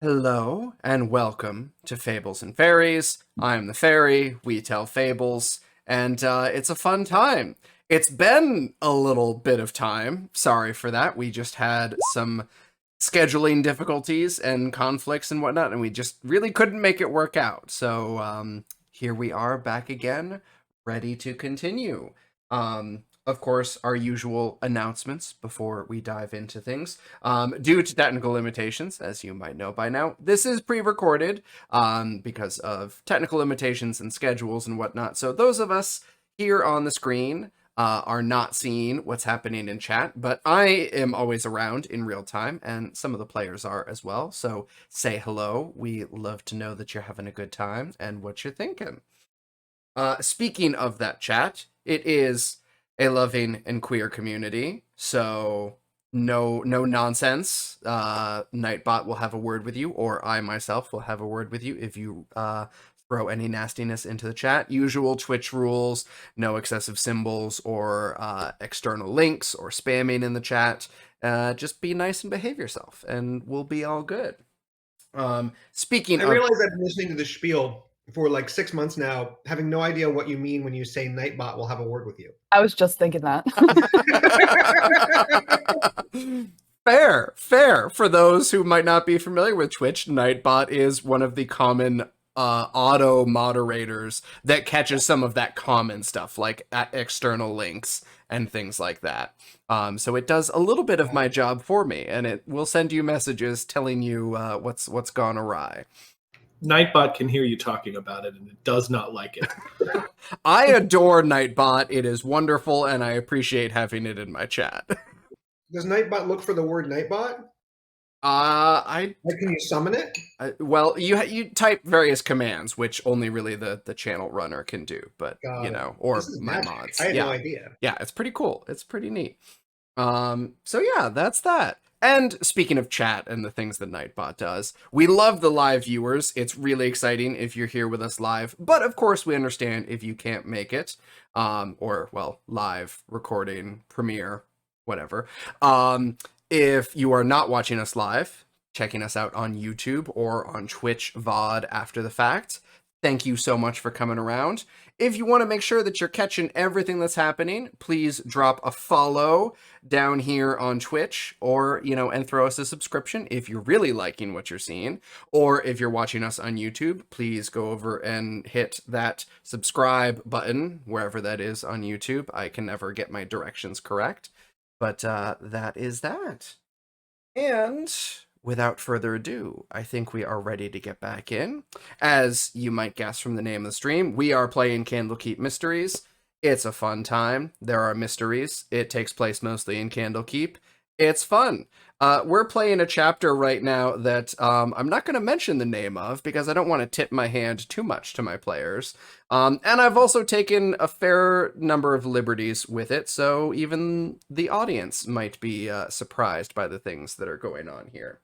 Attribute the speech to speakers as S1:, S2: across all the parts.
S1: Hello and welcome to Fables and Fairies. I'm the fairy, we tell fables, and it's a fun time. It's been a little bit of time. Sorry for that. We just had some scheduling difficulties and conflicts and whatnot, and we just really couldn't make it work out. So here we are back again, ready to continue. Of course, our usual announcements before we dive into things. Due to technical limitations, as you might know by now, this is pre-recorded because of technical limitations and schedules and whatnot. So those of us here on the screen are not seeing what's happening in chat, but I am always around in real time, and some of the players are as well. So say hello. We love to know that you're having a good time and what you're thinking. Speaking of that chat, it is a loving and queer community, so no nonsense. Nightbot will have a word with you, or I myself will have a word with you if you throw any nastiness into the chat. Usual Twitch rules: no excessive symbols or external links or spamming in the chat. Just be nice and behave yourself, and we'll be all good. Speaking
S2: I
S1: of...
S2: realize I've been listening to the spiel for like 6 months now, having no idea what you mean when you say Nightbot will have a word with you.
S3: I was just thinking that.
S1: Fair. For those who might not be familiar with Twitch, Nightbot is one of the common auto moderators that catches some of that common stuff, like external links and things like that. So it does a little bit of my job for me, and it will send you messages telling you what's gone awry.
S4: Nightbot can hear you talking about it, and it does not like it.
S1: I adore Nightbot. It is wonderful, and I appreciate having it in my chat.
S2: Does Nightbot look for the word Nightbot?
S1: Like,
S2: can you summon it?
S1: Well, you type various commands, which only really the channel runner can do, but you know, or my
S2: magic.
S1: mods.
S2: I had no idea.
S1: Yeah, it's pretty cool. It's pretty neat. So yeah, that's that. And speaking of chat and the things that Nightbot does, we love the live viewers. It's really exciting if you're here with us live, but of course we understand if you can't make it, or well, live recording, premiere, whatever. If you are not watching us live, checking us out on YouTube or on Twitch VOD after the fact, thank you so much for coming around. If you want to make sure that you're catching everything that's happening, please drop a follow down here on Twitch, or, you know, and throw us a subscription if you're really liking what you're seeing. Or if you're watching us on YouTube, please go over and hit that subscribe button, wherever that is on YouTube. I can never get my directions correct, but that is that. And without further ado, I think we are ready to get back in. As you might guess from the name of the stream, we are playing Candlekeep Mysteries. It's a fun time. There are mysteries. It takes place mostly in Candlekeep. It's fun. We're playing a chapter right now that I'm not going to mention the name of because I don't want to tip my hand too much to my players. And I've also taken a fair number of liberties with it, so even the audience might be surprised by the things that are going on here.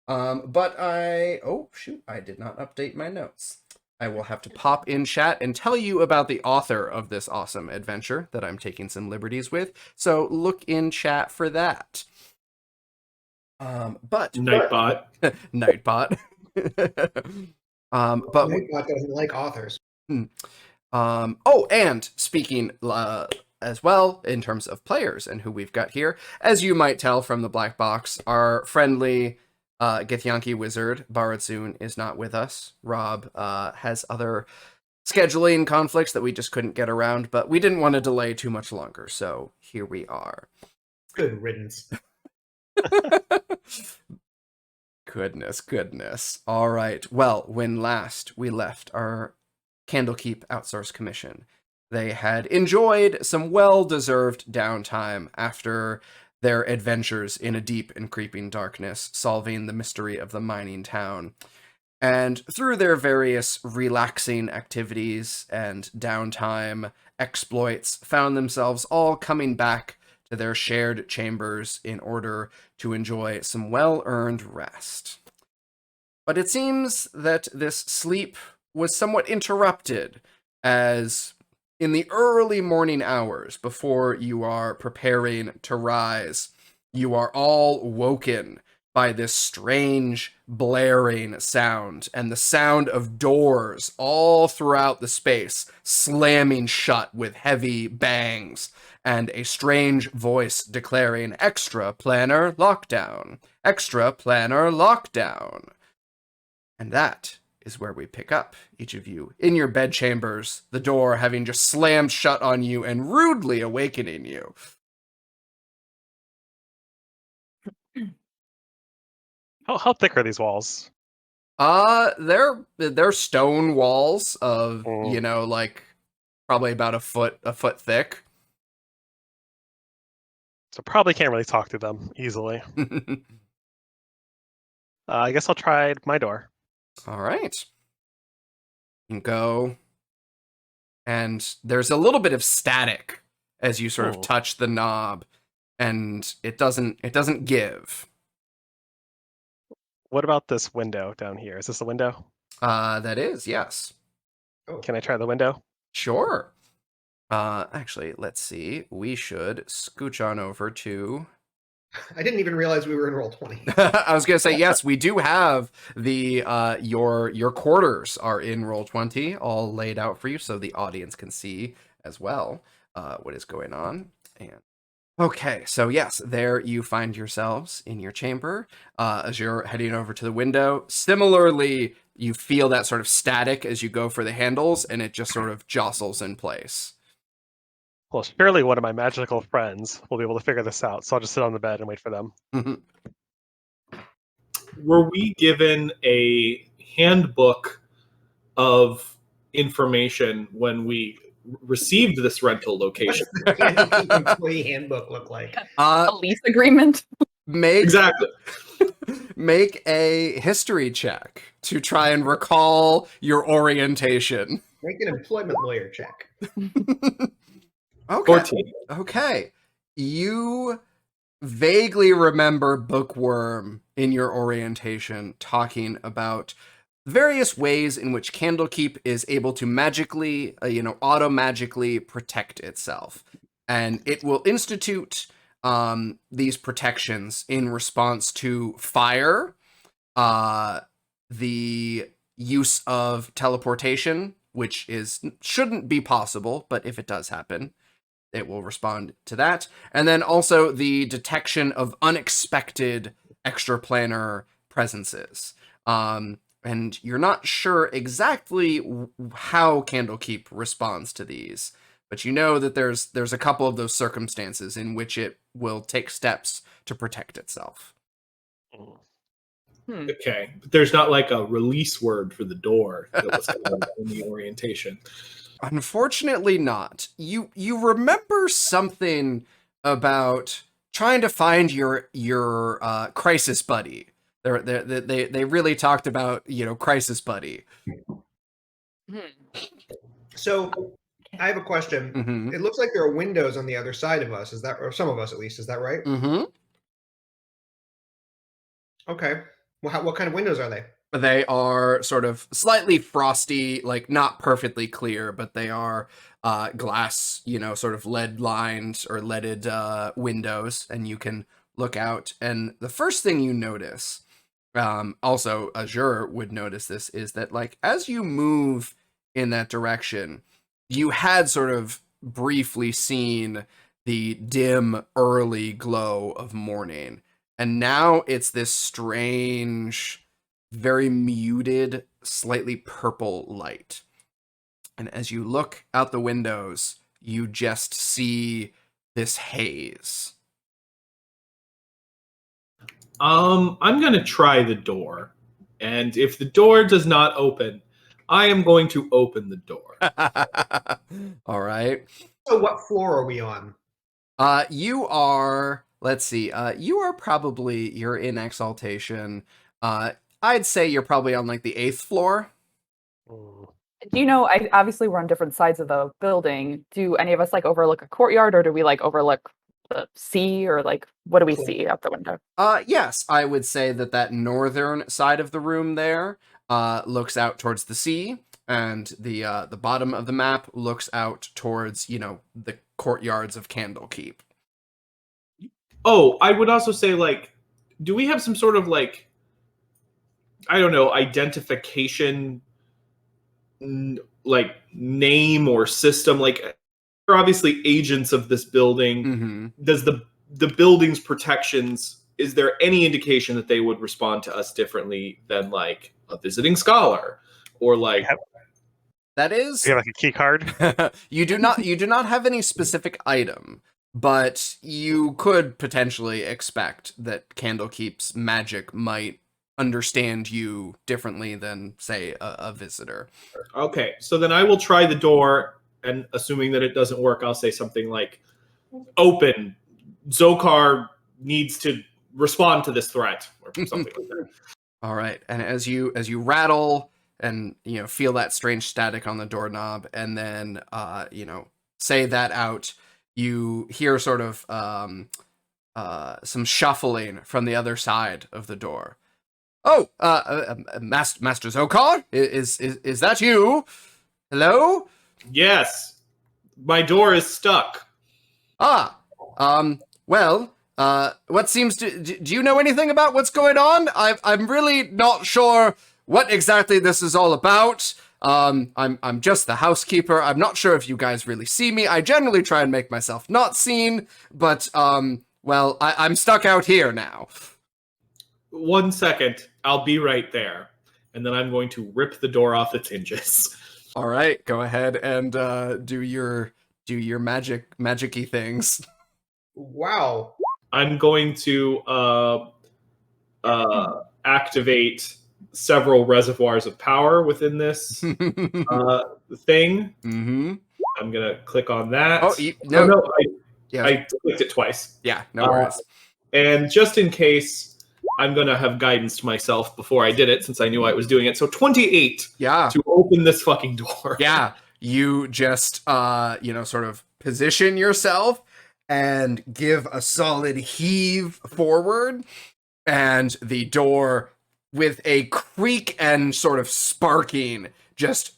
S1: But oh shoot, I did not update my notes. I will have to pop in chat and tell you about the author of this awesome adventure that I'm taking some liberties with. So look in chat for that. But
S4: Nightbot.
S1: Nightbot. But
S2: Nightbot doesn't like authors.
S1: Oh, and speaking as well in terms of players and who we've got here, as you might tell from the black box, our friendly Githyanki wizard Baratsune is not with us. Rob has other scheduling conflicts that we just couldn't get around, but we didn't want to delay too much longer, so here we are.
S2: Good riddance.
S1: Goodness. All right. Well, when last we left our Candlekeep Outsource Commission, they had enjoyed some well-deserved downtime after their adventures in a deep and creeping darkness, solving the mystery of the mining town. And through their various relaxing activities and downtime exploits, found themselves all coming back to their shared chambers in order to enjoy some well-earned rest. But it seems that this sleep was somewhat interrupted, as in the early morning hours before you are preparing to rise, you are all woken by this strange blaring sound and the sound of doors all throughout the space slamming shut with heavy bangs, and a strange voice declaring extraplanar lockdown, extraplanar lockdown. And that is where we pick up, each of you in your bedchambers, the door having just slammed shut on you and rudely awakening you.
S3: How thick are these walls?
S1: They're stone walls of,
S3: Mm.
S1: like probably about a foot thick.
S3: So probably can't really talk to them easily. I guess I'll try my door.
S1: All right. You can go, and there's a little bit of static as you sort of touch the knob, and it doesn't give.
S3: What about this window down here? Is this a window?
S1: That is, yes.
S2: Oh.
S3: Can I try the window?
S1: Sure. Actually, let's see. We should scooch on over to...
S2: I didn't even realize we were in roll 20.
S1: I was gonna say, yes, we do have the your quarters are in roll 20 all laid out for you, so the audience can see as well what is going on. And okay, so yes, there you find yourselves in your chamber as you're heading over to the window. Similarly, you feel that sort of static as you go for the handles, and it just sort of jostles in place.
S3: Well, surely one of my magical friends will be able to figure this out, so I'll just sit on the bed and wait for them.
S4: Were we given a handbook of information when we received this rental location?
S2: What's the Candlekeep employee handbook look like?
S5: A lease agreement?
S4: Exactly.
S1: Make a history check to try and recall your orientation.
S2: Make an employment lawyer check.
S1: Okay.
S4: 14.
S1: Okay. You vaguely remember Bookworm in your orientation talking about various ways in which Candlekeep is able to magically, auto-magically protect itself. And it will institute these protections in response to fire, the use of teleportation, which shouldn't be possible, but if it does happen, it will respond to that. And then also the detection of unexpected extraplanar presences. And you're not sure exactly how Candlekeep responds to these, but you know that there's a couple of those circumstances in which it will take steps to protect itself.
S4: Okay, but there's not like a release word for the door that was in the orientation.
S1: Unfortunately not. You remember something about trying to find your crisis buddy. They really talked about, crisis buddy.
S2: So I have a question.
S1: Mm-hmm.
S2: It looks like there are windows on the other side of us. Is that, or some of us at least, is that right?
S1: Mm-hmm.
S2: Okay. Well, what kind of windows are they?
S1: They are sort of slightly frosty, like not perfectly clear, but they are glass, sort of lead-lined or leaded windows, and you can look out. And the first thing you notice, also Azure would notice this, is that like as you move in that direction, you had sort of briefly seen the dim early glow of morning, and now it's this strange, very muted, slightly purple light. And as you look out the windows, you just see this haze.
S4: I'm gonna try the door, and if the door does not open, I am going to open the door.
S1: All right.
S2: So what floor are we on?
S1: You are, let's see, you're in Exaltation. I'd say you're probably on like the 8th floor.
S5: Do you know, obviously we're on different sides of the building. Do any of us like overlook a courtyard, or do we like overlook the sea, or like what do we see out the window?
S1: Yes, I would say that northern side of the room there looks out towards the sea, and the bottom of the map looks out towards, the courtyards of Candlekeep.
S4: Oh, I would also say, like, do we have some sort of like, I don't know, identification, like name or system? Like, we're obviously agents of this building.
S1: Mm-hmm.
S4: Does the building's protections, is there any indication that they would respond to us differently than like a visiting scholar or like
S3: Yep.
S1: That is,
S3: Do you have like a key card?
S1: you do not have any specific item, but you could potentially expect that Candlekeep's magic might understand you differently than, say, a visitor.
S4: Okay, so then I will try the door, and assuming that it doesn't work, I'll say something like, "Open. Zokar needs to respond to this threat," or something like that.
S1: All right, and as you rattle and feel that strange static on the doorknob, and then say that out, you hear sort of some shuffling from the other side of the door. Oh, Master Zokar, is that you? Hello?
S4: Yes, my door is stuck.
S1: Ah, well, what seems to, do you know anything about what's going on? I'm really not sure what exactly this is all about. I'm just the housekeeper. I'm not sure if you guys really see me. I generally try and make myself not seen, but, well, I'm stuck out here now.
S4: 1 second, I'll be right there. And then I'm going to rip the door off its hinges.
S1: All right, go ahead and do your magic-y things.
S2: Wow.
S4: I'm going to activate several reservoirs of power within this thing.
S1: Mm-hmm.
S4: I'm gonna click on that.
S1: Oh,
S4: I clicked it twice.
S1: Yeah, no worries.
S4: And just in case, I'm gonna have guidance to myself before I did it, since I knew I was doing it. So 28
S1: Yeah.
S4: to open this fucking door.
S1: Yeah, you just sort of position yourself and give a solid heave forward, and the door, with a creak and sort of sparking, just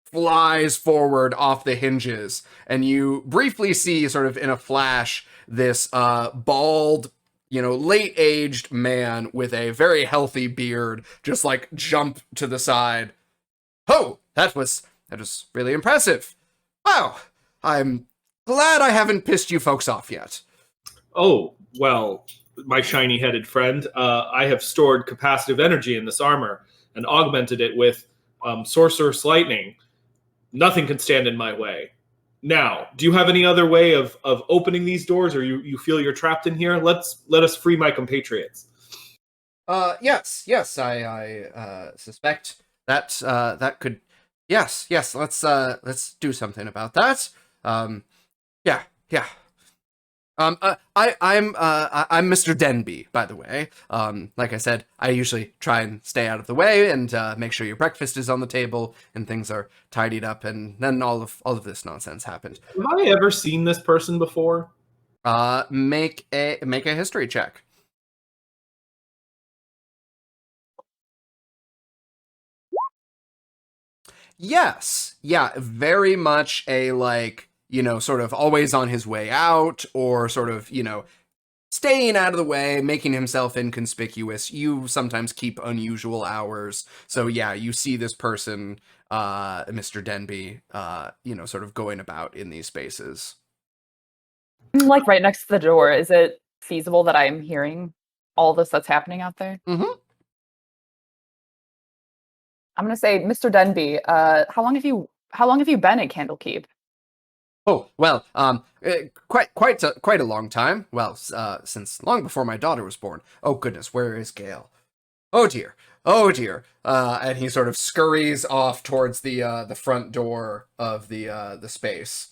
S1: flies forward off the hinges, and you briefly see, sort of in a flash, this bald, late-aged man with a very healthy beard just like jump to the side. Oh, that was really impressive. Wow, I'm glad I haven't pissed you folks off yet.
S4: Oh, well, my shiny-headed friend, I have stored capacitive energy in this armor and augmented it with Sorcerous Lightning. Nothing can stand in my way. Now, do you have any other way of opening these doors, or you feel you're trapped in here? Let us free my compatriots.
S1: Yes, I suspect that that could. Yes, let's do something about that. Yeah. I'm Mr. Denby, by the way. Like I said, I usually try and stay out of the way and make sure your breakfast is on the table and things are tidied up, and then all of this nonsense happened.
S4: Have I ever seen this person before?
S1: Make a history check. Yes. Yeah, very much a, like, sort of always on his way out, or sort of, staying out of the way, making himself inconspicuous. You sometimes keep unusual hours. So yeah, you see this person, Mr. Denby, sort of going about in these spaces.
S5: Like right next to the door, is it feasible that I'm hearing all this that's happening out there?
S1: Mm-hmm.
S5: I'm gonna say, Mr. Denby, how long have you been at Candlekeep?
S1: Oh, well, quite a long time. Well, since long before my daughter was born. Oh goodness, where is Gale? Oh dear. And he sort of scurries off towards the front door of the space.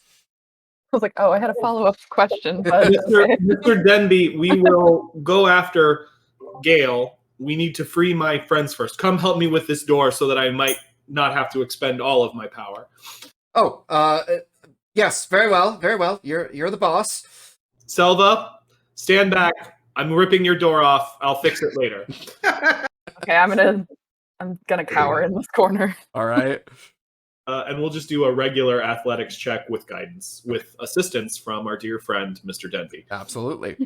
S5: I was like, oh, I had a follow-up question, but
S4: Mr. Denby, we will go after Gale. We need to free my friends first. Come help me with this door so that I might not have to expend all of my power.
S1: Oh, yes, very well. You're the boss.
S4: Selva, stand back. I'm ripping your door off. I'll fix it later.
S5: okay, I'm gonna cower in this corner.
S1: All right.
S4: And we'll just do a regular athletics check with guidance, with assistance from our dear friend, Mr. Denby.
S1: Absolutely.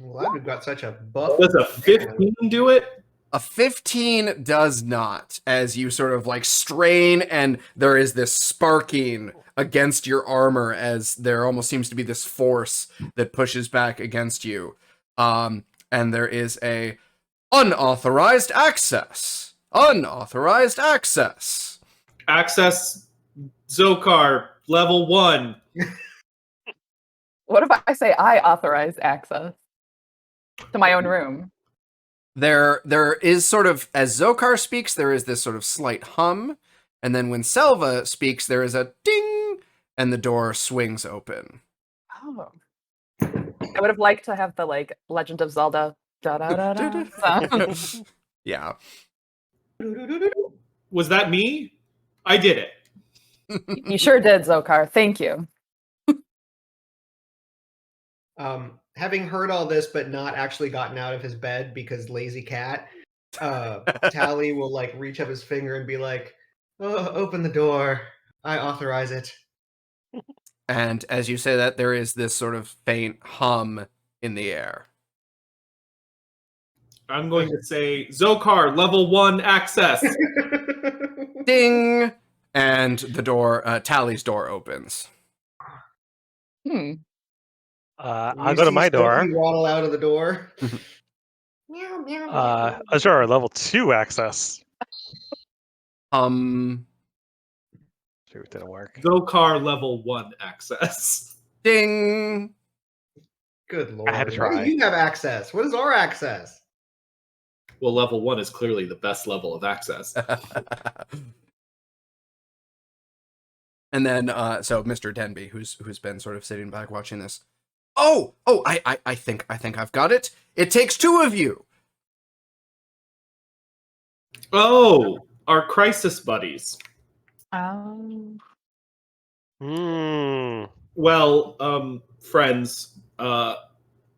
S2: I'm glad we've got such a buff.
S4: Does a 15 do it?
S1: A 15 does not, as you sort of like strain, and there is this sparking against your armor as there almost seems to be this force that pushes back against you. And there is a unauthorized access. Unauthorized access.
S4: Access Zokar level 1.
S5: What if I say I authorize access to my own room?
S1: There is sort of, as Zokar speaks, there is this sort of slight hum, and then when Selva speaks, there is a ding, and the door swings open.
S5: Oh. I would have liked to have the like Legend of Zelda da-da-da-da.
S1: Yeah.
S4: Was that me? I did it.
S5: You sure did, Zokar. Thank you.
S2: Having heard all this but not actually gotten out of his bed because lazy cat, Tally will like reach up his finger and be like, "Oh, open the door. I authorize it."
S1: And as you say that, there is this sort of faint hum in the air.
S4: I'm going to say Zokar level 1 access.
S1: Ding! And the door, Tally's door opens.
S3: I'll go to my door.
S2: You waddle out of the door.
S3: Azure, level 2 access.
S1: Shoot,
S3: Didn't work.
S4: Zokar level 1 access.
S1: Ding!
S2: Good lord.
S3: I had to
S2: Why
S3: try.
S2: do you have access? What is our access?
S4: Well, level 1 is clearly the best level of access.
S1: And then, so Mr. Denby, who's been sort of sitting back watching this. Oh, I think I've got it. It takes 2 of you.
S4: Oh, our crisis buddies.
S5: Um,
S4: Well, friends,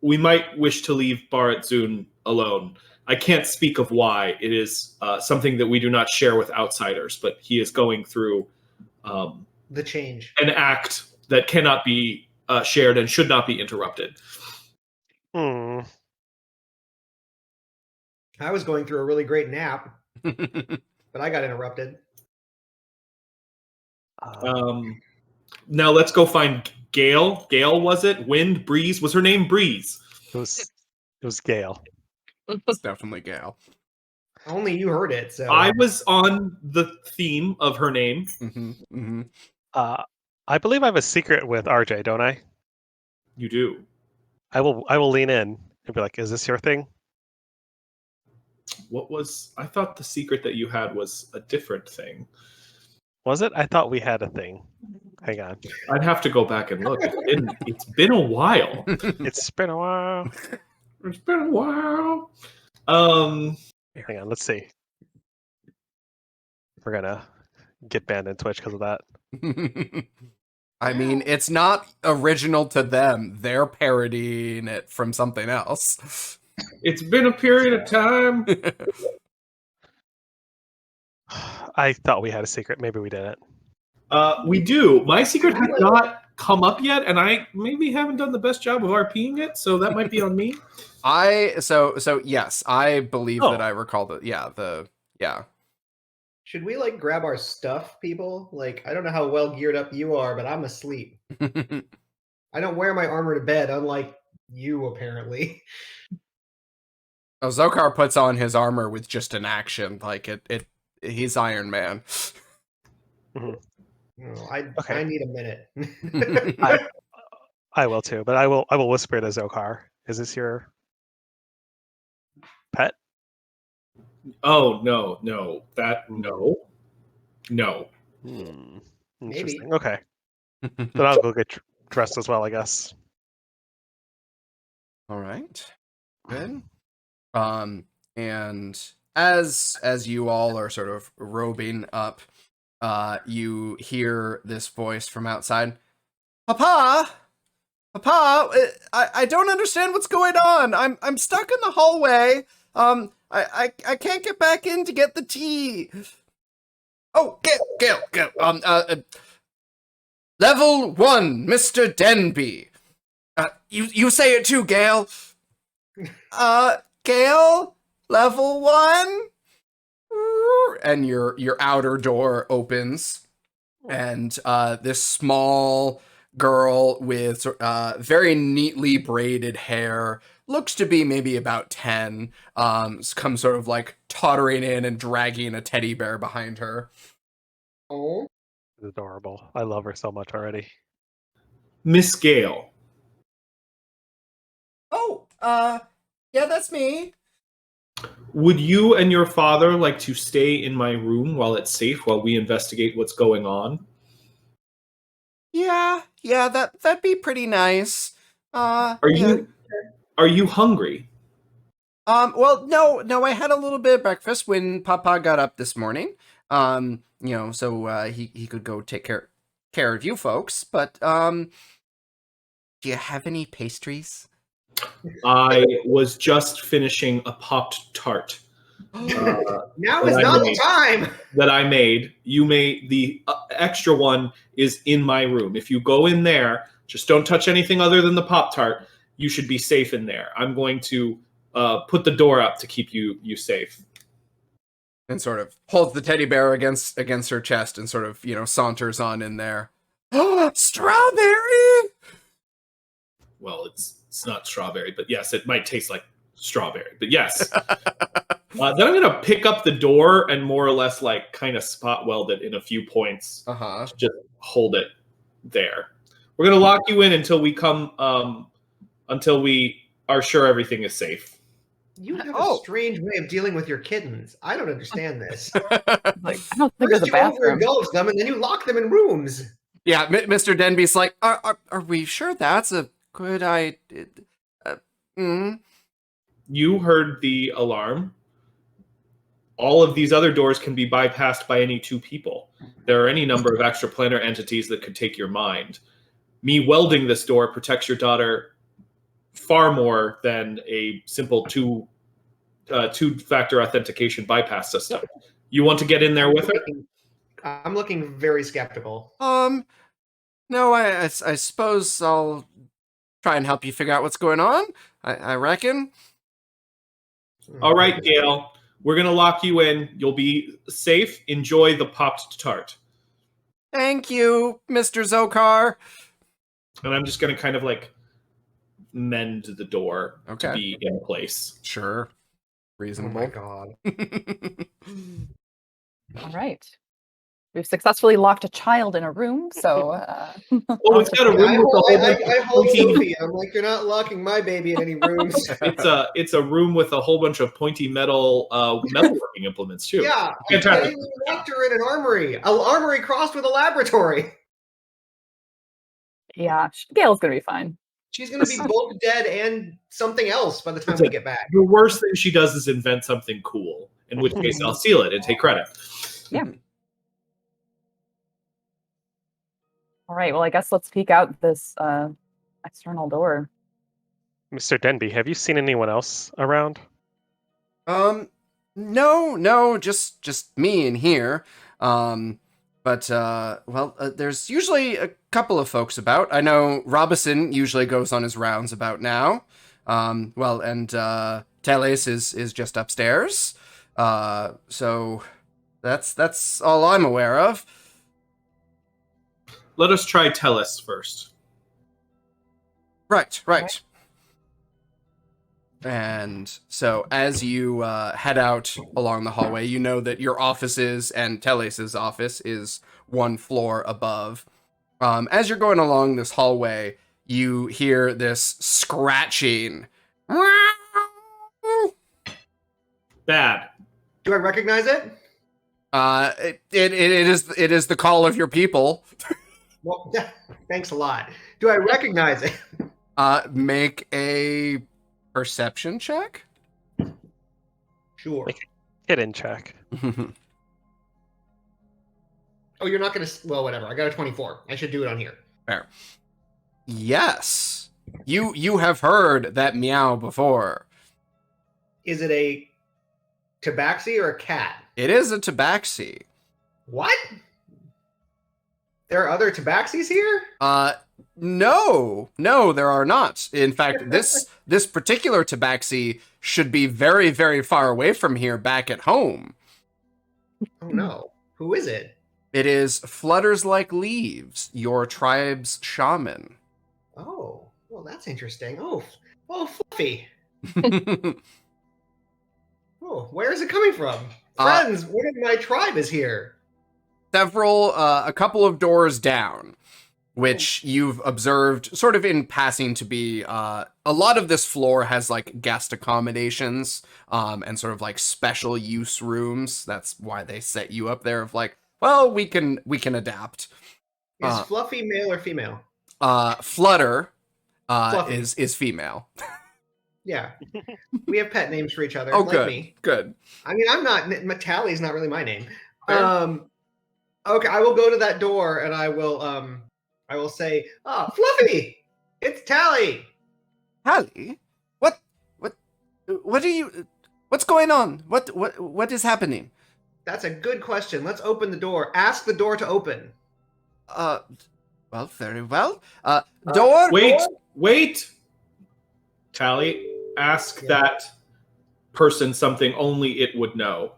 S4: we might wish to leave Barat Zun alone. I can't speak of why. It is something that we do not share with outsiders, but he is going through
S2: The change.
S4: an act that cannot be shared and should not be interrupted.
S3: Hmm.
S2: I was going through a really great nap, but I got interrupted.
S4: Now let's go find Gale. Gale, was it? Wind, Breeze? Was her name Breeze?
S3: It was Gale.
S1: It's definitely Gale.
S2: Only you heard it, so
S4: I was on the theme of her name.
S3: I believe I have a secret with RJ, don't I?
S4: You do.
S3: I will lean in and be like, "Is this your thing?"
S4: What was... I thought the secret that you had was a different thing.
S3: Was it? I thought we had a thing. Hang on.
S4: I'd have to go back and look. It's been a while.
S3: It's been a while.
S4: It's been a while.
S3: Hang on. Let's see. We're gonna get banned in Twitch because of that.
S1: I mean, it's not original to them. They're parodying it from something else.
S4: It's been a period of time.
S3: I thought we had a secret. Maybe we didn't.
S4: We do. My secret has not come up yet, and I maybe haven't done the best job of RPing it, so that might be on me.
S1: So yes, I believe
S3: Oh.
S1: that I recall that. Yeah.
S2: should we like grab our stuff, people? Like, I don't know how well geared up you are, but I'm asleep. I don't wear my armor to bed, unlike you, apparently.
S1: Oh, Zokar puts on his armor with just an action, like he's Iron Man.
S2: Oh, I
S3: Okay.
S2: need a minute.
S3: I will too, but I will whisper to Zokar. Is this your pet?
S4: Oh, no. No.
S3: Interesting. Okay. Then I'll go get dressed as well, I guess.
S1: All right. Good. And as you all are sort of robing up, you hear this voice from outside. Papa, I don't understand what's going on. I'm stuck in the hallway. I can't get back in to get the tea. Oh, Gale. Level 1, Mr. Denby. You say it too, Gale. Gale, level 1. And your outer door opens, and this small girl with very neatly braided hair, looks to be maybe about 10, comes sort of like tottering in and dragging a teddy bear behind her.
S2: Oh,
S3: It's adorable. I love her so much already.
S4: Miss Gale.
S1: Oh, yeah, that's me.
S4: Would you and your father like to stay in my room while it's safe while we investigate what's going on?
S1: Yeah, that'd be pretty nice.
S4: Are
S1: Yeah.
S4: you hungry?
S1: Well, no, I had a little bit of breakfast when Papa got up this morning. So he could go take care of you folks. But do you have any pastries?
S4: I was just finishing a popped tart
S2: now is not the time.
S4: that I made. The extra one is in my room. If you go in there, just don't touch anything other than the pop tart. You should be safe in there. I'm going to put the door up to keep you safe.
S1: And sort of holds the teddy bear against her chest and sort of saunters on in there. Strawberry.
S4: Well, it's not strawberry, but yes, it might taste like strawberry. But yes. Then I'm going to pick up the door and more or less like kind of spot weld it in a few points. Just hold it there. We're going to lock you in until we until we are sure everything is safe.
S2: You have a strange way of dealing with your kittens. I don't understand this.
S5: Like, I don't think there's a
S2: First you
S5: bathroom.
S2: overindulge them, and then you lock them in rooms.
S1: Yeah, Mr. Denby's like, are we sure that's a good idea?
S4: You heard the alarm. All of these other doors can be bypassed by any two people. There are any number of extraplanar entities that could take your mind. Me welding this door protects your daughter far more than a simple two-factor authentication bypass system. You want to get in there with her?
S2: I'm looking very skeptical.
S1: No, I suppose I'll try and help you figure out what's going on. I reckon.
S4: All right, Gail. We're going to lock you in. You'll be safe. Enjoy the popped tart.
S1: Thank you, Mr. Zokar.
S4: And I'm just going to kind of like mend the door to
S1: Okay.
S4: be in place.
S1: Sure. Reasonable.
S2: Oh my god.
S5: All right. We've successfully locked a child in a room, so...
S4: Well, it's got a room with a whole bunch
S2: I
S4: of
S2: hold
S4: pointy...
S2: Sophie. I'm like, you're not locking my baby in any rooms.
S4: It's a room with a whole bunch of pointy metalworking implements too.
S2: Yeah,
S4: Fantastic.
S2: I locked her in an armory. An armory crossed with a laboratory.
S5: Yeah, Gail's gonna be fine.
S2: She's going to be both dead and something else by the time
S4: Listen,
S2: we get back.
S4: The worst thing she does is invent something cool, in which case I'll steal it and take credit.
S5: Yeah. All right, well, I guess let's peek out this external door.
S3: Mr. Denby, have you seen anyone else around?
S1: No, just me in here. But there's usually a couple of folks about. I know Robinson usually goes on his rounds about now. Teles is just upstairs. So that's all I'm aware of.
S4: Let us try Tellus first.
S1: Right. And so as you head out along the hallway, you know that your offices and Teles's office is one floor above. As you're going along this hallway, you hear this scratching.
S4: Bad.
S2: Do I recognize it?
S1: It is the call of your people.
S2: Well, thanks a lot. Do I recognize it?
S1: Make a perception check.
S2: Sure.
S3: Hidden check.
S2: Oh, you're not going to... Well, whatever. I got a 24. I should do it on here.
S1: Fair. Yes. You have heard that meow before.
S2: Is it a tabaxi or a cat?
S1: It is a tabaxi.
S2: What? There are other tabaxis here?
S1: No, there are not. In fact, this particular tabaxi should be very, very far away from here, back at home.
S2: Oh no. Who is it?
S1: It is Flutters Like Leaves, your tribe's shaman.
S2: Oh, well, that's interesting. Oh, Fluffy. Oh, where is it coming from? Friends, one of my tribe is here.
S1: A couple of doors down, which you've observed sort of in passing to be, a lot of this floor has like guest accommodations, and sort of like special use rooms. That's why they set you up there of like, well, we can adapt.
S2: Is Fluffy male or female?
S1: Flutter,
S2: Fluffy.
S1: is female.
S2: Yeah. We have pet names for each other.
S1: Oh,
S2: like
S1: good,
S2: me.
S1: good.
S2: I mean, I'm not. Tally's not really my name.
S1: Fair.
S2: Okay, I will go to that door and I will say, Fluffy, it's Tally.
S1: Tally, what are you? What's going on? What is happening?
S2: That's a good question. Let's open the door. Ask the door to open.
S1: Well, very well. Door.
S4: Wait. Tally, ask that person something only it would know.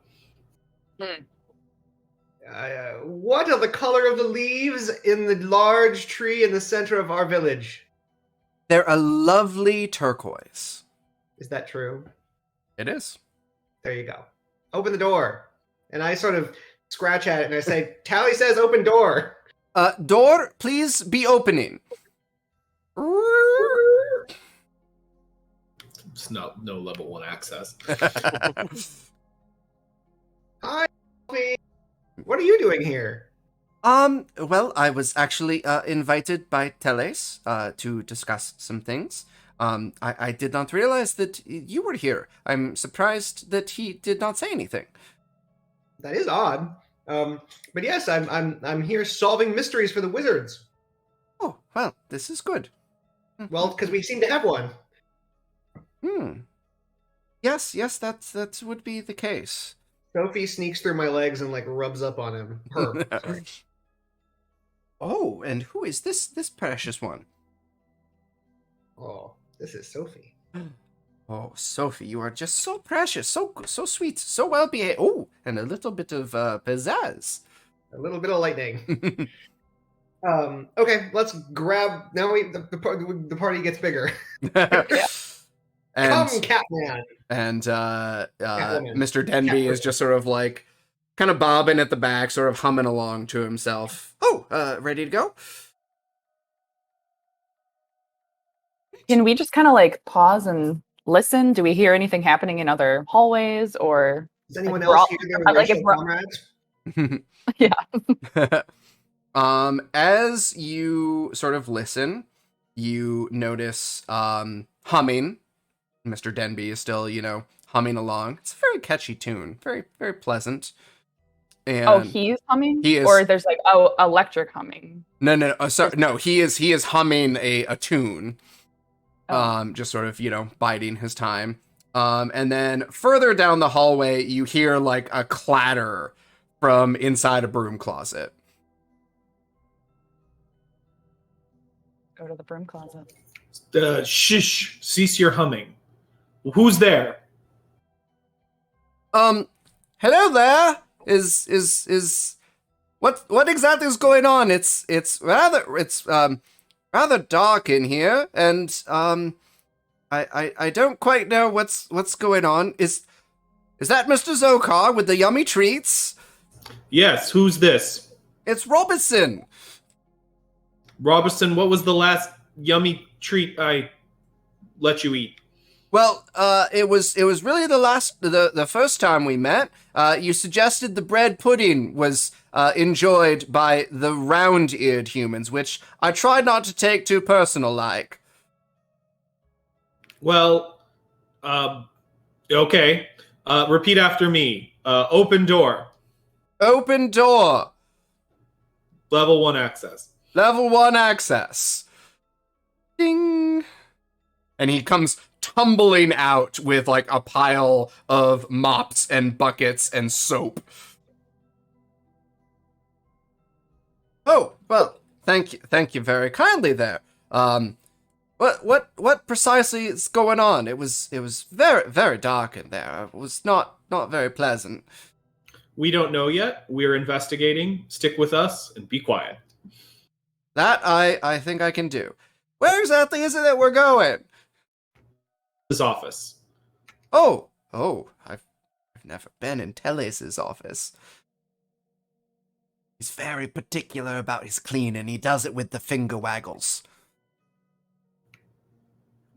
S2: What are the color of the leaves in the large tree in the center of our village?
S1: They're a lovely turquoise.
S2: Is that true?
S1: It is.
S2: There you go. Open the door. And I sort of scratch at it and I say, Tally says open door.
S1: Door, please be opening.
S4: It's no level 1 access.
S2: Hi, Fluffy. What are you doing here?
S1: Well, I was actually invited by Teles to discuss some things. I did not realize that you were here. I'm surprised that he did not say anything.
S2: That is odd. But yes, I'm here solving mysteries for the wizards.
S1: Oh, well, this is good.
S2: Well, because we seem to have one.
S1: Yes, that would be the case.
S2: Sophie sneaks through my legs and like rubs up on him. Her. Sorry.
S1: Oh, and who is this precious one?
S2: Oh, this is Sophie.
S1: Oh, Sophie, you are just so precious, so sweet, so well behaved. Oh, and a little bit of pizzazz.
S2: A little bit of lightning. Okay, let's grab. Now the party gets bigger.
S1: And,
S2: Come, Catman.
S1: And
S2: Catwoman.
S1: Mr. Denby is just sort of like kind of bobbing at the back, sort of humming along to himself. Oh, ready to go?
S5: Can we just kind of like pause and listen? Do we hear anything happening in other hallways or?
S2: Does anyone
S5: Like, we're
S2: else
S5: all-
S2: hear their
S5: like, if
S2: racial
S5: we're-
S2: comrades?
S5: Yeah.
S1: As you sort of listen, you notice humming. Mr. Denby is still, humming along. It's a very catchy tune, very, very pleasant. And
S5: He's humming?
S1: He is.
S5: Or there's like, electric humming.
S1: No. Sorry, no. He is humming a tune.
S5: Oh.
S1: Just sort of, biding his time. And then further down the hallway, you hear like a clatter from inside a broom closet.
S5: Go to the broom closet.
S4: Shish! Cease your humming. Who's there?
S1: Hello there. Is what exactly is going on? It's rather dark in here, and I don't quite know what's going on. Is that Mr. Zokar with the yummy treats?
S4: Yes, who's this?
S1: It's Robertson.
S4: Robertson, what was the last yummy treat I let you eat?
S1: Well, it was really the first time we met. You suggested the bread pudding was enjoyed by the round-eared humans, which I tried not to take too personal like.
S4: Well, okay. Repeat after me. Open door.
S1: Open door.
S4: Level 1 access.
S1: Level 1 access. Ding. And he comes tumbling out with like a pile of mops and buckets and soap. Oh, well, thank you very kindly there. What precisely is going on? It was very, very dark in there. It was not very pleasant.
S4: We don't know yet. We're investigating. Stick with us and be quiet.
S1: That I think I can do. Where exactly is it that we're going?
S4: His office.
S1: Oh, I've never been in Teles's office. He's very particular about his cleaning. He does it with the finger waggles.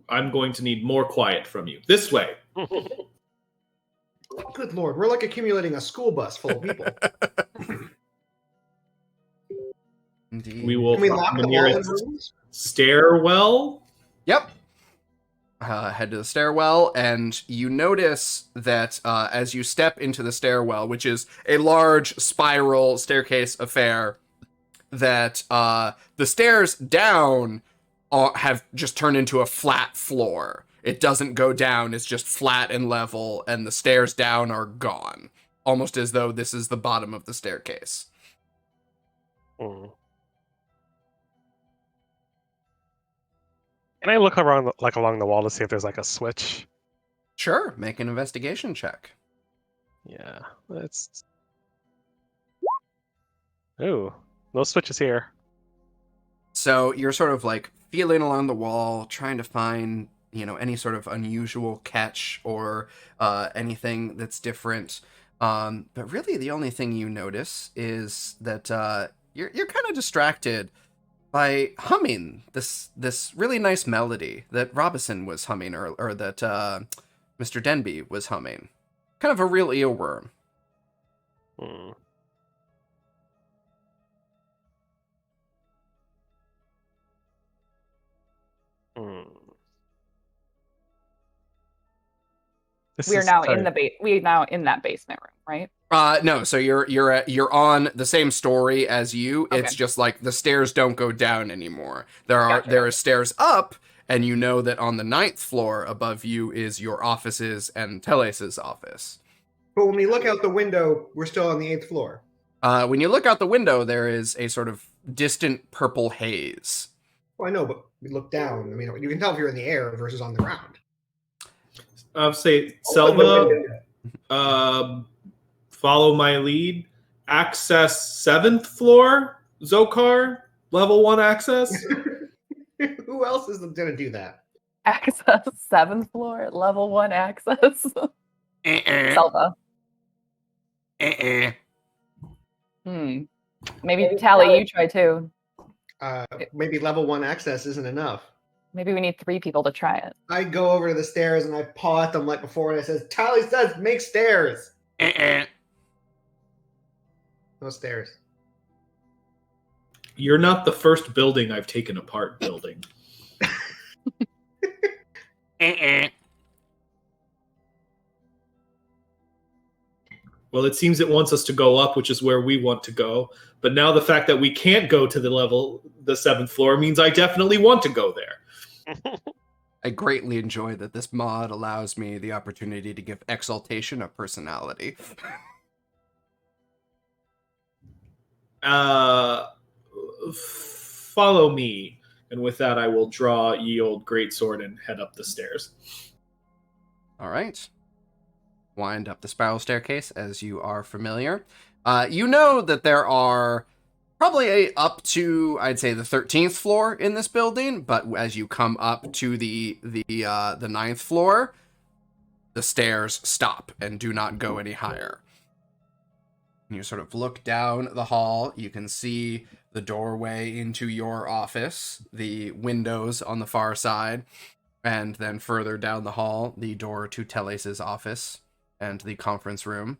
S4: I'm going to need more quiet from you. This way.
S2: Good lord, we're like accumulating a school bus full of people.
S1: Indeed.
S4: We will
S2: Can we
S4: find
S2: lock
S4: the
S2: them all in
S4: nearest
S2: rooms?
S4: stairwell.
S1: Yep. Head to the stairwell, and you notice that as you step into the stairwell, which is a large spiral staircase affair, that the stairs down have just turned into a flat floor. It doesn't go down, it's just flat and level, and the stairs down are gone. Almost as though this is the bottom of the staircase.
S3: Mm. Can I look around, like along the wall, to see if there's like a switch?
S1: Sure, make an investigation check.
S3: Yeah, let's. Ooh, no switches here.
S1: So you're sort of like feeling along the wall, trying to find, any sort of unusual catch or anything that's different. But really, the only thing you notice is that you're kind of distracted by humming this really nice melody that Robinson was humming, or that Mr. Denby was humming. Kind of a real earworm.
S3: Hmm. Hmm.
S5: We are now in that basement room, right?
S1: No, so you're on the same story as you.
S5: Okay.
S1: It's just like the stairs don't go down anymore. There
S5: Gotcha.
S1: are stairs up, and you know that on the 9th floor above you is your offices and Teles's office.
S2: But when we look out the window, we're still on the 8th floor.
S1: When you look out the window, there is a sort of distant purple haze.
S2: Well, I know, but we look down. I mean, you can tell if you're in the air versus on the ground.
S4: Say,
S2: Open the
S4: Selva,
S2: window.
S4: follow my lead. Access 7th floor. Zokar, level 1 access.
S2: Who else is going to do that?
S5: Access 7th floor, level 1 access. Selva. Maybe Tally, you try too.
S2: Maybe level 1 access isn't enough.
S5: Maybe we need 3 people to try it.
S2: I go over to the stairs and I paw at them like before, and I says, "Tally says make stairs." No stairs.
S4: You're not the first building I've taken apart building. Well, it seems it wants us to go up, which is where we want to go. But now the fact that we can't go to the 7th floor, means I definitely want to go there.
S1: I greatly enjoy that this mod allows me the opportunity to give exaltation a personality.
S4: Follow me. And with that, I will draw ye old greatsword and head up the stairs.
S1: All right. Wind up the spiral staircase as you are familiar. You know that there are probably up to, I'd say, the 13th floor in this building, but as you come up to the 9th floor, the stairs stop and do not go any higher. You sort of look down the hall. You can see the doorway into your office, the windows on the far side, and then further down the hall, the door to Teles's office and the conference room.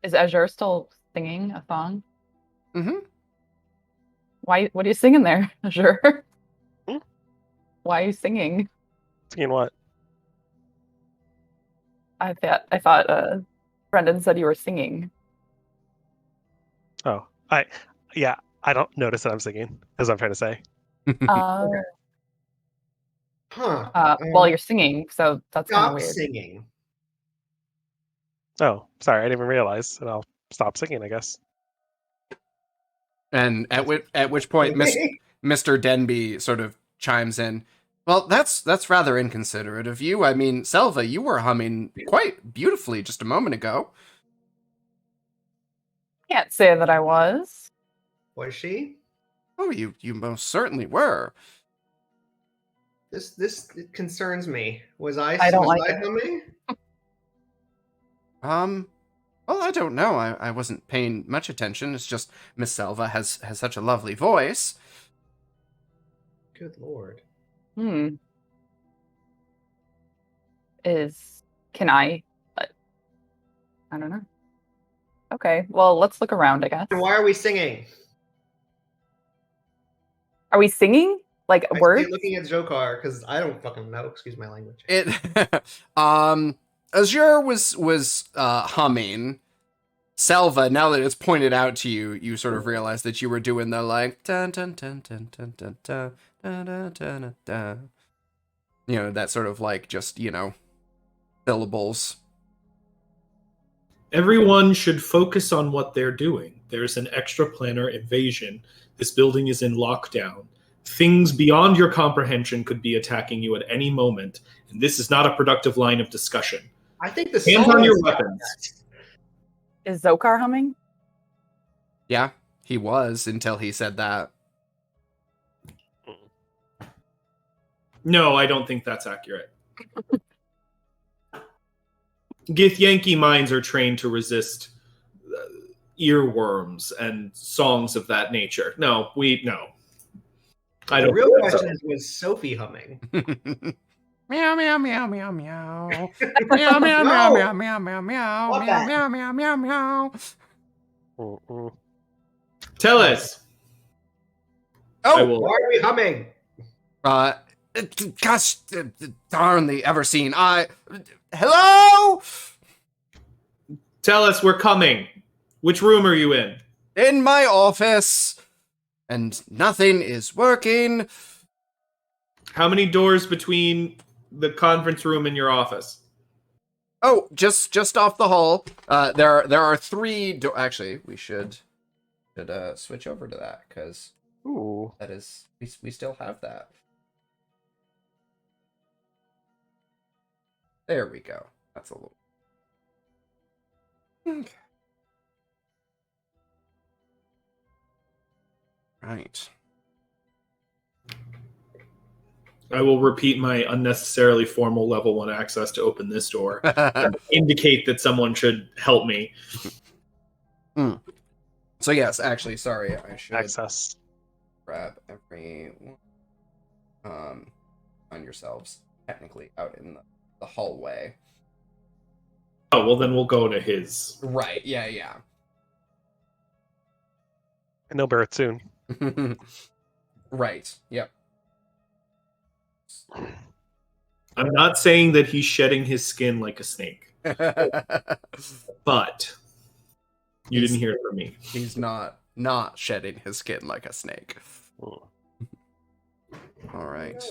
S5: Is Azure still singing a song?
S1: Mm-hmm.
S5: What are you singing there, Azure?
S3: Hmm?
S5: Why are you singing?
S3: Singing what?
S5: I thought Brendan said you were singing.
S3: Oh, I don't notice that I'm singing, as I'm trying to say.
S2: Huh.
S5: Well, you're singing, so that's kind
S2: Stop
S5: of weird.
S2: singing.
S3: Oh, sorry, I didn't even realize. And I'll stop singing, I guess.
S1: And at which point, Mr. Denby sort of chimes in. Well, that's rather inconsiderate of you. I mean, Selva, you were humming quite beautifully just a moment ago.
S5: Can't say that I was.
S2: Was she?
S1: Oh, you most certainly were.
S2: This concerns me. Was I
S5: I don't
S2: was
S5: like
S2: I
S5: it.
S2: humming?
S1: Well, I don't know. I wasn't paying much attention. It's just Miss Selva has such a lovely voice.
S2: Good lord.
S5: Can I? I don't know. Okay, well, let's look around, I guess.
S2: And why are we singing?
S5: Are we singing? Like
S2: I
S5: words?
S2: stay looking at Zokar because I don't fucking know. Excuse my language.
S1: Azure was humming. Selva, now that it's pointed out to you, you sort of realize that you were doing the like dun dun dun dun dun dun dun dun dun dun dun. You know, that sort of like just, syllables.
S4: Everyone should focus on what they're doing. There's an extraplanar invasion. This building is in lockdown. Things beyond your comprehension could be attacking you at any moment, and this is not a productive line of discussion.
S2: I think the
S4: Hands
S2: song
S4: on your
S2: is-
S4: weapons.
S5: Is Zokar humming?
S1: Yeah, he was until he said that.
S4: No, I don't think that's accurate. Githyanki minds are trained to resist earworms and songs of that nature. No. I
S2: The
S4: don't.
S2: real
S4: think that's
S2: question is, was Sophie humming?
S1: Meow meow meow meow meow. Meow meow meow
S2: No!
S1: meow meow meow meow
S2: Stop
S1: meow
S2: that.
S1: meow meow meow meow.
S3: Mm-mm.
S4: Tell us. I
S1: Oh,
S4: will.
S2: Why are we humming?
S1: gosh darn the ever seen. Hello?
S4: Tell us we're coming. Which room are you in?
S1: In my office. And nothing is working.
S4: How many doors between the conference room and your office?
S1: Oh, just off the hall. There are 3 actually, we should switch over to that, because
S3: Ooh.
S1: that is we still have that. There we go. That's a little. Okay. Right.
S4: I will repeat my unnecessarily formal level 1 access to open this door. And indicate that someone should help me.
S1: So yes, actually, sorry, I should
S3: Access.
S1: grab everyone. Find yourselves technically out in the hallway.
S4: Oh, well, then we'll go to his.
S1: Right. Yeah.
S3: And they'll bear it soon.
S1: Right. Yep.
S4: I'm not saying that he's shedding his skin like a snake, but you didn't hear it from me.
S1: He's not shedding his skin like a snake.
S3: Mm.
S1: All right.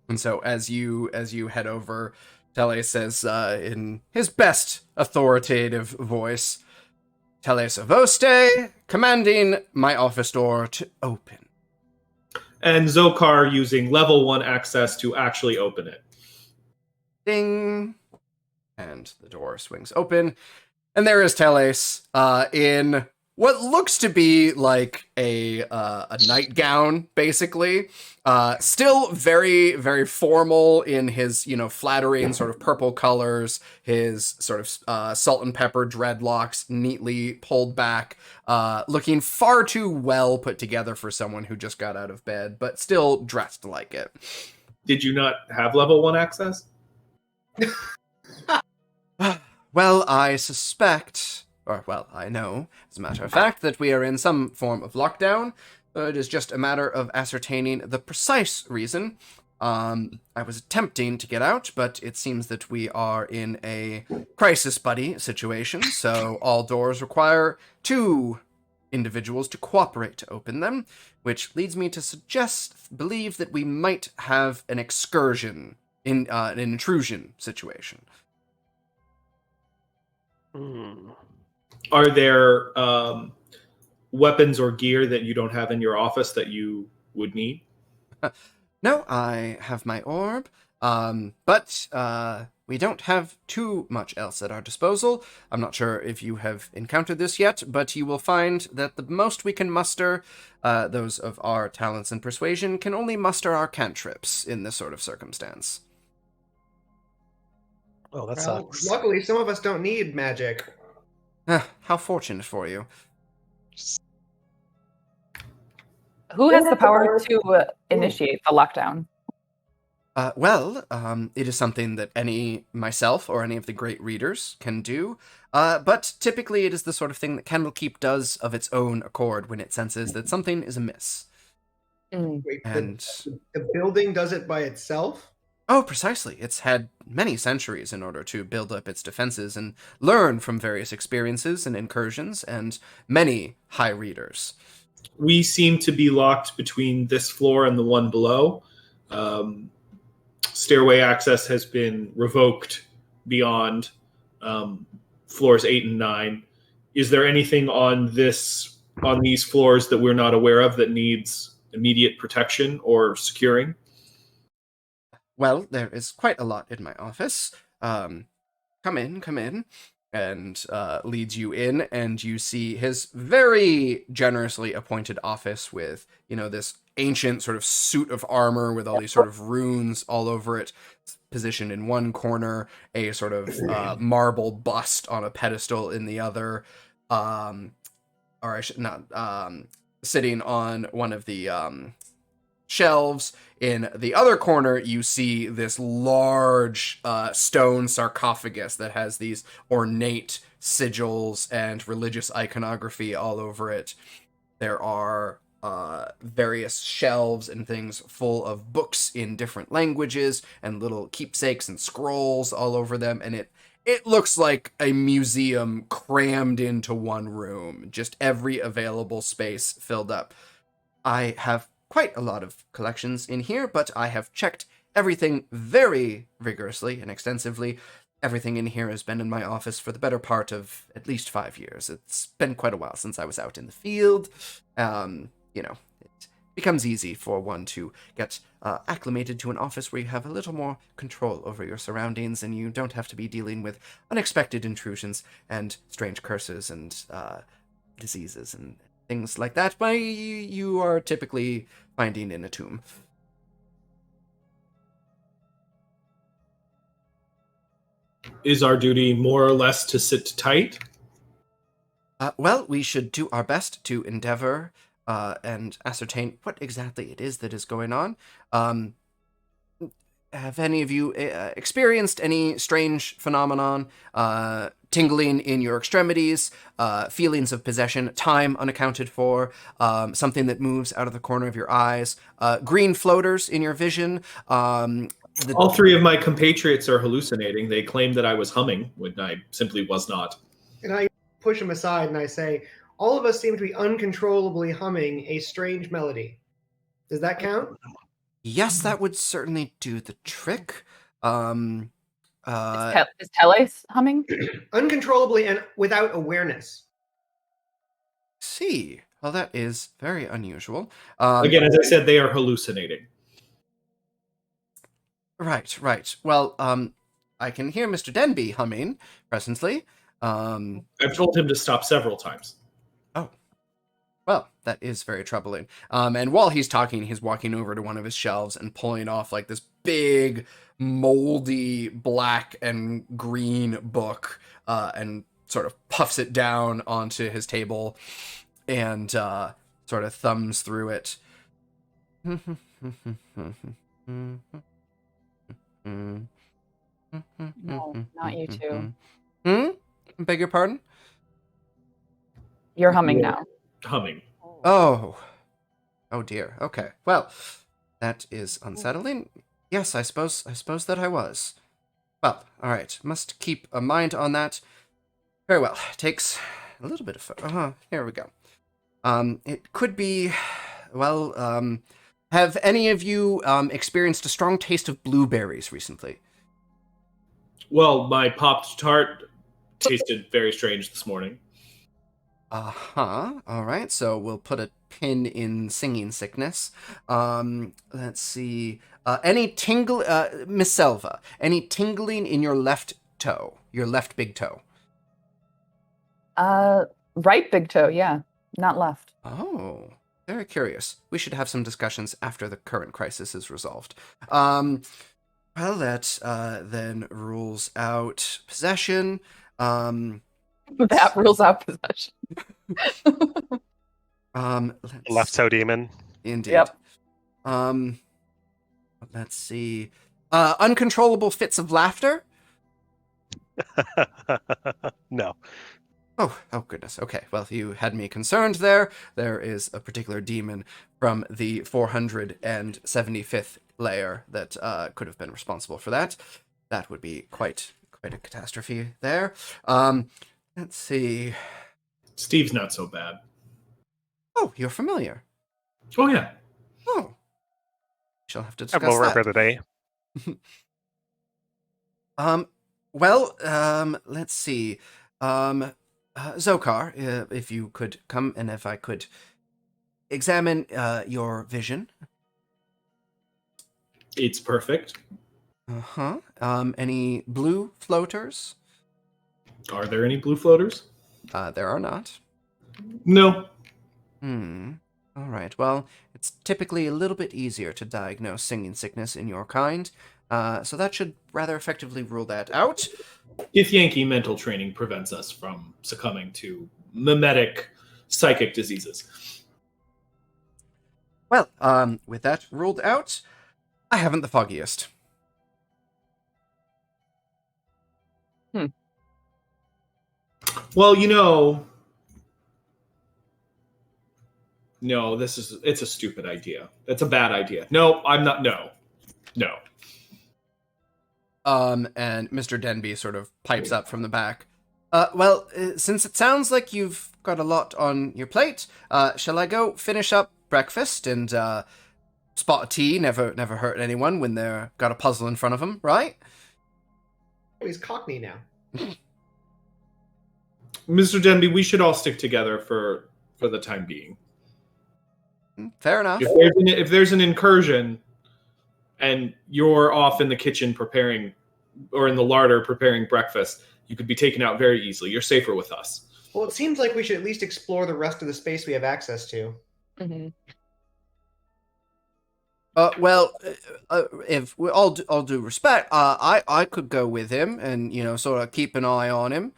S1: And so as you head over, Tele says in his best authoritative voice, Tele Savoste, commanding my office door to open.
S4: And Zokar using level 1 access to actually open it.
S1: Ding. And the door swings open. And there is Teles in what looks to be like a nightgown, basically. Still very, very formal in his, flattering sort of purple colors, his sort of salt and pepper dreadlocks neatly pulled back, looking far too well put together for someone who just got out of bed, but still dressed like it.
S4: Did you not have level 1 access?
S1: Well, I suspect, I know, as a matter of fact, that we are in some form of lockdown. It is just a matter of ascertaining the precise reason. I was attempting to get out, but it seems that we are in a crisis buddy situation, so all doors require 2 individuals to cooperate to open them, which leads me to believe that we might have an excursion, an intrusion situation.
S3: Hmm.
S4: Are there weapons or gear that you don't have in your office that you would need?
S1: No, I have my orb, but we don't have too much else at our disposal. I'm not sure if you have encountered this yet, but you will find that the most we can muster, those of our talents and persuasion, can only muster our cantrips in this sort of circumstance.
S3: Oh, that
S2: Well,
S3: sucks.
S2: luckily, some of us don't need magic.
S1: How fortunate for you.
S5: Who has the power to initiate the lockdown?
S1: It is something that myself or any of the great readers can do, but typically it is the sort of thing that Candlekeep does of its own accord when it senses that something is amiss.
S5: Mm.
S2: Wait,
S1: And,
S2: the building does it by itself?
S1: oh, precisely, it's had many centuries in order to build up its defenses and learn from various experiences and incursions, and many high readers.
S4: We seem to be locked between this floor and the one below. Stairway access has been revoked beyond floors 8 and 9. Is there anything on these floors that we're not aware of that needs immediate protection or securing?
S1: Well, there is quite a lot in my office. Come in, and leads you in, and you see his very generously appointed office with, this ancient sort of suit of armor with all these sort of runes all over it, positioned in one corner, a sort of marble bust on a pedestal in the other, or I should not, sitting on one of the shelves. In the other corner, you see this large stone sarcophagus that has these ornate sigils and religious iconography all over it. There are various shelves and things full of books in different languages and little keepsakes and scrolls all over them, and it looks like a museum crammed into one room, just every available space filled up. I have quite a lot of collections in here, but I have checked everything very rigorously and extensively. Everything in here has been in my office for the better part of at least 5 years. It's been quite a while since I was out in the field. It becomes easy for one to get acclimated to an office where you have a little more control over your surroundings and you don't have to be dealing with unexpected intrusions and strange curses and diseases and things like that, but you are typically finding in a tomb.
S4: Is our duty more or less to sit tight?
S1: Well, we should do our best to endeavor and ascertain what exactly it is that is going on. Have any of you experienced any strange phenomenon, tingling in your extremities, feelings of possession, time unaccounted for, something that moves out of the corner of your eyes, green floaters in your vision?
S4: All three of my compatriots are hallucinating. They claim that I was humming when I simply was not.
S2: And I push him aside and I say, all of us seem to be uncontrollably humming a strange melody. Does that count?
S1: Yes, that would certainly do the trick.
S5: Is Teles humming?
S2: Uncontrollably and without awareness.
S1: See. Well, that is very unusual.
S4: Again, as I said, they are hallucinating.
S1: Right. Well, I can hear Mr. Denby humming presently.
S4: I've told him to stop several times.
S1: Oh. Well, that is very troubling. And while he's talking, he's walking over to one of his shelves and pulling off like this big, moldy black and green book, and sort of puffs it down onto his table and sort of thumbs through it.
S5: No, not you two.
S1: Beg your pardon?
S5: You're humming now.
S4: Humming.
S1: Oh dear. Okay. Well, that is unsettling. Yes, I suppose that I was. Well, all right. Must keep a mind on that. Very well. Takes a little bit of here we go. It could be, well, have any of you experienced a strong taste of blueberries recently?
S4: Well, my popped tart tasted very strange this morning.
S1: Uh-huh. All right, so we'll put a pin in singing sickness. Let's see. Any tingle, Miss Selva, any tingling in your left toe, your left big toe?
S5: Right big toe, yeah. Not left.
S1: Oh, very curious. We should have some discussions after the current crisis is resolved. Well, that then rules out possession.
S5: That rules out possession.
S1: Let's
S3: Left toe demon.
S1: indeed.
S5: Yep.
S1: Let's see. Uncontrollable fits of laughter.
S3: No.
S1: Oh goodness. Okay. Well, you had me concerned there. There is a particular demon from the 475th layer that could have been responsible for that. That would be quite a catastrophe there. Let's see.
S4: Steve's not so bad.
S1: Oh, you're familiar.
S4: Oh yeah.
S1: Oh. Shall have to
S3: I'm
S1: discuss
S3: over
S1: that.
S3: for the day.
S1: Let's see. Zokar, if you could come and if I could examine your vision.
S4: It's perfect.
S1: Uh-huh. Any blue floaters?
S4: Are there any blue floaters?
S1: There are not.
S4: No.
S1: All right. Well, it's typically a little bit easier to diagnose singing sickness in your kind, so that should rather effectively rule that out.
S4: If Yankee mental training prevents us from succumbing to mimetic psychic diseases.
S1: Well, with that ruled out, I haven't the foggiest.
S4: Well, no, it's a stupid idea. It's a bad idea. No, I'm not. No.
S1: And Mr. Denby sort of pipes up from the back. Well, since it sounds like you've got a lot on your plate, shall I go finish up breakfast and spot a tea? Never hurt anyone when they're got a puzzle in front of them, right?
S2: He's Cockney now.
S4: Mr. Denby, we should all stick together for the time being.
S1: Fair enough.
S4: If there's an incursion and you're off in the kitchen preparing, or in the larder preparing breakfast, you could be taken out very easily. You're safer with us.
S2: Well, it seems like we should at least explore the rest of the space we have access to.
S5: Mm-hmm.
S1: Well, if we all due respect, I could go with him and sort of keep an eye on him.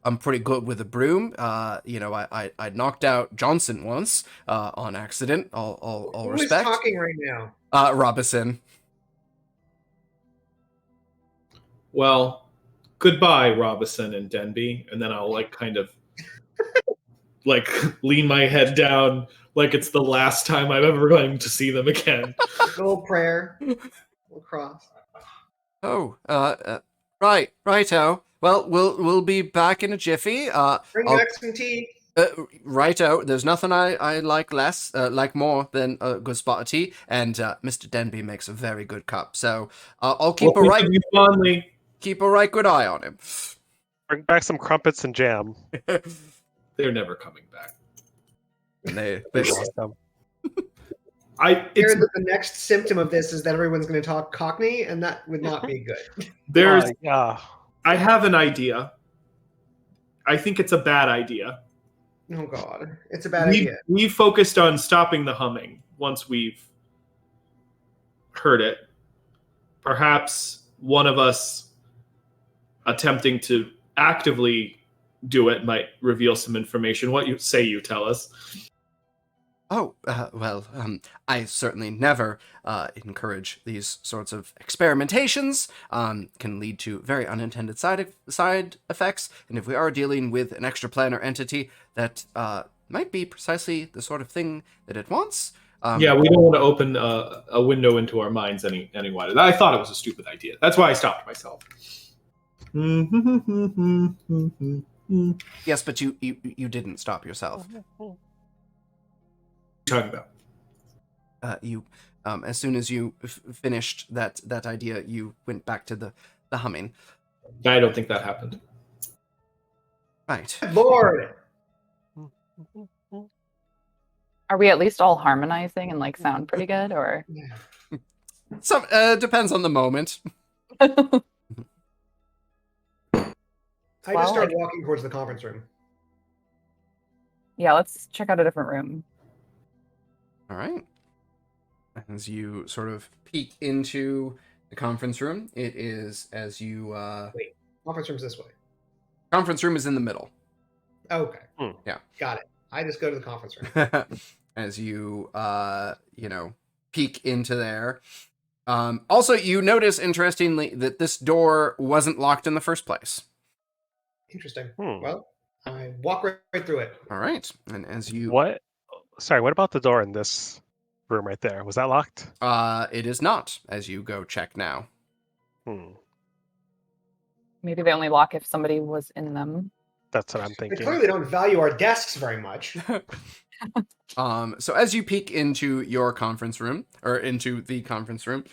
S1: I'm pretty good with a broom. I knocked out Johnson once on accident. All
S2: Who
S1: respect.
S2: is talking right now?
S1: Robinson.
S4: Well, goodbye, Robinson and Denby. And then I'll kind of lean my head down like it's the last time I'm ever going to see them again.
S2: Little prayer. Little cross.
S1: Oh, righto. Well, we'll be back in a jiffy.
S2: Bring back some tea.
S1: Righto. There's nothing I like like more than a good spot of tea, and Mr. Denby makes a very good cup. So I'll keep a right good eye on him.
S3: Bring back some crumpets and jam.
S4: They're never coming back.
S1: And they
S3: Awesome.
S2: Fear that the next symptom of this is that everyone's going to talk Cockney, and that would not be good.
S4: I have an idea. I think it's a bad idea.
S2: Oh God, it's a bad idea.
S4: We focused on stopping the humming once we've heard it. Perhaps one of us attempting to actively do it might reveal some information. What you tell us?
S1: Oh, well, I certainly never encourage these sorts of experimentations. Can lead to very unintended side effects, and if we are dealing with an extraplanar entity, that might be precisely the sort of thing that it wants.
S4: Yeah, we don't want to open a window into our minds any wider. I thought it was a stupid idea. That's why I stopped myself.
S1: Yes, but you didn't stop yourself.
S4: Talking about
S1: You as soon as you finished that idea, you went back to the humming.
S4: I don't think that happened.
S1: Right.
S2: Lord.
S5: Are we at least all harmonizing and like sound pretty good, or?
S2: Yeah.
S1: Some depends on the moment.
S2: I just
S5: Well,
S2: start
S5: like-
S2: walking towards the conference room.
S5: Yeah, let's check out a different room.
S1: All right. As you sort of peek into the conference room, it is as you
S2: Conference room's this way.
S1: conference room is in the middle.
S2: Okay.
S1: Yeah.
S2: Got it. I just go to the conference room.
S1: As you peek into there. Also, you notice interestingly that this door wasn't locked in the first place.
S2: Interesting.
S3: Hmm.
S2: Well, I walk right through it.
S1: All right, and as you
S3: What? Sorry, what about the door in this room right there? Was that locked?
S1: it is not. As you go check now.
S3: Hmm.
S5: Maybe they only lock if somebody was in them.
S3: That's what I'm
S2: They
S3: thinking.
S2: clearly don't value our desks very much.
S1: So as you peek into your conference room, or into the conference room,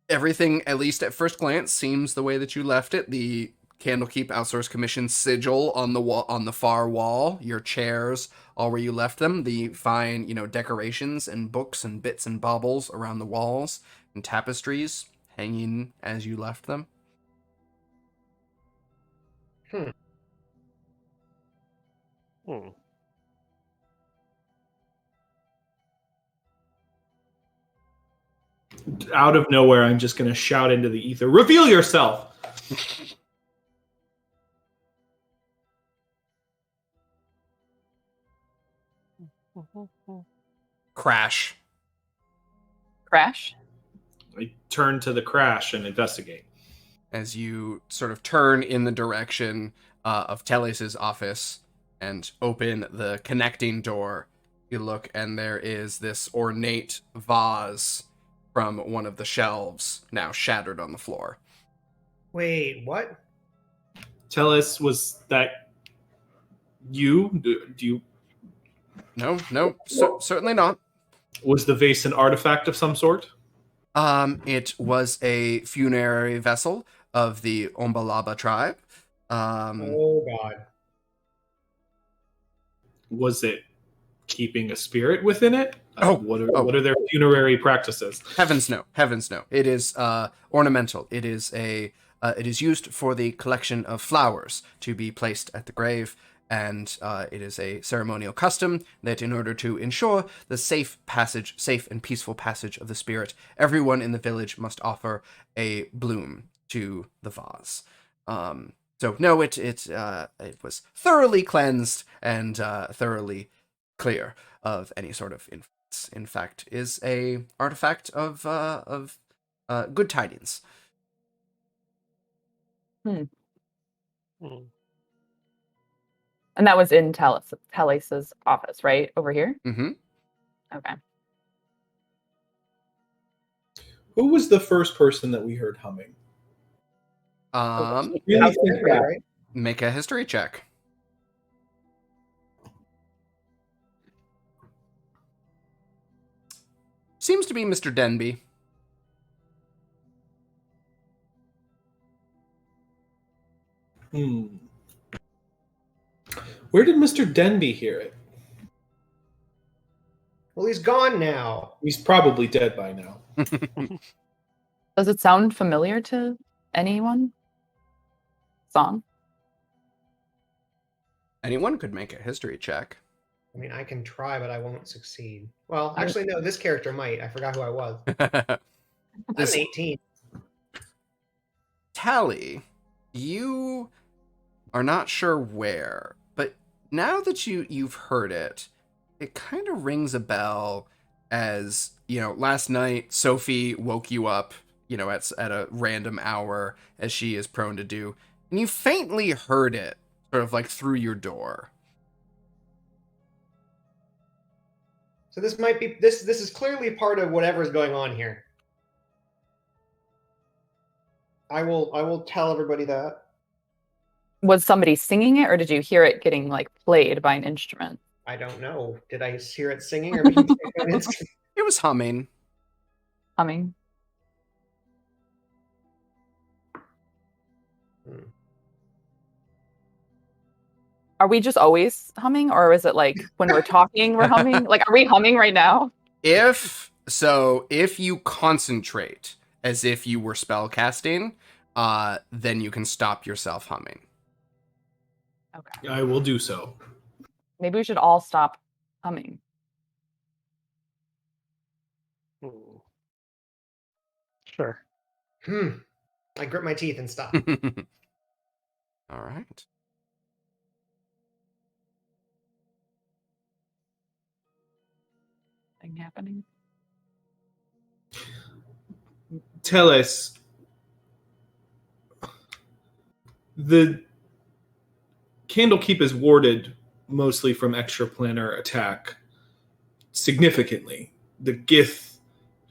S1: everything, at least at first glance, seems the way that you left it. The Candlekeep Outsource Commission sigil on the wall, on the far wall, your chairs, all where you left them, the fine, decorations and books and bits and baubles around the walls, and tapestries hanging as you left them.
S3: Hmm.
S4: Out of nowhere, I'm just going to shout into the ether, "Reveal yourself!"
S1: Crash.
S5: Crash?
S4: I turn to the crash and investigate.
S1: As you sort of turn in the direction of Teles's office and open the connecting door, you look and there is this ornate vase from one of the shelves now shattered on the floor.
S2: Wait, what?
S4: Tell us, was that you? Do you?
S1: No, certainly not.
S4: Was the vase an artifact of some sort?
S1: It was a funerary vessel of the Ombalaba tribe.
S2: Oh God.
S4: Was it keeping a spirit within it? What are their funerary practices?
S1: Heavens no. It is ornamental. It is used for the collection of flowers to be placed at the grave, and it is a ceremonial custom that in order to ensure the safe and peaceful passage of the spirit, everyone in the village must offer a bloom to the vase. So no, it was thoroughly cleansed and thoroughly clear of any sort of influence. In fact, is a artifact of good tidings.
S3: Hmm.
S5: And that was in Teles's office, right? Over here?
S1: Mm-hmm.
S5: Okay.
S4: Who was the first person that we heard humming? Really think that.
S2: Right?
S1: Make a history check. Seems to be Mr. Denby.
S4: Where did Mr. Denby hear it?
S2: Well, he's gone now.
S4: He's probably dead by now.
S5: Does it sound familiar to anyone? Song?
S1: Anyone could make a history check.
S2: I mean, I can try, but I won't succeed. Well, actually, no. This character might. I forgot who I was.
S1: This-
S2: I'm 18.
S1: Tally, you are not sure where, but now that you've heard it, it kind of rings a bell. As last night Sophie woke you up, at a random hour, as she is prone to do, and you faintly heard it sort of like through your door.
S2: So this might be this is clearly part of whatever is going on here. I will tell everybody that.
S5: Was somebody singing it, or did you hear it getting like played by an instrument?
S2: I don't know. Did I hear it singing or being played by an instrument?
S1: It was humming.
S5: Humming? Are we just always humming, or is it like when we're talking we're humming? Like, are we humming right now?
S1: If you concentrate as if you were spell casting, then you can stop yourself humming.
S5: Okay.
S4: I will do so.
S5: Maybe we should all stop humming.
S3: Sure.
S2: I grit my teeth and stop.
S1: All right.
S5: Thing happening.
S4: Tell us, the Candlekeep is warded mostly from extraplanar attack significantly. The Gith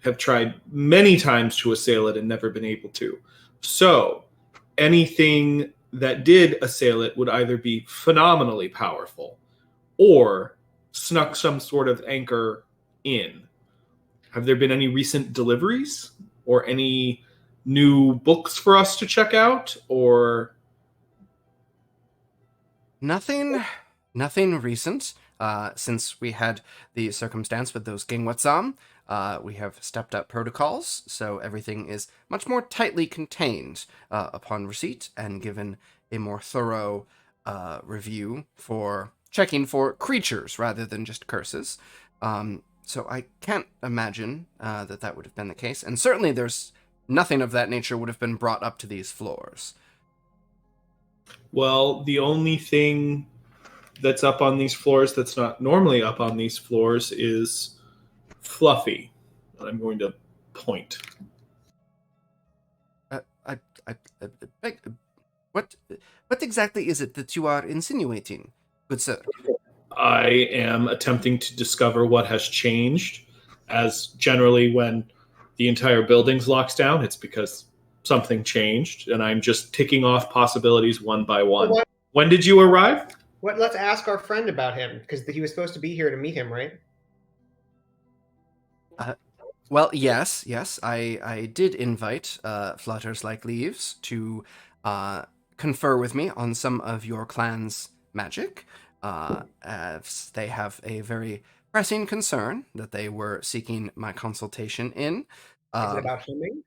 S4: have tried many times to assail it and never been able to. So anything that did assail it would either be phenomenally powerful or snuck some sort of anchor in. Have there been any recent deliveries or any new books for us to check out, or
S1: Nothing recent. Since we had the circumstance with those Gingwatsam, we have stepped up protocols, so everything is much more tightly contained upon receipt and given a more thorough review for checking for creatures rather than just curses. So I can't imagine that would have been the case, and certainly there's nothing of that nature would have been brought up to these floors.
S4: well, the only thing that's up on these floors that's not normally up on these floors is Fluffy. I'm going to point.
S1: Beg, what exactly is it that you are insinuating, good sir?
S4: I am attempting to discover what has changed, as generally when the entire building's locks down, it's because something changed, and I'm just ticking off possibilities one by one.
S2: What?
S4: When did you arrive?
S2: Let's ask our friend about him, because he was supposed to be here to meet him, right?
S1: Well, yes, I did invite Flutters Like Leaves to confer with me on some of your clan's magic, as they have a very pressing concern that they were seeking my consultation in.
S2: Is it about humming?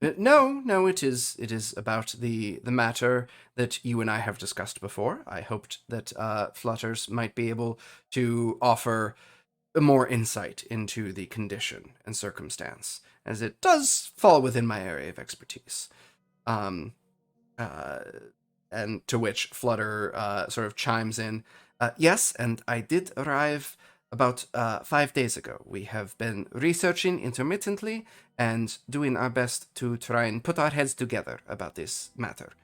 S1: No, it is about the matter that you and I have discussed before. I hoped that Flutters might be able to offer more insight into the condition and circumstance, as it does fall within my area of expertise. And to which Flutter sort of chimes in, yes, and I did arrive about 5 days ago. We have been researching intermittently and doing our best to try and put our heads together about this matter.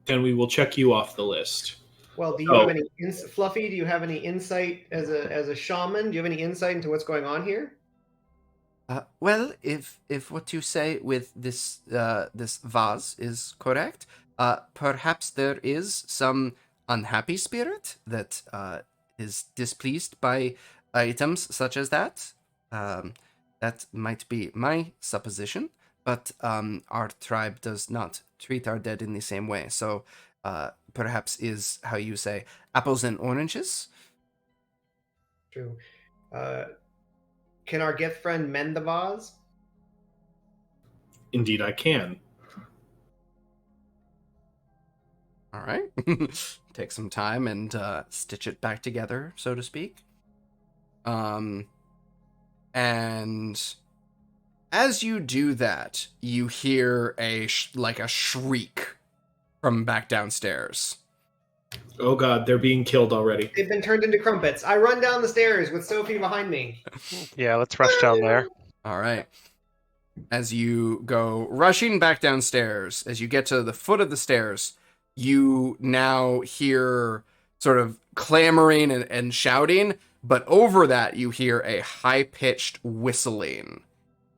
S4: And we will check you off the list.
S2: Well, do you have any Fluffy? Do you have any insight as a shaman? Do you have any insight into what's going on here?
S1: Well, if what you say with this this vase is correct, perhaps there is some unhappy spirit that is displeased by items such as that. That might be my supposition, but our tribe does not treat our dead in the same way. So perhaps is how you say apples and oranges.
S2: True. Can our gift friend mend the vase?
S4: Indeed, I can.
S1: All right. Take some time and stitch it back together, so to speak. And as you do that, you hear a shriek from back downstairs.
S4: Oh god, they're being killed already.
S2: They've been turned into crumpets. I run down the stairs with Sophie behind me.
S3: Yeah, let's rush down there.
S1: All right. As you go rushing back downstairs, as you get to the foot of the stairs, you now hear sort of clamoring and shouting, but over that you hear a high-pitched whistling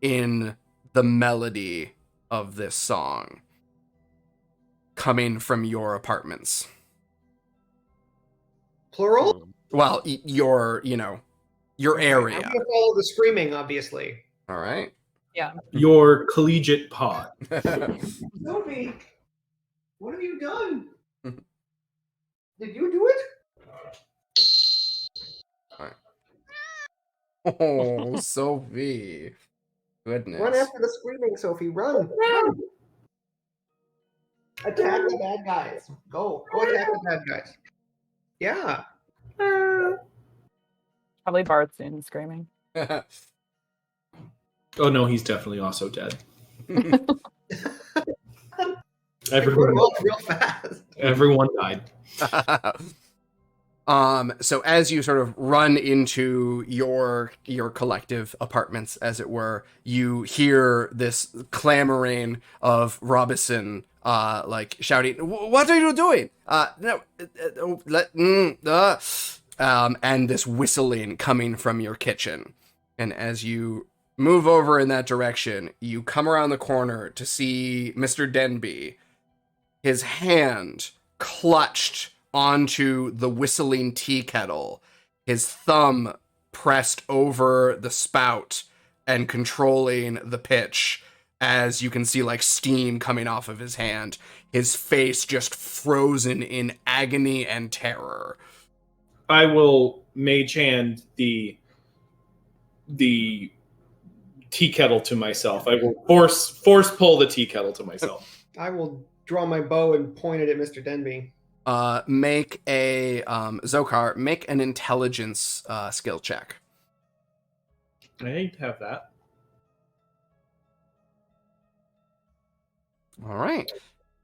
S1: in the melody of this song coming from your apartments.
S2: Plural?
S1: Well, your area.
S2: I'm gonna follow the screaming, obviously.
S1: All right.
S5: Yeah.
S4: Your collegiate pod.
S2: Sophie, What have you done?
S1: Mhm.
S2: Did you do it?
S1: Oh, Sophie. Goodness.
S2: Run after the screaming, Sophie. Run. Run. Attack the bad guys. Go. Go attack the bad guys. Yeah.
S5: Probably Bart soon screaming.
S4: Oh no, he's definitely also dead.
S2: I wrote
S4: Everyone,
S2: them off real fast.
S4: everyone died.
S1: So as you sort of run into your collective apartments, as it were, you hear this clamoring of Robinson, like shouting, "What are you doing? No, and this whistling coming from your kitchen. And as you move over in that direction, you come around the corner to see Mr. Denby, his hand clutched onto the whistling tea kettle, his thumb pressed over the spout and controlling the pitch, as you can see like steam coming off of his hand, his face just frozen in agony and terror.
S4: I will mage hand the tea kettle to myself. I will force pull the tea kettle to myself.
S2: I will draw my bow and point it at Mr. Denby.
S1: Make a Zokar, make an intelligence skill check.
S4: I need to have that.
S1: All right.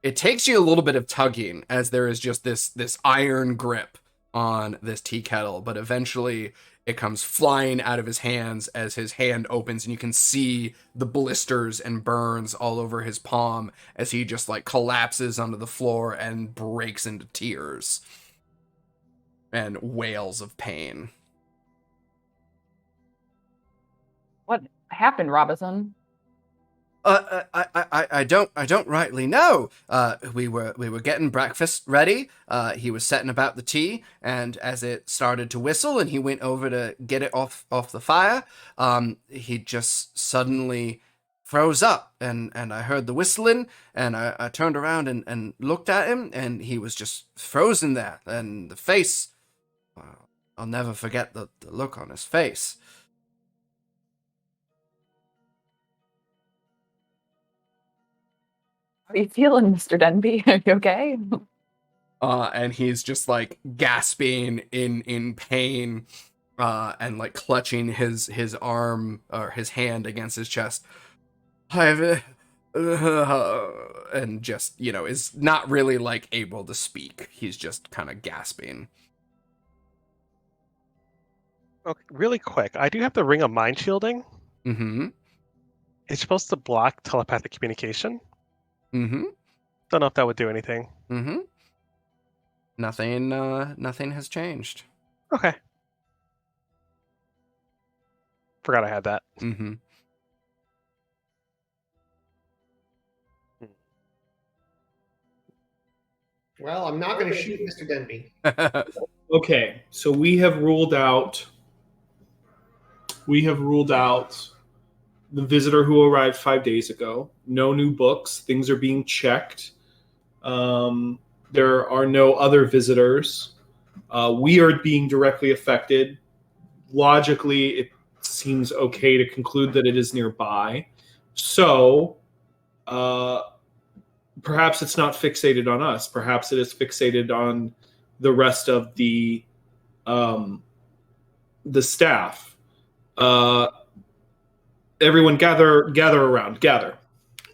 S1: It takes you a little bit of tugging, as there is just this iron grip on this tea kettle, but eventually it comes flying out of his hands as his hand opens, and you can see the blisters and burns all over his palm as he just like collapses onto the floor and breaks into tears and wails of pain.
S5: What happened, Robinson?
S1: I don't rightly know. We were getting breakfast ready. He was setting about the tea, and as it started to whistle, and he went over to get it off the fire, he just suddenly froze up, and I heard the whistling, and I turned around and looked at him, and he was just frozen there, and the face. I'll never forget the look on his face.
S5: How are you feeling, Mr. Denby? Are you okay?
S1: And he's just like gasping in pain, and like clutching his arm or his hand against his chest. I've and just, is not really like able to speak. He's just kind of gasping.
S3: Okay, really quick, I do have the ring of mind shielding.
S1: Mm-hmm.
S3: It's supposed to block telepathic communication.
S1: Mm-hmm.
S3: Don't know if that would do anything.
S1: Mm-hmm. Nothing has changed.
S3: Okay. Forgot I had that.
S1: Mm-hmm.
S2: Well, I'm not going to shoot Mr. Denby.
S4: Okay, so we have ruled out the visitor who arrived 5 days ago. No new books. Things are being checked. There are no other visitors. We are being directly affected. Logically, it seems okay to conclude that it is nearby. So, perhaps it's not fixated on us. Perhaps it is fixated on the rest of the staff. Everyone gather around. Gather.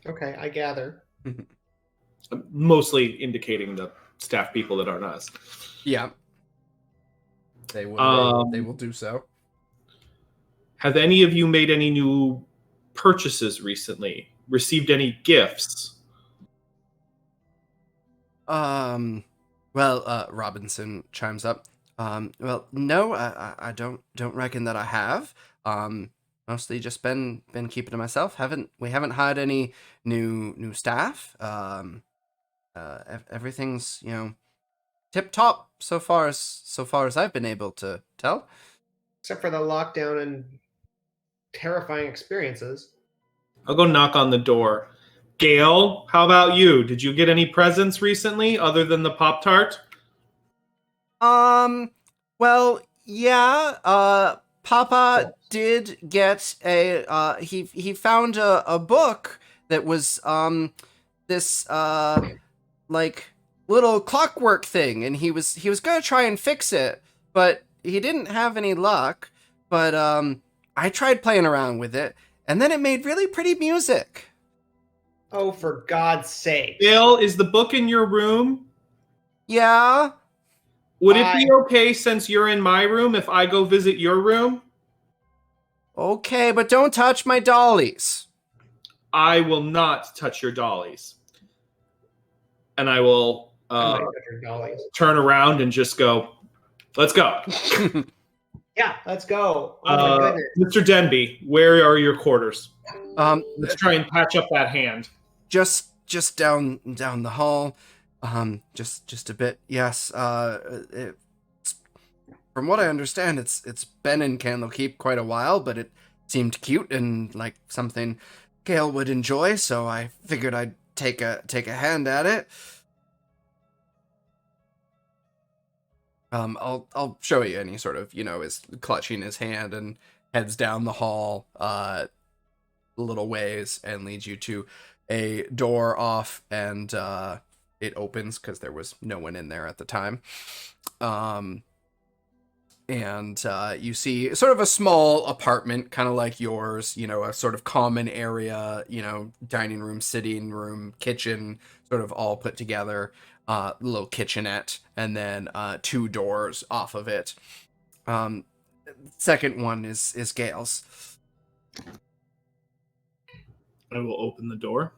S2: Okay, I gather.
S4: Mostly indicating the staff people that aren't us.
S1: Yeah. They will do so.
S4: Have any of you made any new purchases recently? Received any gifts?
S1: Well, Robinson chimes up. Well, no, I don't reckon that I have. Mostly just been keeping to myself. We haven't hired any new staff. Everything's, tip top so far as I've been able to tell.
S2: Except for the lockdown and terrifying experiences.
S4: I'll go knock on the door. Gail, how about you? Did you get any presents recently other than the Pop-Tart?
S1: Well, yeah, Papa did get he found a book that was, this, like, little clockwork thing, and he was gonna try and fix it, but he didn't have any luck, but, I tried playing around with it, and then it made really pretty music.
S2: Oh, for God's sake.
S4: Gail, is the book in your room?
S1: Yeah?
S4: Would it be okay, since you're in my room, if I go visit your room?
S1: Okay, but don't touch my dollies.
S4: I will not touch your dollies. And I will turn around and just go, let's go.
S2: Yeah, let's go. Oh my goodness.
S4: Mr. Denby, where are your quarters?
S1: Let's
S4: try and patch up that hand.
S1: Just down the hall. Just a bit. Yes. From what I understand, it's been in Candlekeep quite a while, but it seemed cute and like something Gail would enjoy, so I figured I'd take a hand at it. I'll show you, and he sort of, is clutching his hand and heads down the hall a little ways and leads you to a door off, and it opens because there was no one in there at the time. And you see sort of a small apartment, kind of like yours, a sort of common area, dining room, sitting room, kitchen, sort of all put together. Little kitchenette, and then 2 doors off of it. Second one is Gail's.
S4: I will open the door,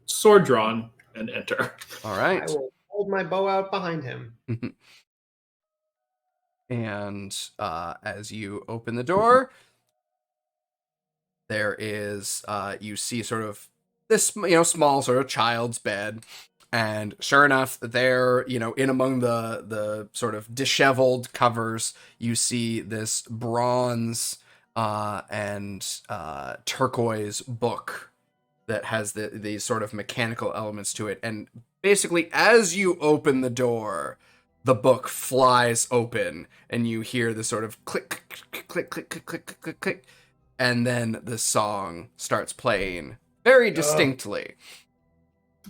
S4: sword drawn, and enter.
S1: All right.
S2: I will hold my bow out behind him.
S1: And as you open the door, there is, you see sort of this, small sort of child's bed. And sure enough, there, in among the sort of disheveled covers, you see this bronze and turquoise book that has these sort of mechanical elements to it. And basically, as you open the door, the book flies open, and you hear the sort of click, click, click, click, click, click, click, click, and then the song starts playing very distinctly.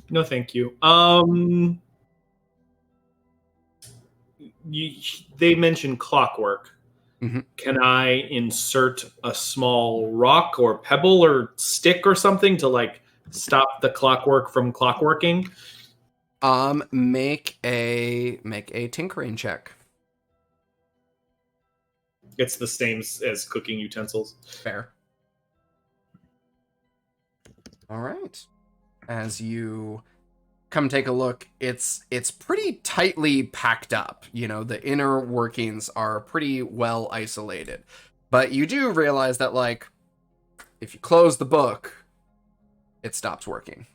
S4: No, thank you. They mentioned clockwork.
S1: Mm-hmm.
S4: Can I insert a small rock or pebble or stick or something to like stop the clockwork from clockworking?
S1: Make a tinkering check.
S4: It's the same as cooking utensils.
S1: Fair. All right. As you come take a look, it's pretty tightly packed up. The inner workings are pretty well isolated. But you do realize that, like, if you close the book, it stops working.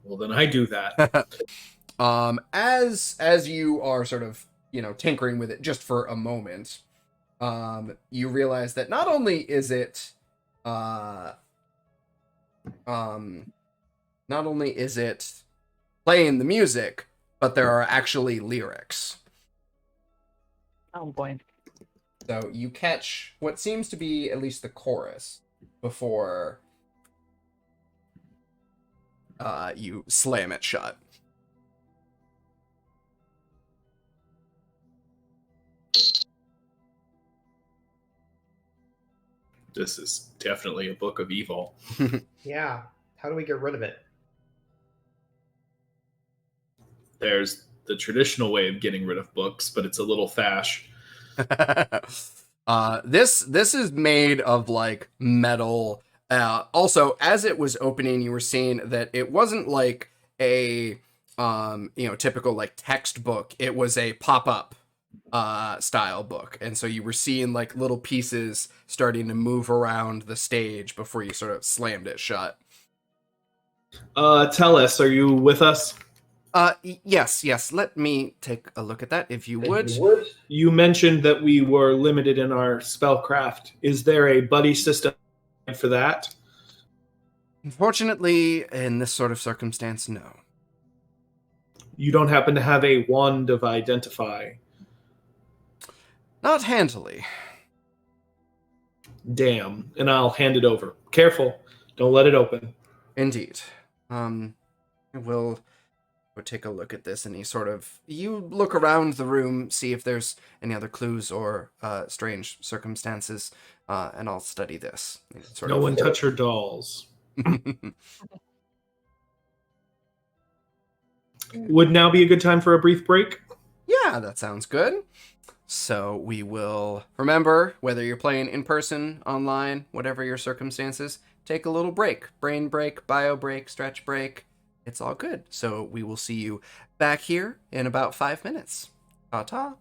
S4: Well, then I do that.
S1: As you are sort of, tinkering with it just for a moment, you realize that not only is it playing the music, but there are actually lyrics.
S5: Oh boy.
S1: So you catch what seems to be at least the chorus before you slam it shut.
S4: This is definitely a book of evil.
S2: Yeah. How do we get rid of it?
S4: There's the traditional way of getting rid of books, but it's a little fash.
S1: This is made of like metal. Also, as it was opening, you were seeing that it wasn't like a typical like textbook. It was a pop-up style book, and so you were seeing like little pieces starting to move around the stage before you sort of slammed it shut.
S4: Tell us, are you with us?
S1: Yes. Let me take a look at that, if you would.
S4: You mentioned that we were limited in our spellcraft. Is there a buddy system for that?
S1: Unfortunately, in this sort of circumstance, no.
S4: You don't happen to have a wand of identify.
S1: Not handily.
S4: Damn. And I'll hand it over. Careful. Don't let it open.
S1: Indeed. We'll take a look at this, and you look around the room, see if there's any other clues or strange circumstances, and I'll study this.
S4: No one touch her dolls. Would now be a good time for a brief break?
S1: Yeah, that sounds good. So we will remember, whether you're playing in person, online, whatever your circumstances, take a little break. Brain break, bio break, stretch break. It's all good. So we will see you back here in about 5 minutes. Ta-ta.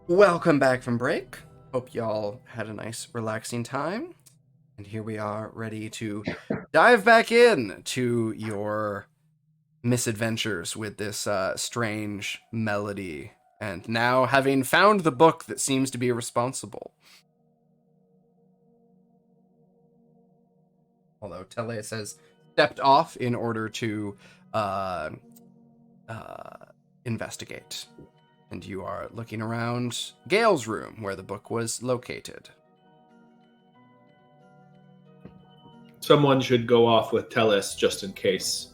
S1: Welcome back from break. Hope y'all had a nice, relaxing time. And here we are, ready to dive back in to your misadventures with this strange melody. And now having found the book that seems to be responsible. Although Teleus has stepped off in order to investigate. And you are looking around Gale's room, where the book was located.
S4: Someone should go off with Tellus just in case.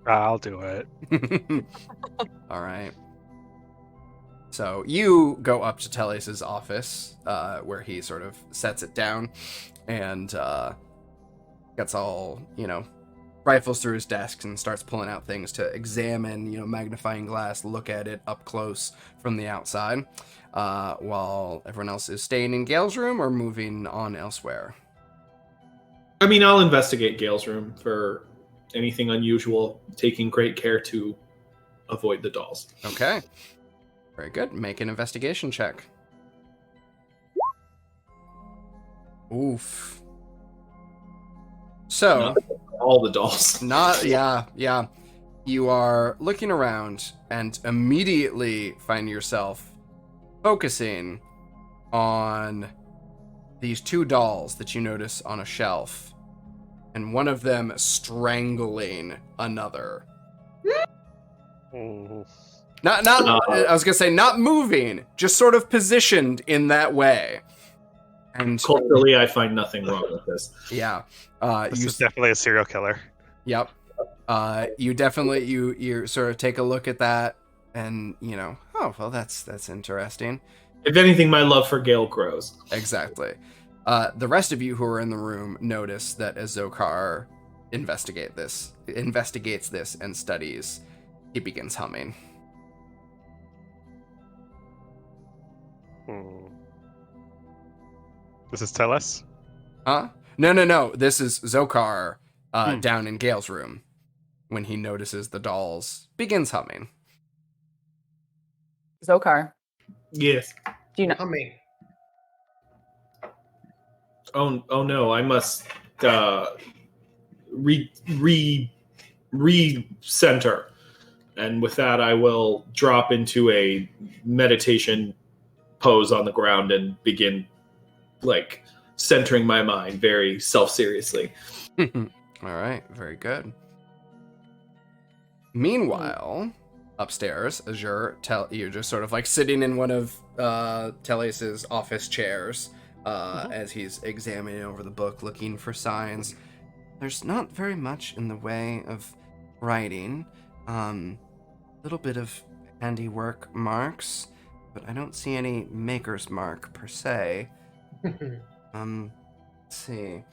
S3: I'll do it.
S1: All right. So you go up to Teleus's office, where he sort of sets it down and gets all, rifles through his desk and starts pulling out things to examine, magnifying glass, look at it up close from the outside, while everyone else is staying in Gale's room or moving on elsewhere.
S4: I mean, I'll investigate Gale's room for anything unusual, taking great care to avoid the dolls.
S1: Okay. Very good. Make an investigation check. Oof. So...
S4: Not all the dolls.
S1: Yeah. You are looking around and immediately find yourself focusing on these two dolls that you notice on a shelf, and one of them strangling another.
S3: Mm.
S1: I was gonna say not moving, just sort of positioned in that way. And
S4: Culturally, I find nothing wrong with this.
S1: yeah,
S3: This is definitely a serial killer.
S1: Yep. You definitely you sort of take a look at that, and oh well, that's interesting.
S4: If anything, my love for Gale grows.
S1: Exactly. The rest of you who are in the room notice that as Zokar investigates this and studies, he begins humming.
S3: This is Tellus?
S1: Huh? No. This is Zokar down in Gale's room. When he notices the dolls, begins humming.
S5: Zokar,
S4: Yes.
S5: do you know?
S2: Humming.
S4: Oh no! I must recenter, and with that, I will drop into a meditation pose on the ground and begin, centering my mind very self-seriously.
S1: All right, very good. Meanwhile, upstairs, as you're just sort of sitting in one of Teleus's office chairs, as he's examining over the book, looking for signs. There's not very much in the way of writing. Little bit of handiwork marks, but I don't see any maker's mark per se. Let's see.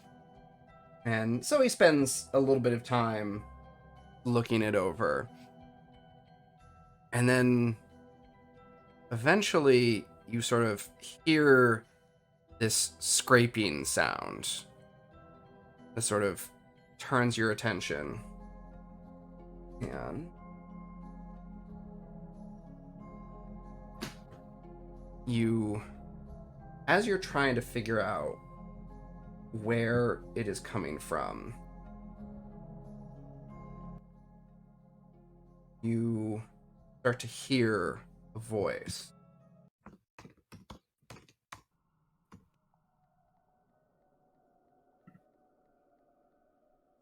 S1: And so he spends a little bit of time looking it over. And then eventually you sort of hear this scraping sound that sort of turns your attention. And as you're trying to figure out where it is coming from, you start to hear a voice.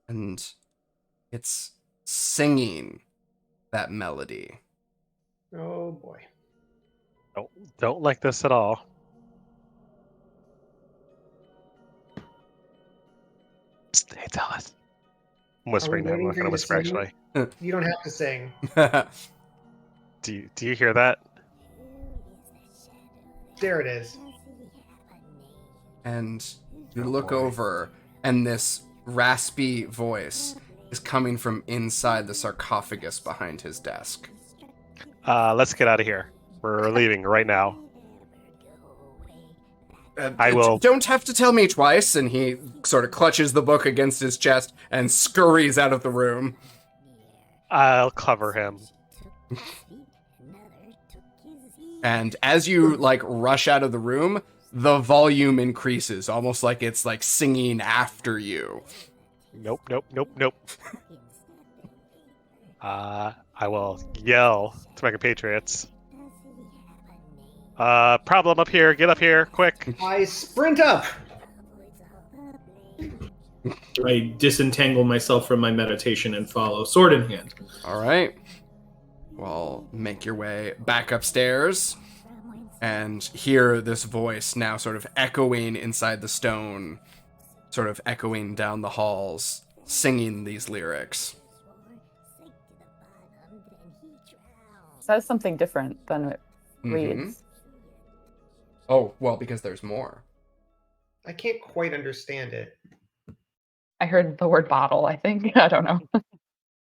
S1: And it's singing that melody.
S2: Oh boy.
S3: Don't like this at all. Psst, hey, Tellus. I'm whispering now. I'm
S2: waiting
S3: not
S2: for
S3: going to
S2: you to
S3: whisper,
S2: sing?
S3: actually.
S2: You don't have to sing.
S3: Do you hear that?
S2: There it is.
S1: And you look over, and this raspy voice is coming from inside the sarcophagus behind his desk.
S3: Let's get out of here. We're leaving right now. I will.
S1: Don't have to tell me twice. And he sort of clutches the book against his chest and scurries out of the room.
S3: I'll cover him.
S1: And as you like rush out of the room, the volume increases, almost like it's like singing after you.
S3: Nope. I will yell to my compatriots. Problem up here. Get up here, quick.
S2: I sprint up.
S4: I disentangle myself from my meditation and follow, sword in hand.
S1: All right. Well, make your way back upstairs and hear this voice now sort of echoing inside the stone, sort of echoing down the halls, singing these lyrics.
S5: Says something different than it reads.
S1: Oh, well, because there's more.
S2: I can't quite understand it.
S5: I heard the word bottle, I think. I don't know.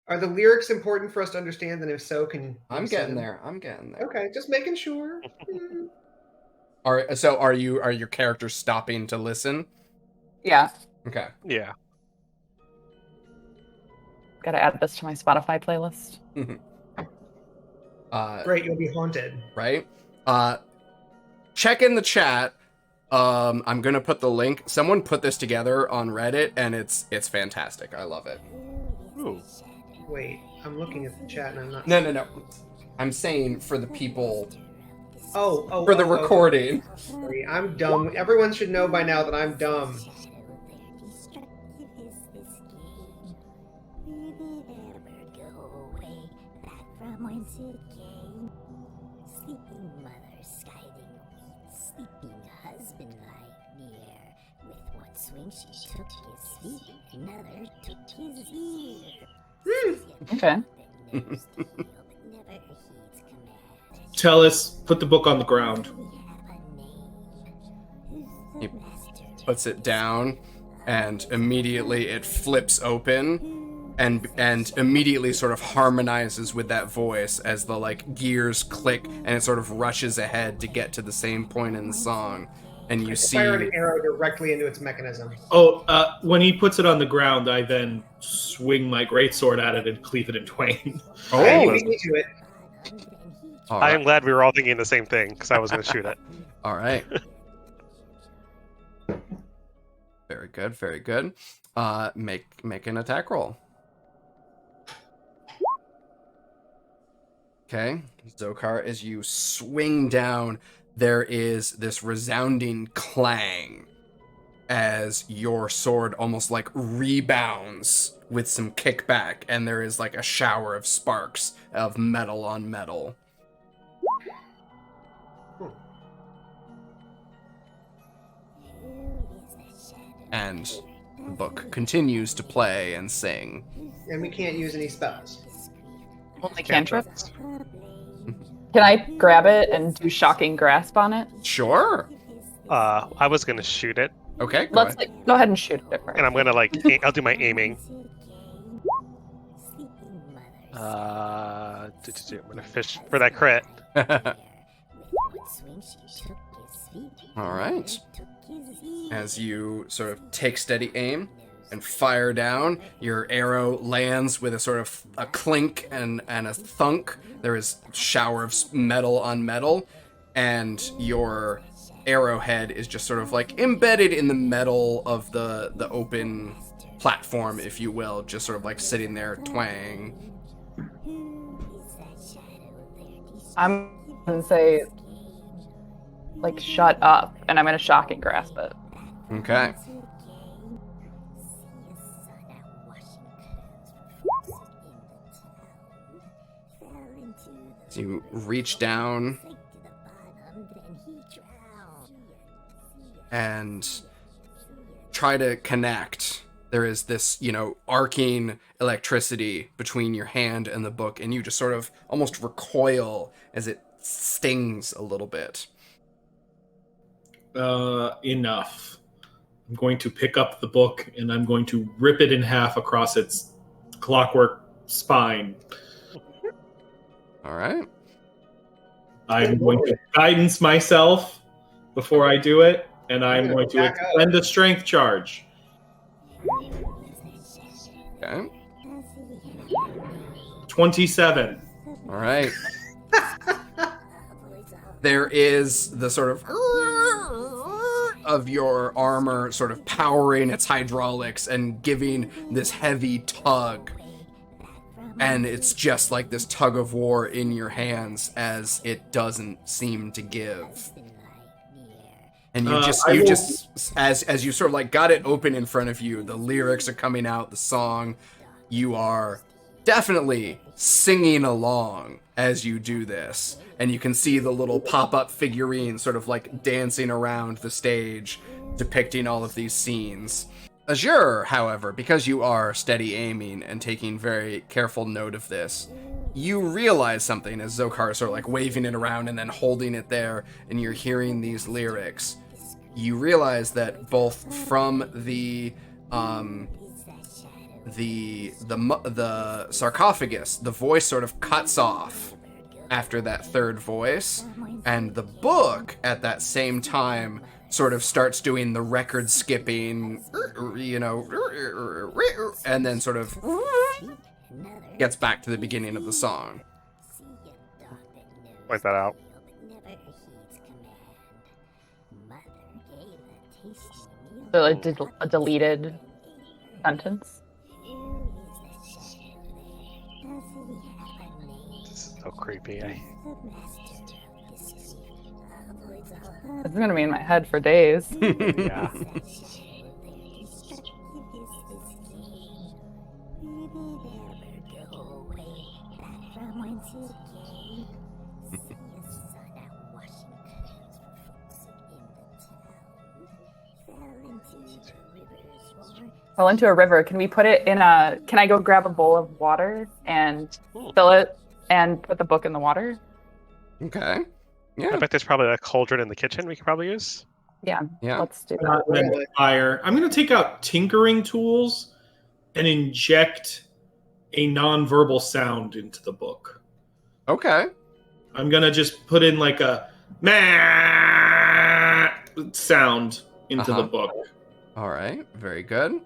S2: Are the lyrics important for us to understand? And if so, can you
S1: I'm
S2: say
S1: getting
S2: them?
S1: there. I'm getting there.
S2: Okay, just making sure.
S1: Are your characters stopping to listen?
S5: Yeah.
S1: Okay.
S3: Yeah.
S5: Gotta add this to my Spotify playlist.
S2: Great, you'll be haunted.
S1: Right? Check in the chat. I'm gonna put the link. Someone put this together on Reddit, and it's fantastic. I love it.
S3: Ooh.
S2: Wait, I'm looking at the chat and I'm not.
S1: No. I'm saying for the people,
S2: For
S1: the recording.
S2: Sorry, I'm dumb. Everyone should know by now that I'm dumb.
S6: Sleeping mother skiding with sleeping husband lie near. With one swing she took his feet, another took his ear.
S5: Okay.
S4: Tellus, put the book on the ground.
S1: He puts it down, and immediately it flips open, and immediately sort of harmonizes with that voice as the like gears click, and it sort of rushes ahead to get to the same point in the song, and you see.
S2: Fire an arrow directly into its mechanism.
S4: When he puts it on the ground, I then swing my greatsword at it and cleave it in twain.
S1: Oh,
S2: Hey, you beat me to it.
S1: all
S3: I am
S1: right.
S3: glad we were all thinking the same thing because I was going to shoot it.
S1: All right. Very good. Very good. Make an attack roll. Okay, Zokar, as you swing down, there is this resounding clang as your sword almost like rebounds with some kickback, and there is like a shower of sparks of metal on metal. And the book continues to play and sing.
S2: And we can't use any spells.
S5: Only cantrips. Can I grab it and do shocking grasp on it?
S1: Sure.
S3: I was going to shoot it,
S1: Okay, go
S5: Let's
S1: ahead.
S5: go ahead and shoot it first.
S3: and I'm going to I'll do my aiming. I'm going to fish for that crit.
S1: All right. As you sort of take steady aim and fire down, your arrow lands with a sort of a clink and a thunk. There is a shower of metal on metal, and your arrowhead is just sort of like embedded in the metal of the open platform, if you will, just sort of like sitting there, twang.
S5: I'm gonna say, like, shut up, and I'm gonna shocking grasp it.
S1: Okay. So you reach down and try to connect. There is this, arcing electricity between your hand and the book, and you just sort of almost recoil as it stings a little bit.
S4: Enough. I'm going to pick up the book and I'm going to rip it in half across its clockwork spine.
S1: All right.
S4: I'm going to guidance myself before I do it, and I'm going to
S2: back up.
S4: expend a strength charge.
S1: Okay.
S4: 27.
S1: All right. there is the sort of your armor sort of powering its hydraulics and giving this heavy tug. And it's just like this tug of war in your hands as it doesn't seem to give. And you as you sort of like got it open in front of you, the lyrics are coming out, the song, you are definitely singing along as you do this. And you can see the little pop-up figurine sort of like dancing around the stage, depicting all of these scenes. Azure, however, because you are steady aiming and taking very careful note of this, you realize something as Zokar is sort of like waving it around and then holding it there, and you're hearing these lyrics. You realize that both from the sarcophagus, the voice sort of cuts off after that third voice, and the book at that same time sort of starts doing the record skipping, you know, and then sort of gets back to the beginning of the song.
S3: Point that out.
S5: So a deleted sentence.
S3: This is so creepy.
S5: It's gonna be in my head for days.
S3: Yeah.
S5: Fell into a river. Can we put it in a? Can I go grab a bowl of water and fill it and put the book in the water?
S1: Okay.
S3: I
S1: Yeah.
S3: bet there's probably a cauldron in the kitchen we could probably use.
S5: Yeah.
S1: Yeah.
S5: Let's do that.
S4: Not really fire. I'm going to take out tinkering tools and inject a non-verbal sound into the book.
S1: Okay.
S4: I'm going to just put in like a meh sound into the book.
S1: All right. Very good.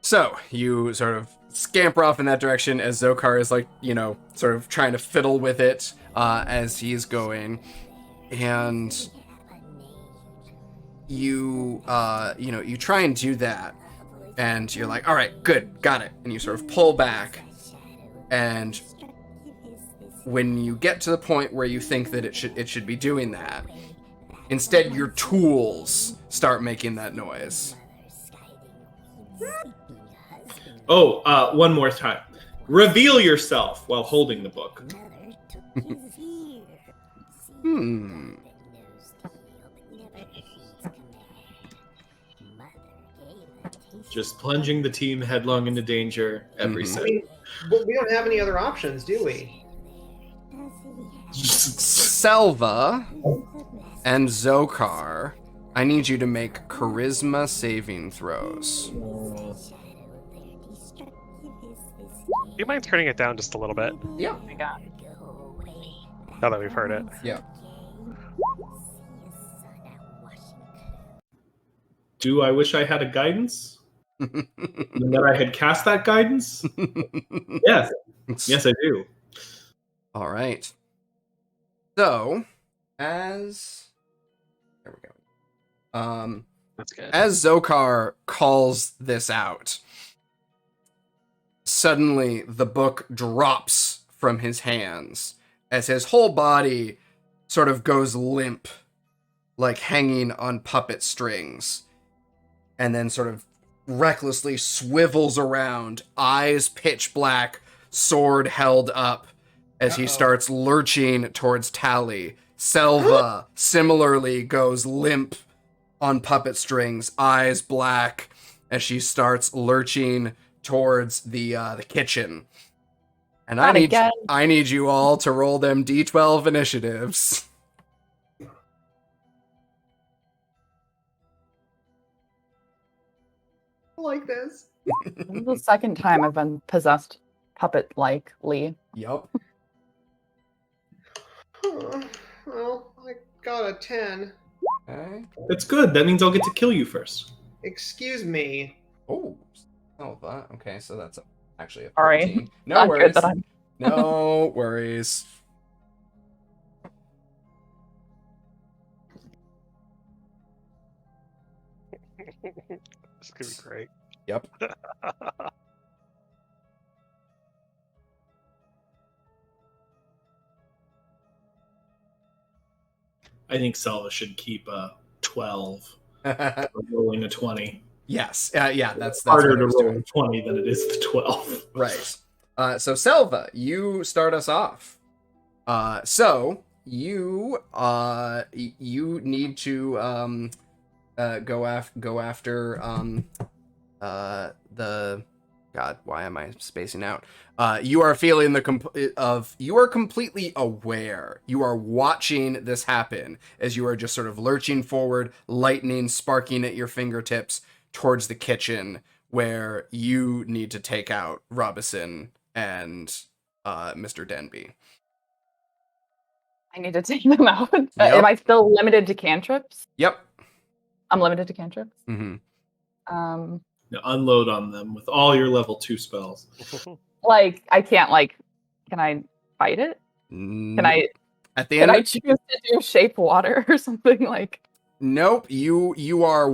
S1: So you sort of scamper off in that direction as Zokar is like, you know, sort of trying to fiddle with it as he's going. And you you try and do that, and you're like, all right, good, got it. And you sort of pull back, and when you get to the point where you think that it should be doing that, instead your tools start making that noise.
S4: Oh, one more time. Reveal yourself while holding the book. Just plunging the team headlong into danger every
S2: I
S4: second.
S2: mean, but we don't have any other options, do we?
S1: Selva and Zokar, I need you to make charisma saving throws.
S3: Do you mind turning it down just a little bit?
S1: Yeah.
S5: Oh my God.
S3: Now that we've heard it.
S1: Yeah.
S4: Do I wish I had a guidance? And that I had cast that guidance? Yes. Yes, I do.
S1: All right. So, there we go.
S3: That's good.
S1: As Zokar calls this out, suddenly the book drops from his hands as his whole body sort of goes limp, like hanging on puppet strings, and then sort of recklessly swivels around, eyes pitch black, sword held up as he starts lurching towards Tally. Selva similarly goes limp on puppet strings, eyes black, as she starts lurching towards the kitchen. And
S5: Not again.
S1: I need you all to roll them D12 initiatives.
S2: I like this.
S5: This is the second time I've been possessed puppet-likely.
S1: Yup.
S2: Well, I got a 10.
S1: Okay.
S4: That's good. That means I'll get to kill you first.
S2: Excuse me.
S1: Oh, that. Okay, so that's actually a 13.
S5: Sorry.
S1: No
S5: Not good
S1: worries.
S5: that I'm-
S1: No worries.
S3: This is gonna be great.
S1: Yep.
S4: I think Selva should keep 12. Rolling a 20.
S1: Yes. Yeah, that's
S4: Harder
S1: what I
S4: to
S1: was
S4: roll
S1: doing.
S4: a 20 than it is the 12.
S1: Right. So Selva, you start us off. So you you need to go after the God, why am I spacing out? You are feeling you are completely aware. You are watching this happen as you are just sort of lurching forward, lightning sparking at your fingertips towards the kitchen where you need to take out Robinson and Mr. Denby.
S5: I need to take them out.
S1: Yep.
S5: Am I still limited to cantrips?
S1: Yep.
S5: I'm limited to cantrips.
S1: Mm-hmm.
S4: Now unload on them with all your level 2 spells.
S5: Like I can't can I fight it? Can I
S1: At the
S5: can
S1: end
S5: I choose to do shape water or something like?
S1: Nope, you are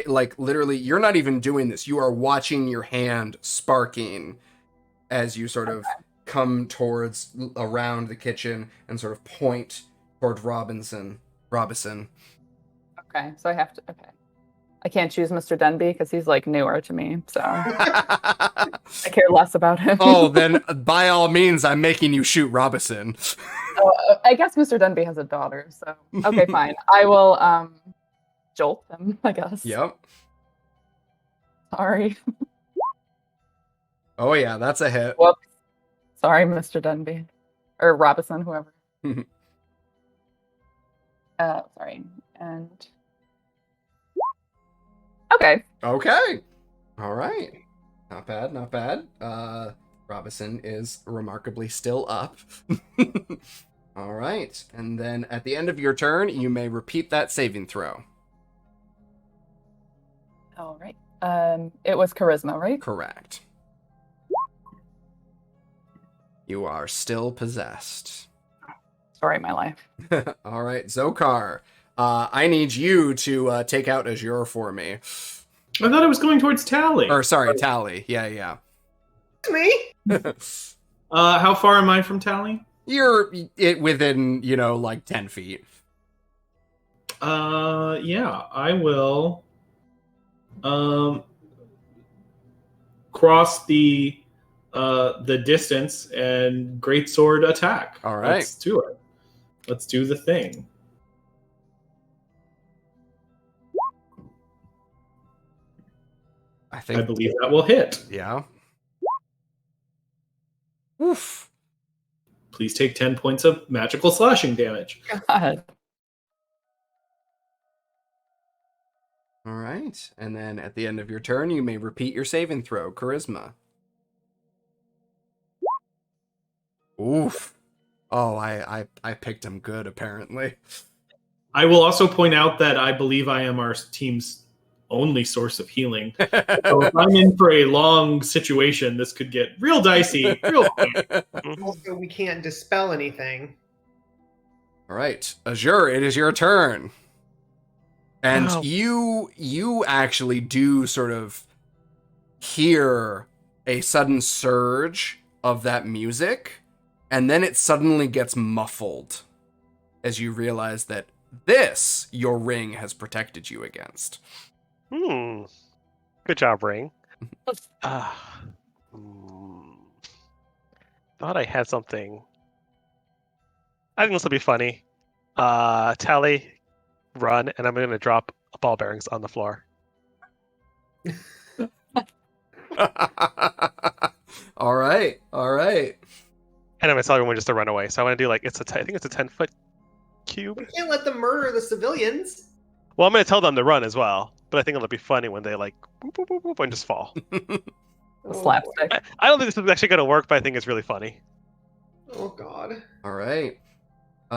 S1: like literally you're not even doing this. You are watching your hand sparking as you sort of come towards around the kitchen and sort of point toward Robinson.
S5: Okay, so I have to. Okay, I can't choose Mr. Denby because he's like newer to me, so I care less about him.
S1: Oh, then by all means, I'm making you shoot Robinson.
S5: I guess Mr. Denby has a daughter, so okay, fine. I will jolt him, I guess.
S1: Yep.
S5: Sorry.
S1: Oh yeah, that's a hit.
S5: Whoops. Sorry, Mr. Denby. Or Robinson, whoever. Sorry. And okay.
S1: Okay. All right. Not bad, not bad. Robinson is remarkably still up. All right. And then at the end of your turn, you may repeat that saving throw.
S5: All right. It was charisma, right?
S1: Correct. You are still possessed.
S5: Sorry, my life.
S1: All right, Zokar. I need you to take out Azure for me.
S4: I thought I was going towards Tally.
S1: Or sorry, Tally. Yeah.
S2: Me?
S4: How far am I from Tally?
S1: You're within, like 10 feet.
S4: Yeah, I will cross the distance and greatsword attack.
S1: All right.
S4: Let's do it. Let's do the thing. I believe that will hit.
S1: Yeah. Oof.
S4: Please take 10 points of magical slashing damage.
S5: God.
S1: All right. And then at the end of your turn, you may repeat your saving throw. Charisma. Oof. Oh, I picked him good, apparently.
S4: I will also point out that I believe I am our team's only source of healing. So if I'm in for a long situation, this could get real dicey real quick.
S2: Also, we can't dispel anything.
S1: All right. Azure, it is your turn. And
S3: Wow.
S1: you actually do sort of hear a sudden surge of that music, and then it suddenly gets muffled as you realize that this, your ring, has protected you against.
S3: Good job, Ring. Thought I had something. I think this will be funny. Tally, run, and I'm going to drop ball bearings on the floor.
S1: All right.
S3: And I'm going to tell everyone just to run away. So I want to do I think it's a 10-foot cube.
S2: We can't let them murder the civilians.
S3: Well, I'm going to tell them to run as well. But I think it'll be funny when they whoop, whoop, whoop, whoop, and just fall.
S5: The slapstick.
S3: I don't think this is actually going to work, but I think it's really funny.
S2: Oh God.
S1: All right.
S3: So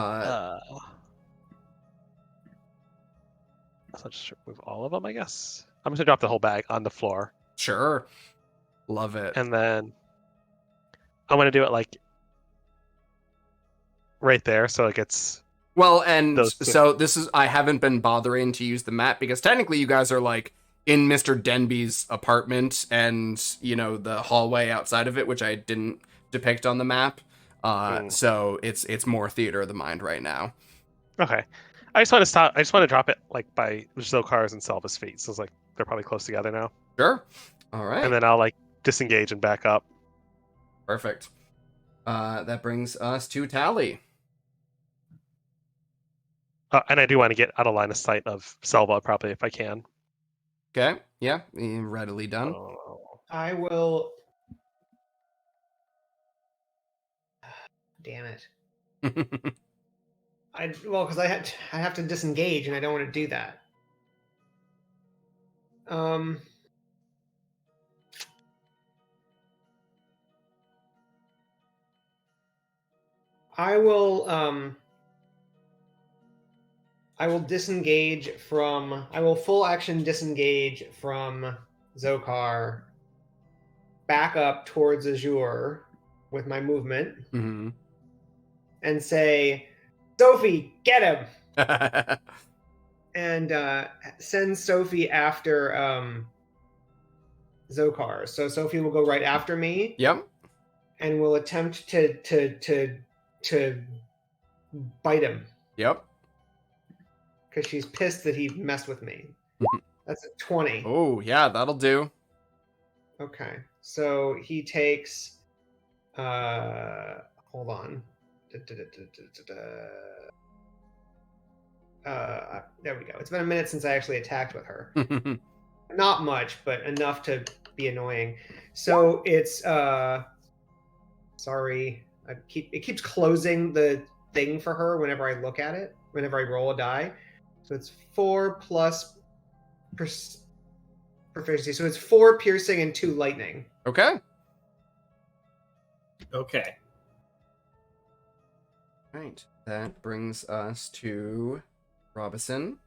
S3: I'll just move all of them, I guess. I'm just going to drop the whole bag on the floor.
S1: Sure. Love it.
S3: And then I'm going to do it right there. So it gets...
S1: Well, and
S3: Those two.
S1: so this is, I haven't been bothering to use the map because technically you guys are in Mr. Denby's apartment and, you know, the hallway outside of it, which I didn't depict on the map. So it's more theater of the mind right now.
S3: Okay. I just want to stop. I just want to drop it like by Zokar's and Selva's feet. So it's like they're probably close together now.
S1: Sure. All right.
S3: And then I'll like disengage and back up.
S1: Perfect. That brings us to Tally.
S3: And I do want to get out of line of sight of Selva probably if I can.
S1: Okay. Yeah. Readily done.
S3: Oh.
S2: I will. Damn it. Because I have to disengage, and I don't want to do that. I will disengage from. I will full action disengage from Zokar. Back up towards Azure with my movement,
S1: Mm-hmm.
S2: and say, "Sophie, get him!" And send Sophie after Zokar. So Sophie will go right after me.
S1: Yep.
S2: And will attempt to bite him.
S1: Yep.
S2: Because she's pissed that he messed with me. That's a 20.
S1: Oh, yeah, that'll do.
S2: Okay. So he takes hold on. There we go. It's been a minute since I actually attacked with her. Not much, but enough to be annoying. So it's sorry. It keeps closing the thing for her whenever I look at it, whenever I roll a die. So it's 4 plus proficiency. So it's 4 piercing and 2 lightning.
S1: Okay.
S4: Okay.
S1: Right. That brings us to Robinson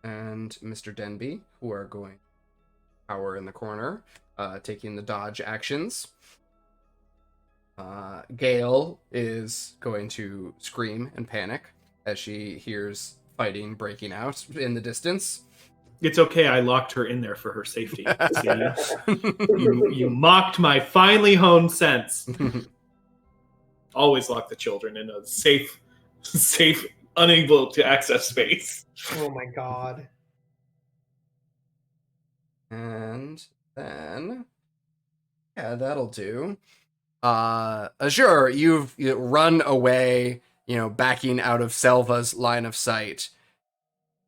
S1: and Mr. Denby, who are going power in the corner, taking the dodge actions. Gale is going to scream and panic as she hears fighting breaking out in the distance.
S4: It's okay. I locked her in there for her safety. See? You mocked my finely honed sense. Always lock the children in a safe, unable to access space.
S2: Oh my god.
S1: And then, yeah, that'll do. Azure, you've run away, backing out of Selva's line of sight,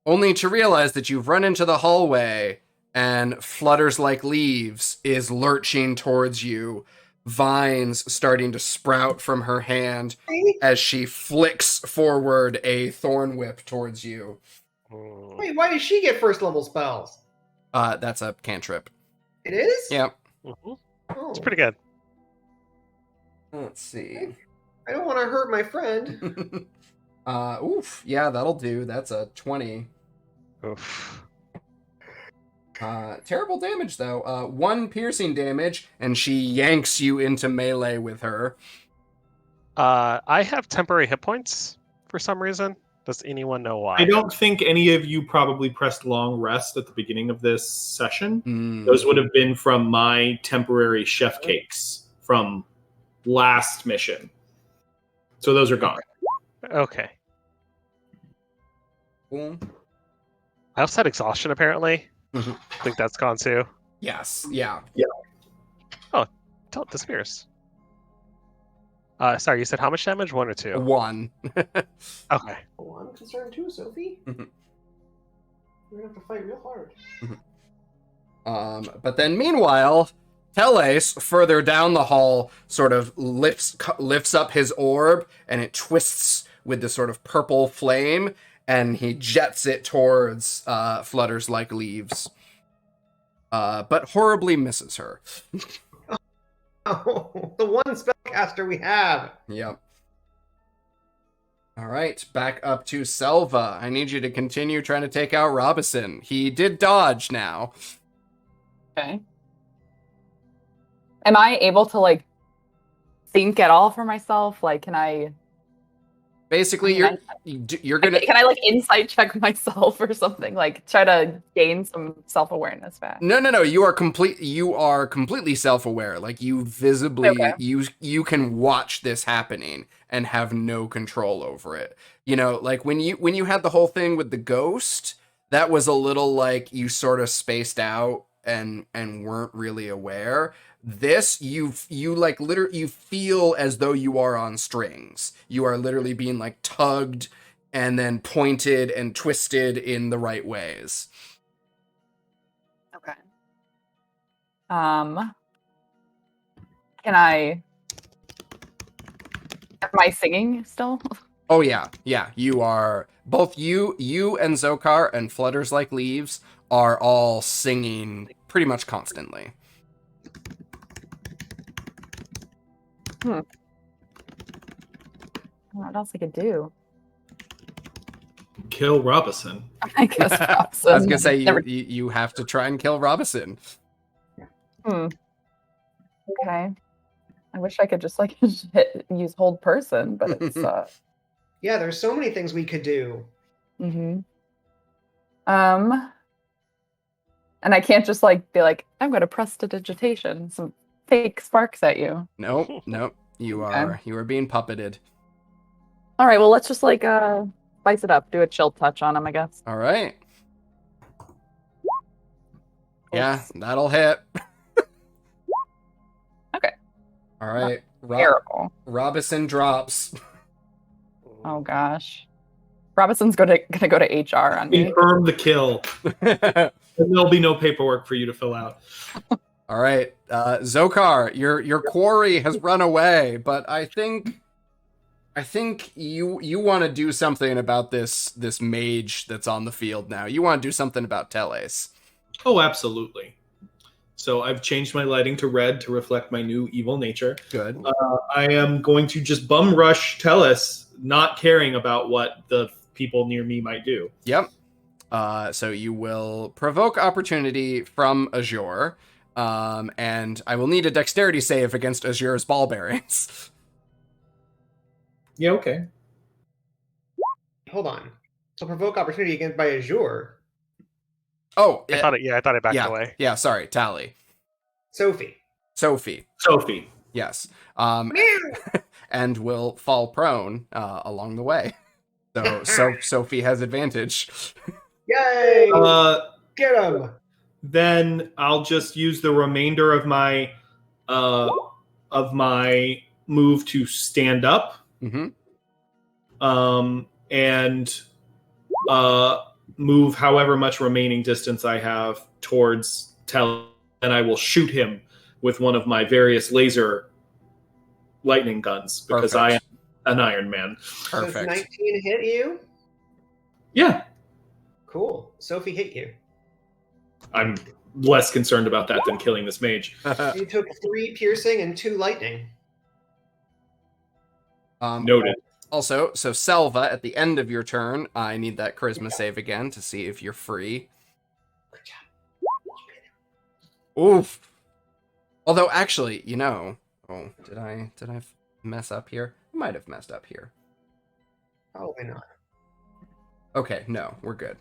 S1: only to realize that you've run into the hallway and Flutters Like Leaves is lurching towards you, vines starting to sprout from her hand as she flicks forward a thorn whip towards you.
S2: Wait, why does she get first level spells?
S1: That's a cantrip.
S2: It is?
S1: Yep.
S3: Mm-hmm.
S2: Oh,
S3: It's pretty good.
S1: Let's see.
S2: I don't want to hurt my friend.
S1: Oof. Yeah, that'll do. That's a 20.
S3: Oof.
S1: Terrible damage, though. 1 piercing damage, and she yanks you into melee with her.
S3: I have temporary hit points for some reason. Does anyone know why?
S4: I don't think any of you probably pressed long rest at the beginning of this session.
S1: Mm.
S4: Those would have been from my temporary chef cakes from last mission. So those are gone.
S3: Okay.
S1: Cool.
S3: I also had exhaustion, apparently.
S1: Mhm.
S3: I think that's gone too.
S1: Yes, yeah.
S3: Until it disappears. Sorry, you said how much damage? 1 or 2?
S1: 1.
S3: Okay.
S2: Oh, I'm concerned too, Sophie.
S1: Mhm.
S2: We're gonna have to fight real hard.
S1: But then meanwhile, Teles, further down the hall, sort of lifts up his orb, and it twists with this sort of purple flame, and he jets it towards Flutters Like Leaves. But horribly misses her.
S2: Oh, the one spellcaster we have.
S1: Yep. All right, back up to Selva. I need you to continue trying to take out Robinson. He did dodge now.
S5: Okay. Am I able to think at all for myself? Like, can I
S1: Basically,
S5: I mean,
S1: you're gonna.
S5: Can I like insight check myself or something? Like try to gain some self-awareness back.
S1: No. You are completely self-aware. Like you visibly,
S5: Okay.
S1: you can watch this happening and have no control over it. You know, like when you had the whole thing with the ghost, that was a little like you sort of spaced out and weren't really aware. This you like literally you feel as though you are on strings. You are literally being like tugged and then pointed and twisted in the right ways.
S5: Okay. Can I? Am I singing still?
S1: Oh yeah. You are both you and Zokar and Flutters Like Leaves are all singing pretty much constantly.
S5: What else I could do?
S4: Kill Robinson.
S5: I guess
S1: I was gonna say
S5: Never-
S1: you have to try and kill Robinson.
S5: Okay. I wish I could just like use hold person, but it's
S2: Yeah, there's so many things we could do.
S5: and I can't just like be like, I'm gonna prestidigitation some fake sparks at you.
S1: Nope. You are being puppeted.
S5: All right, well let's just like spice it up, do a chill touch on him, I guess.
S1: All right. Yeah,
S5: Oops.
S1: that'll hit.
S5: Okay.
S1: All right.
S5: Terrible.
S1: Robinson drops.
S5: Oh gosh. Robinson's gonna go to HR on me.
S4: Confirm the kill. And there'll be no paperwork for you to fill out.
S1: All right, Zokar, your quarry has run away, but I think you want to do something about this mage that's on the field now. You want to do something about Teles.
S4: Oh, absolutely. So I've changed my lighting to red to reflect my new evil nature.
S1: Good.
S4: I am going to just bum rush Teles, not caring about what the people near me might do.
S1: Yep. So you will provoke opportunity from Azure, and I will need a dexterity save against Azure's ball bearings.
S4: Yeah, okay.
S2: Hold on. So provoke opportunity against by Azure.
S1: Oh,
S3: I thought it backed
S1: yeah,
S3: away.
S1: yeah. Sorry, Tally,
S2: Sophie.
S1: Sophie. Yes. And will fall prone along the way. So Sophie has advantage.
S2: Yay! Get him!
S4: Then I'll just use the remainder of my move to stand up.
S1: Mm-hmm.
S4: And move however much remaining distance I have towards Tel, and I will shoot him with one of my various laser lightning guns because I am an Iron Man.
S1: Perfect.
S2: Does 19 hit you?
S4: Yeah.
S2: Cool. Sophie hit you.
S4: I'm less concerned about that than killing this mage.
S2: You took 3 piercing and 2 lightning.
S4: Noted.
S1: Also, so Selva, at the end of your turn, I need that charisma save again to see if you're free.
S2: Good job.
S1: Oof. Although, actually, did I mess up here? I might have messed up here.
S2: Probably not.
S1: Okay, no, we're good.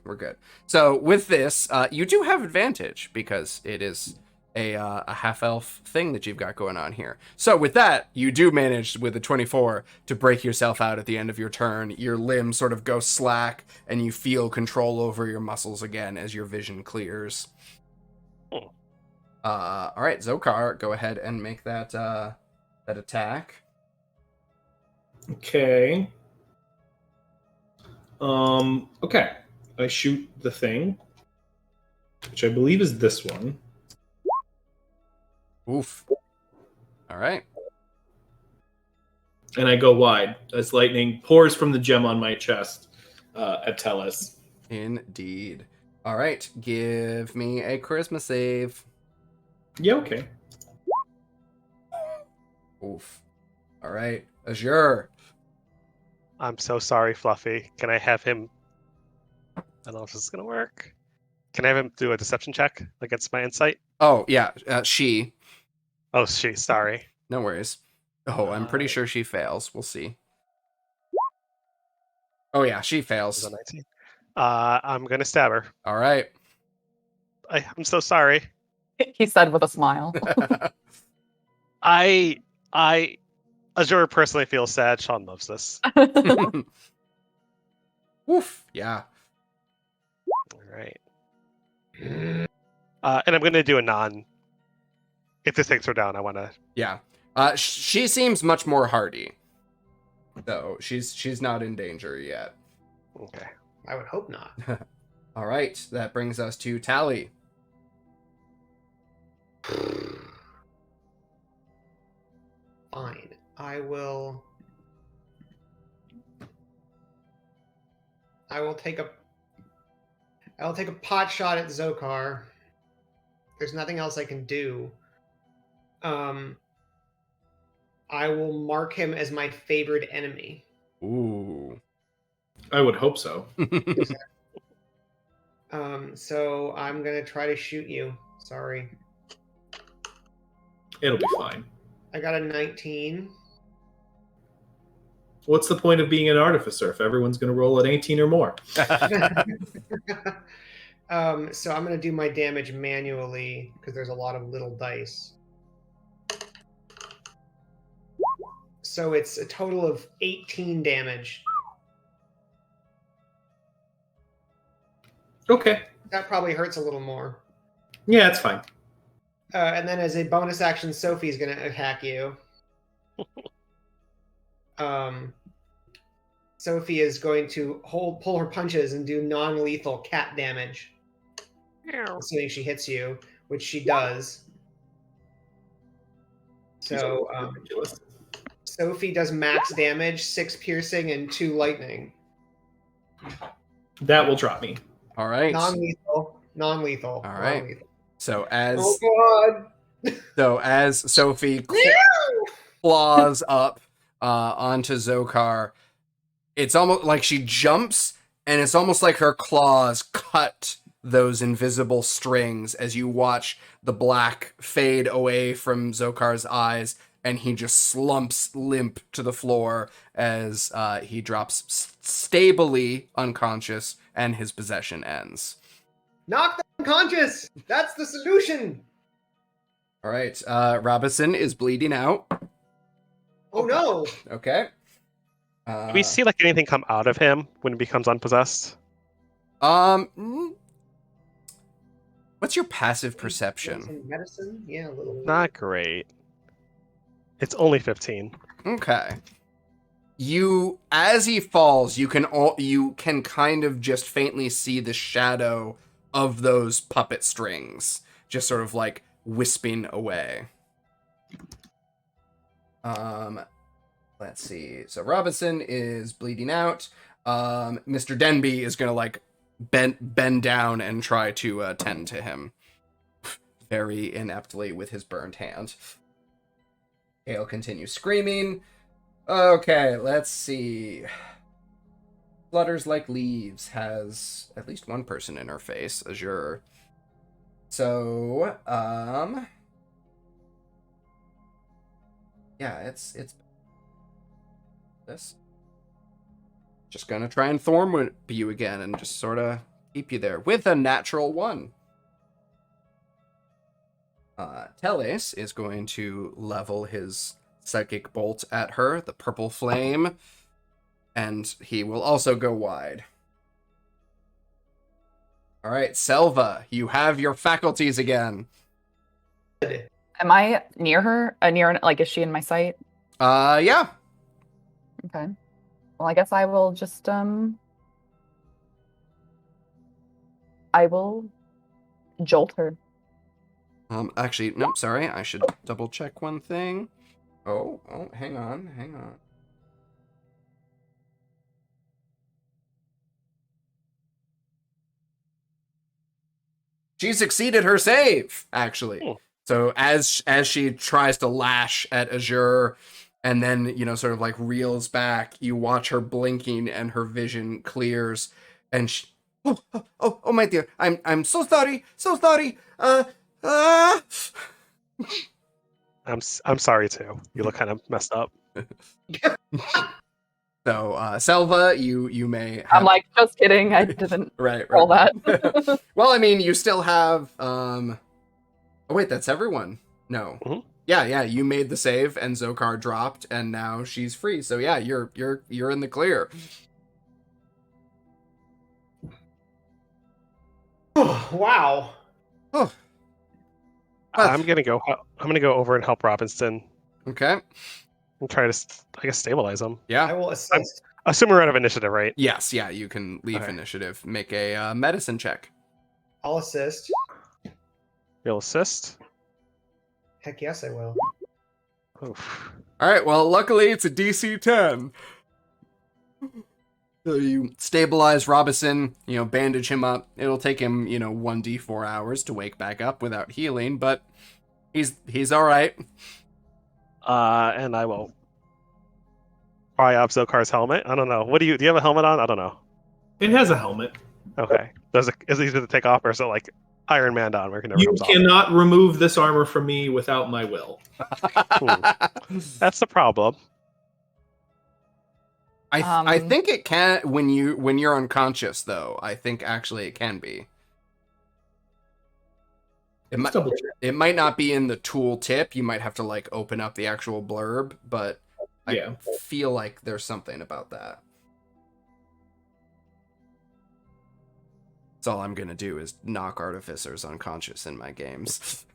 S1: So with this, you do have advantage because it is a half-elf thing that you've got going on here. So with that, you do manage with a 24 to break yourself out at the end of your turn. Your limbs sort of go slack, and you feel control over your muscles again as your vision clears. All right, Zokar, go ahead and make that attack.
S4: Okay. Okay. I shoot the thing, which I believe is this one.
S1: Oof. All right.
S4: And I go wide as lightning pours from the gem on my chest at Teles.
S1: Indeed. All right, give me a charisma save.
S4: Yeah, okay.
S1: Oof. All right, Azure.
S3: I'm so sorry, Fluffy. Can I have him? I don't know if this is gonna work. Can I have him do a deception check against my insight?
S1: Oh, yeah, she.
S3: Oh, sorry.
S1: No worries. Oh, I'm pretty sure she fails. We'll see. Oh yeah, she
S3: Is
S1: fails.
S3: a 19. I'm gonna stab her.
S1: All right.
S3: I'm so sorry.
S5: He said with a smile.
S3: I Azure personally feels sad. Sean loves this.
S1: Woof. Yeah.
S3: All right. And I'm gonna do a non. If this takes her down, I want to.
S1: Yeah. She seems much more hardy, though. She's not in danger yet.
S3: Okay.
S2: I would hope not.
S1: All right. That brings us to Tally.
S2: Fine. I will take a pot shot at Zokar. There's nothing else I can do. I will mark him as my favorite enemy.
S1: Ooh.
S4: I would hope so.
S2: So I'm gonna try to shoot you. Sorry.
S4: It'll be fine.
S2: I got a 19.
S4: What's the point of being an artificer if everyone's going to roll an 18 or more?
S2: So I'm gonna do my damage manually because there's a lot of little dice. So it's a total of 18 damage.
S4: Okay.
S2: That probably hurts a little more.
S4: Yeah, it's fine.
S2: And then as a bonus action, Sophie's going to attack you. Sophie is going to pull her punches and do non-lethal cat damage. Assuming she hits you, which she does. So
S4: Ridiculous.
S2: Sophie does max damage, 6 piercing and 2 lightning.
S4: That will drop me.
S1: All right.
S2: Non-lethal.
S1: All right.
S2: Non-lethal.
S1: So as
S2: Oh god.
S1: Sophie claws up onto Zokar, it's almost like she jumps, and it's almost like her claws cut those invisible strings as you watch the black fade away from Zokar's eyes, and he just slumps limp to the floor as he drops stably unconscious, and his possession ends.
S2: Knock them unconscious. That's the solution.
S1: All right. Robinson is bleeding out.
S2: Oh no.
S1: Okay.
S3: Do we see like anything come out of him when he becomes unpossessed?
S1: What's your passive perception?
S2: Some medicine? Yeah, a little bit.
S3: Not great. It's only 15.
S1: Okay. As he falls, you can kind of just faintly see the shadow of those puppet strings, just sort of like wisping away. Let's see. So Robinson is bleeding out. Mr. Denby is gonna like bend down and try to tend to him very ineptly with his burned hand. Gale continues screaming. Okay, let's see. Flutters like leaves has at least one person in her face, Azure. So, yeah, it's this. Just gonna try and thorn whip you again and just sort of keep you there with a natural 1. Teles is going to level his psychic bolt at her, the purple flame, and he will also go wide. All right, Selva, you have your faculties again.
S5: Am I near her? Like, is she in my sight?
S1: Yeah.
S5: Okay. Well, I guess I will just, I will jolt her.
S1: Actually, nope, sorry. I should double check one thing. Oh, hang on. She succeeded her save, actually.
S3: Oh.
S1: So as she tries to lash at Azure and then, sort of like reels back, you watch her blinking and her vision clears and she, oh my dear, I'm so sorry.
S3: I'm sorry too. You look kind of messed up.
S1: So, Selva, you may have...
S5: I'm like, just kidding. I didn't
S1: right.
S5: roll that.
S1: Well, I mean, you still have... Oh, wait, that's everyone. No.
S3: Mhm.
S1: Yeah, you made the save, and Zokar dropped, and now she's free. So yeah, you're in the clear.
S2: Wow.
S1: Oh,
S3: I'm gonna go over and help Robinson
S1: okay.
S3: and try to, I guess, stabilize him.
S2: I
S1: Yeah.
S2: will assist.
S3: Assume we're out of initiative, right?
S1: Yes, yeah, you can leave
S3: Okay.
S1: initiative. Make a medicine check.
S2: I'll assist.
S3: You'll assist.
S2: Heck yes, I will.
S3: Oof.
S1: All right, well, luckily it's a DC 10. So you stabilize Robinson, bandage him up. It'll take him, 1d4 hours to wake back up without healing, but he's all right.
S3: And I will pry up Zokar's helmet. I don't know. Do you have a helmet on? I don't know.
S4: It has a helmet.
S3: Okay. Is it easy to take off, or is it like Iron Man down where it never
S4: You
S3: comes off?
S4: cannot remove this armor from me without my will.
S3: That's the problem.
S1: I think it can when you're unconscious though. I think actually it can be.
S4: Let's double check.
S1: It might not be in the tool tip. You might have to like open up the actual blurb, but
S4: Yeah.
S1: I feel like there's something about that. That's all I'm gonna do is knock artificers unconscious in my games.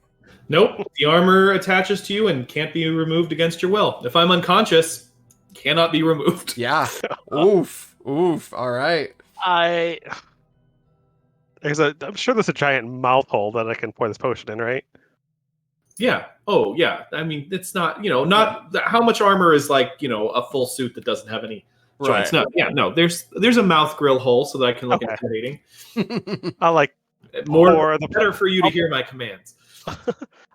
S4: Nope. The armor attaches to you and can't be removed against your will. If I'm unconscious, cannot be removed.
S1: Yeah. Oof. All right.
S3: I'm sure there's a giant mouth hole that I can pour this potion in, right?
S4: Yeah. Oh, yeah. I mean, it's not, not how much armor is like, a full suit that doesn't have any joints.
S1: Right.
S4: No, yeah, no. There's a mouth grill hole so that I can look
S3: Okay.
S4: intimidating.
S3: I'll like
S4: More better for you to hear my commands.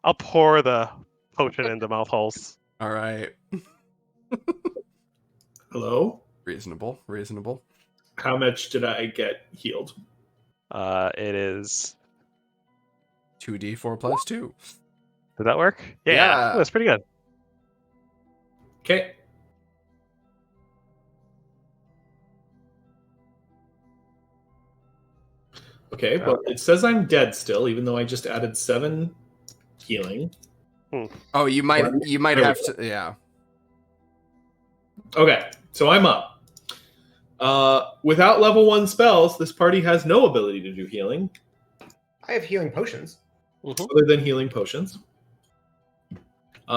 S3: I'll pour the potion into mouth holes.
S1: All right.
S4: Hello.
S1: Reasonable.
S4: How much did I get healed?
S3: It is.
S1: 2d4 plus 2.
S3: Did that work?
S1: Yeah.
S3: That's pretty good.
S4: Okay. Okay, but it says I'm dead still, even though I just added 7 healing.
S1: Oh, you might have to. Yeah.
S4: Okay, so I'm up. Without level 1 spells, this party has no ability to do healing
S2: I have healing potions.
S4: other than healing potions.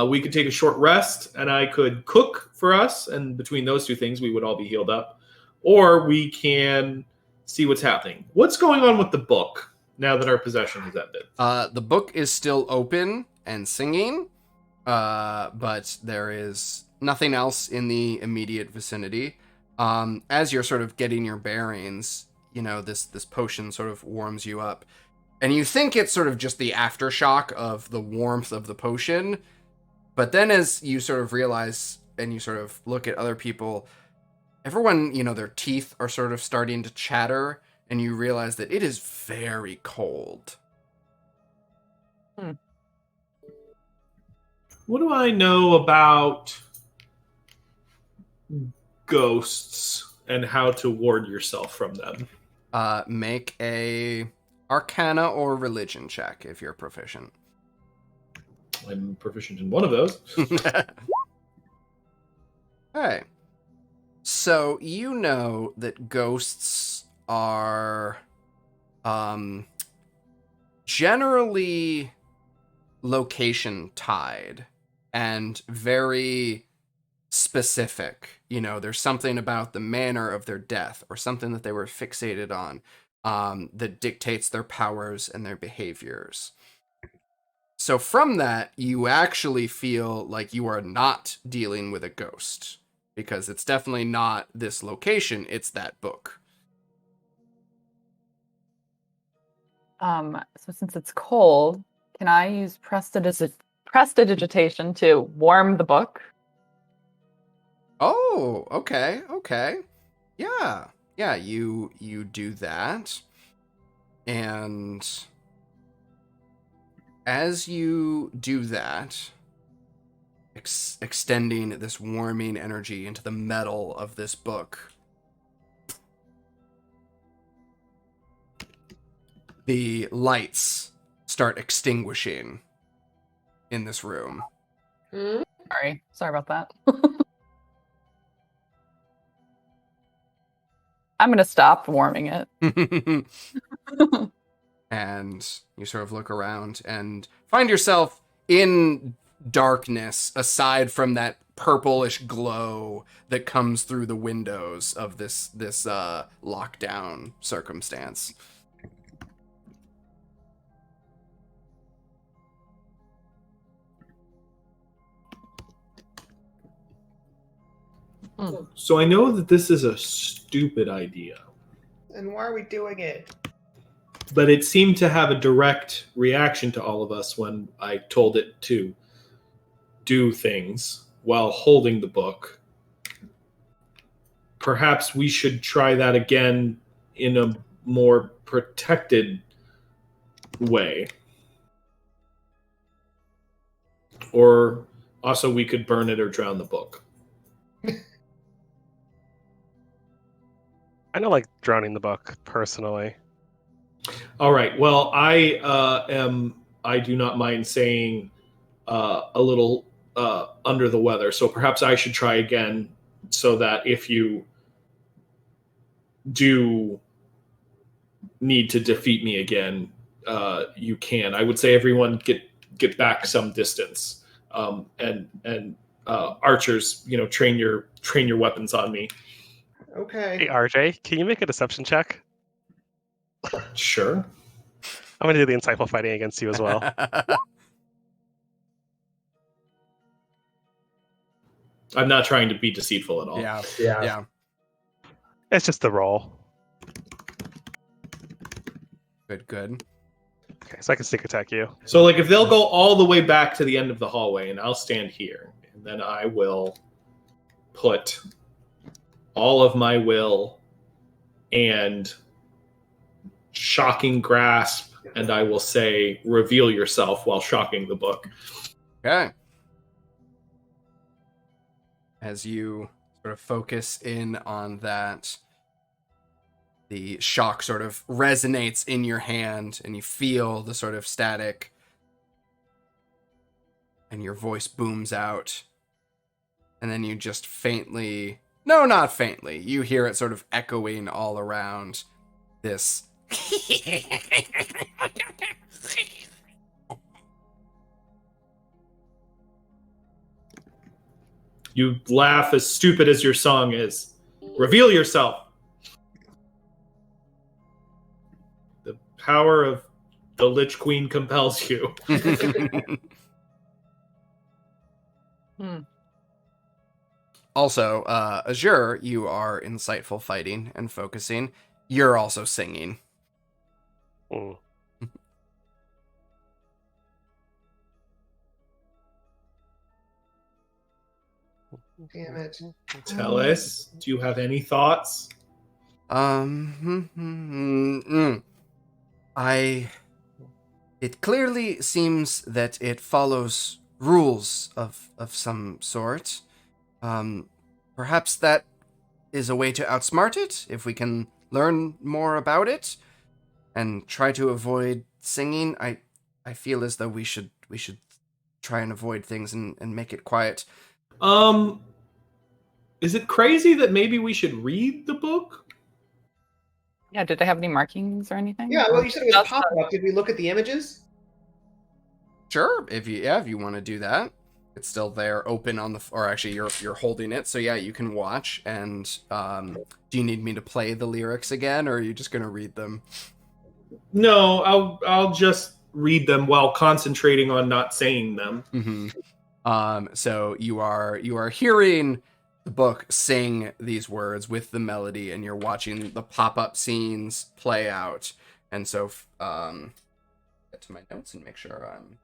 S4: We could take a short rest, and I could cook for us, and between those two things, we would all be healed up. Or we can see what's happening. What's going on with the book now that our possession has ended?
S1: The book is still open and singing, but there is nothing else in the immediate vicinity. As you're sort of getting your bearings, this potion sort of warms you up. And you think it's sort of just the aftershock of the warmth of the potion. But then as you sort of realize and you sort of look at other people, everyone, their teeth are sort of starting to chatter, and you realize that it is very cold.
S4: What do I know about ghosts and how to ward yourself from them?
S1: Make a Arcana or Religion check if you're proficient.
S4: I'm proficient in one of those.
S1: Hey. So you know that ghosts are generally location tied and very specific. There's something about the manner of their death or something that they were fixated on that dictates their powers and their behaviors. So from that, you actually feel like you are not dealing with a ghost, because it's definitely not this location, it's that book.
S5: So since it's cold, can I use prestidigitation to warm the book?
S1: Oh, okay. Yeah, you do that. And as you do that, extending this warming energy into the metal of this book. The lights start extinguishing in this room.
S5: Sorry about that. I'm gonna stop warming it.
S1: And you sort of look around and find yourself in darkness, aside from that purplish glow that comes through the windows of this lockdown circumstance.
S4: So I know that this is a stupid idea,
S2: And why are we doing it?
S4: but it seemed to have a direct reaction to all of us when I told it to do things while holding the book. Perhaps we should try that again in a more protected way. Or also we could burn it or drown the book.
S3: I don't like drowning the book personally.
S4: All right. Well, I do not mind saying a little under the weather. So perhaps I should try again, so that if you do need to defeat me again, you can. I would say everyone get back some distance, and archers, train your weapons on me.
S2: Okay.
S3: Hey, RJ, can you make a deception check?
S4: Sure.
S3: I'm gonna do the insightful fighting against you as well.
S4: I'm not trying to be deceitful at all.
S1: Yeah.
S3: It's just the roll.
S1: Good.
S3: Okay, so I can sneak attack you.
S4: So, like, if they'll go all the way back to the end of the hallway, and I'll stand here, and then I will put all of my will and shocking grasp, and I will say, reveal yourself while shocking the book.
S1: Okay. As you sort of focus in on that, the shock sort of resonates in your hand, and you feel the sort of static, and your voice booms out. And then you just faintly, no, not faintly, you hear it sort of echoing all around this.
S4: You laugh as stupid as your song is. Reveal yourself. The power of the Lich Queen compels you.
S1: Also, Azure, you are insightful fighting and focusing. You're also singing.
S3: Mm.
S2: Damn it.
S4: Tell us, do you have any thoughts?
S1: It clearly seems that it follows rules of some sort. Perhaps that is a way to outsmart it, if we can learn more about it and try to avoid singing. I feel as though we should try and avoid things and make it quiet.
S4: Is it crazy that maybe we should read the book?
S5: Yeah, did they have any markings or anything?
S2: Yeah, well, you said it was a
S5: Just the-
S2: pop-up. Did we look at the images?
S1: Sure, if you want to do that. It's still there, open on the, or actually you're holding it, so yeah, you can watch. And do you need me to play the lyrics again, or are you just gonna read them?
S4: No, I'll just read them while concentrating on not saying them.
S1: Mm-hmm. So you are hearing the book sing these words with the melody, and you're watching the pop-up scenes play out. And so, get to my notes and make sure I'm.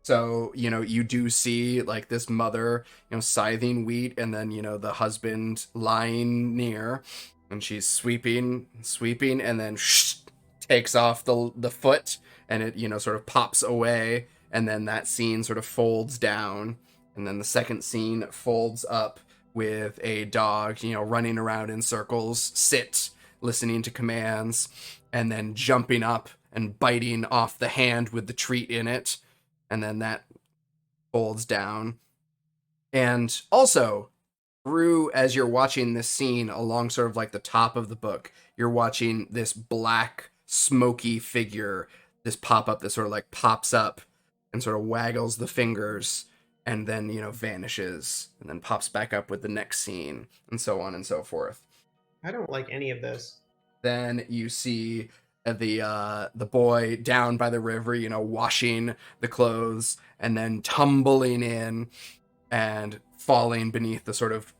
S1: So, you do see, like, this mother, scything wheat, and then, the husband lying near, and she's sweeping, and then takes off the foot, and it, sort of pops away, and then that scene sort of folds down, and then the second scene folds up with a dog, running around in circles, sit, listening to commands, and then jumping up and biting off the hand with the treat in it, and then that folds down. And also, through as you're watching this scene along sort of like the top of the book, you're watching this black, smoky figure, this pop up that sort of like pops up and sort of waggles the fingers and then, vanishes and then pops back up with the next scene and so on and so forth.
S2: I don't like any of this.
S1: Then you see the boy down by the river, washing the clothes and then tumbling in and falling beneath the sort of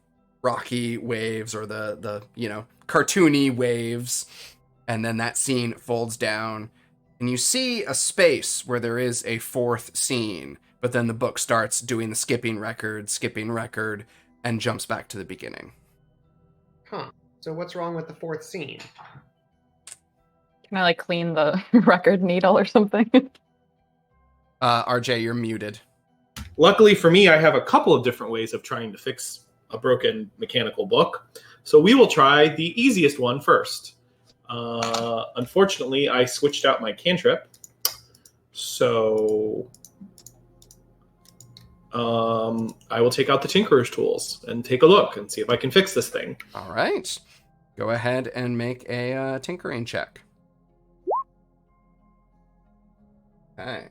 S1: rocky waves or the cartoony waves. And then that scene folds down and you see a space where there is a fourth scene, but then the book starts doing the skipping record, and jumps back to the beginning.
S2: Huh. So what's wrong with the fourth scene?
S5: Can I like clean the record needle or something?
S1: RJ, you're muted.
S4: Luckily for me, I have a couple of different ways of trying to fix a broken mechanical book. So we will try the easiest one first. Unfortunately, I switched out my cantrip. So I will take out the Tinkerer's tools and take a look and see if I can fix this thing.
S1: All right. Go ahead and make a tinkering check. Okay.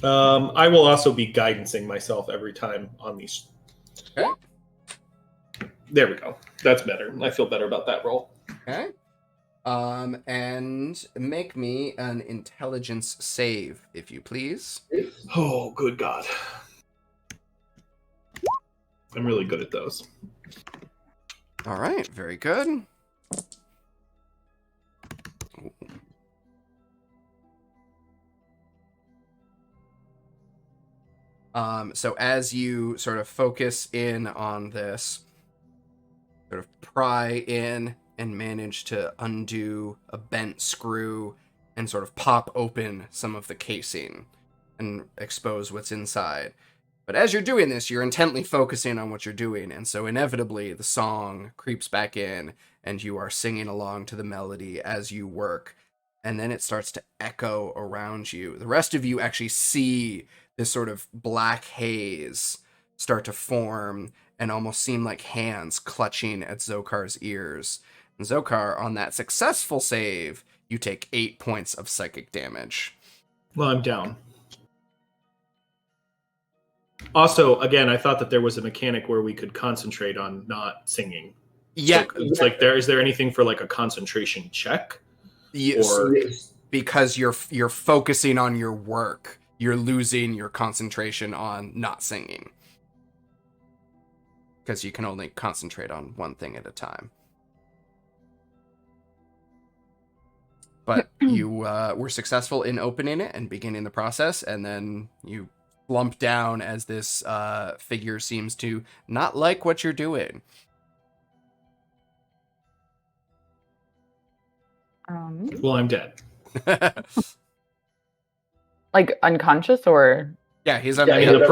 S4: I will also be guidancing myself every time on these.
S1: Okay.
S4: There we go. That's better. I feel better about that roll.
S1: Okay. And make me an intelligence save, if you please.
S4: Oh, good God. I'm really good at those.
S1: All right. Very good. So as you sort of focus in on this, sort of pry in and manage to undo a bent screw and sort of pop open some of the casing and expose what's inside. But as you're doing this, you're intently focusing on what you're doing, and so inevitably the song creeps back in and you are singing along to the melody as you work, and then it starts to echo around you. The rest of you actually see this sort of black haze start to form and almost seem like hands clutching at Zokar's ears. And Zokar, on that successful save, you take 8 points of psychic damage.
S4: Well, I'm down. Also, again, I thought that there was a mechanic where we could concentrate on not singing.
S1: Yeah.
S4: So it's like is there anything for like a concentration check?
S1: Or because you're focusing on your work, you're losing your concentration on not singing. Because you can only concentrate on one thing at a time. But you were successful in opening it and beginning the process, and then you slump down as this figure seems to not like what you're doing.
S4: Well, I'm dead.
S5: Like unconscious or?
S1: Yeah, he's
S4: I'm in the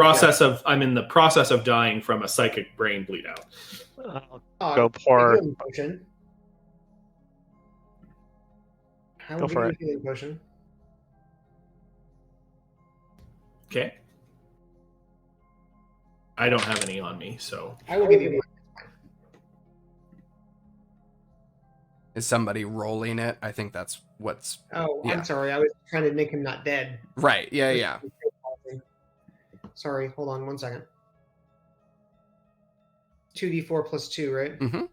S4: process of dying from a psychic brain bleed out.
S3: Go pour.
S2: Healing potion. How
S3: Go
S2: would
S3: for
S2: you
S3: it.
S2: healing potion?
S4: Okay. I don't have any on me, so
S2: I will give you one.
S1: Is somebody rolling it? I think that's what's...
S2: Oh,
S1: Yeah.
S2: I'm sorry. I was trying to make him not dead.
S1: Right, yeah.
S2: Sorry, hold on 1 second. 2d4 plus 2, right?
S1: Mm-hmm.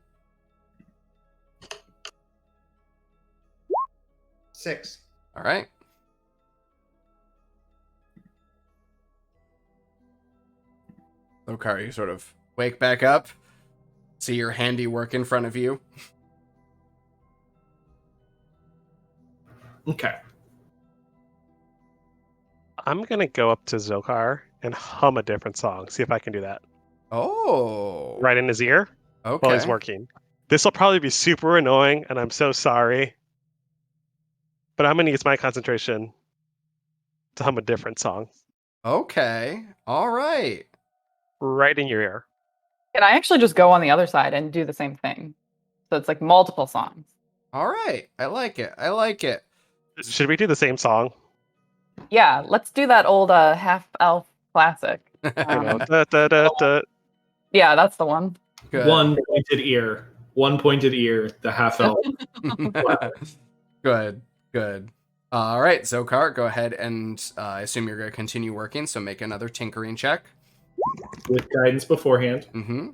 S2: 6.
S1: All right. Lokar, you sort of wake back up, see your handiwork in front of you.
S4: okay.
S3: I'm gonna go up to Zokar and hum a different song. See if I can do that.
S1: Oh.
S3: Right in his ear
S1: Okay.
S3: while he's working. This will probably be super annoying, and I'm so sorry. But I'm gonna use my concentration to hum a different song.
S1: Okay. All right.
S3: Right in your ear.
S5: Can I actually just go on the other side and do the same thing? So it's like multiple songs.
S1: All right. I like it. I like it.
S3: Should we do the same song?
S5: Yeah, let's do that old half elf classic.
S3: You know, da, da, da, da.
S5: Yeah, that's the one.
S1: Good.
S4: One pointed ear, the half elf.
S1: Good. Good. All right, Zokar, go ahead and I assume you're going to continue working, so make another tinkering check.
S4: With guidance beforehand.
S1: Mm-hmm.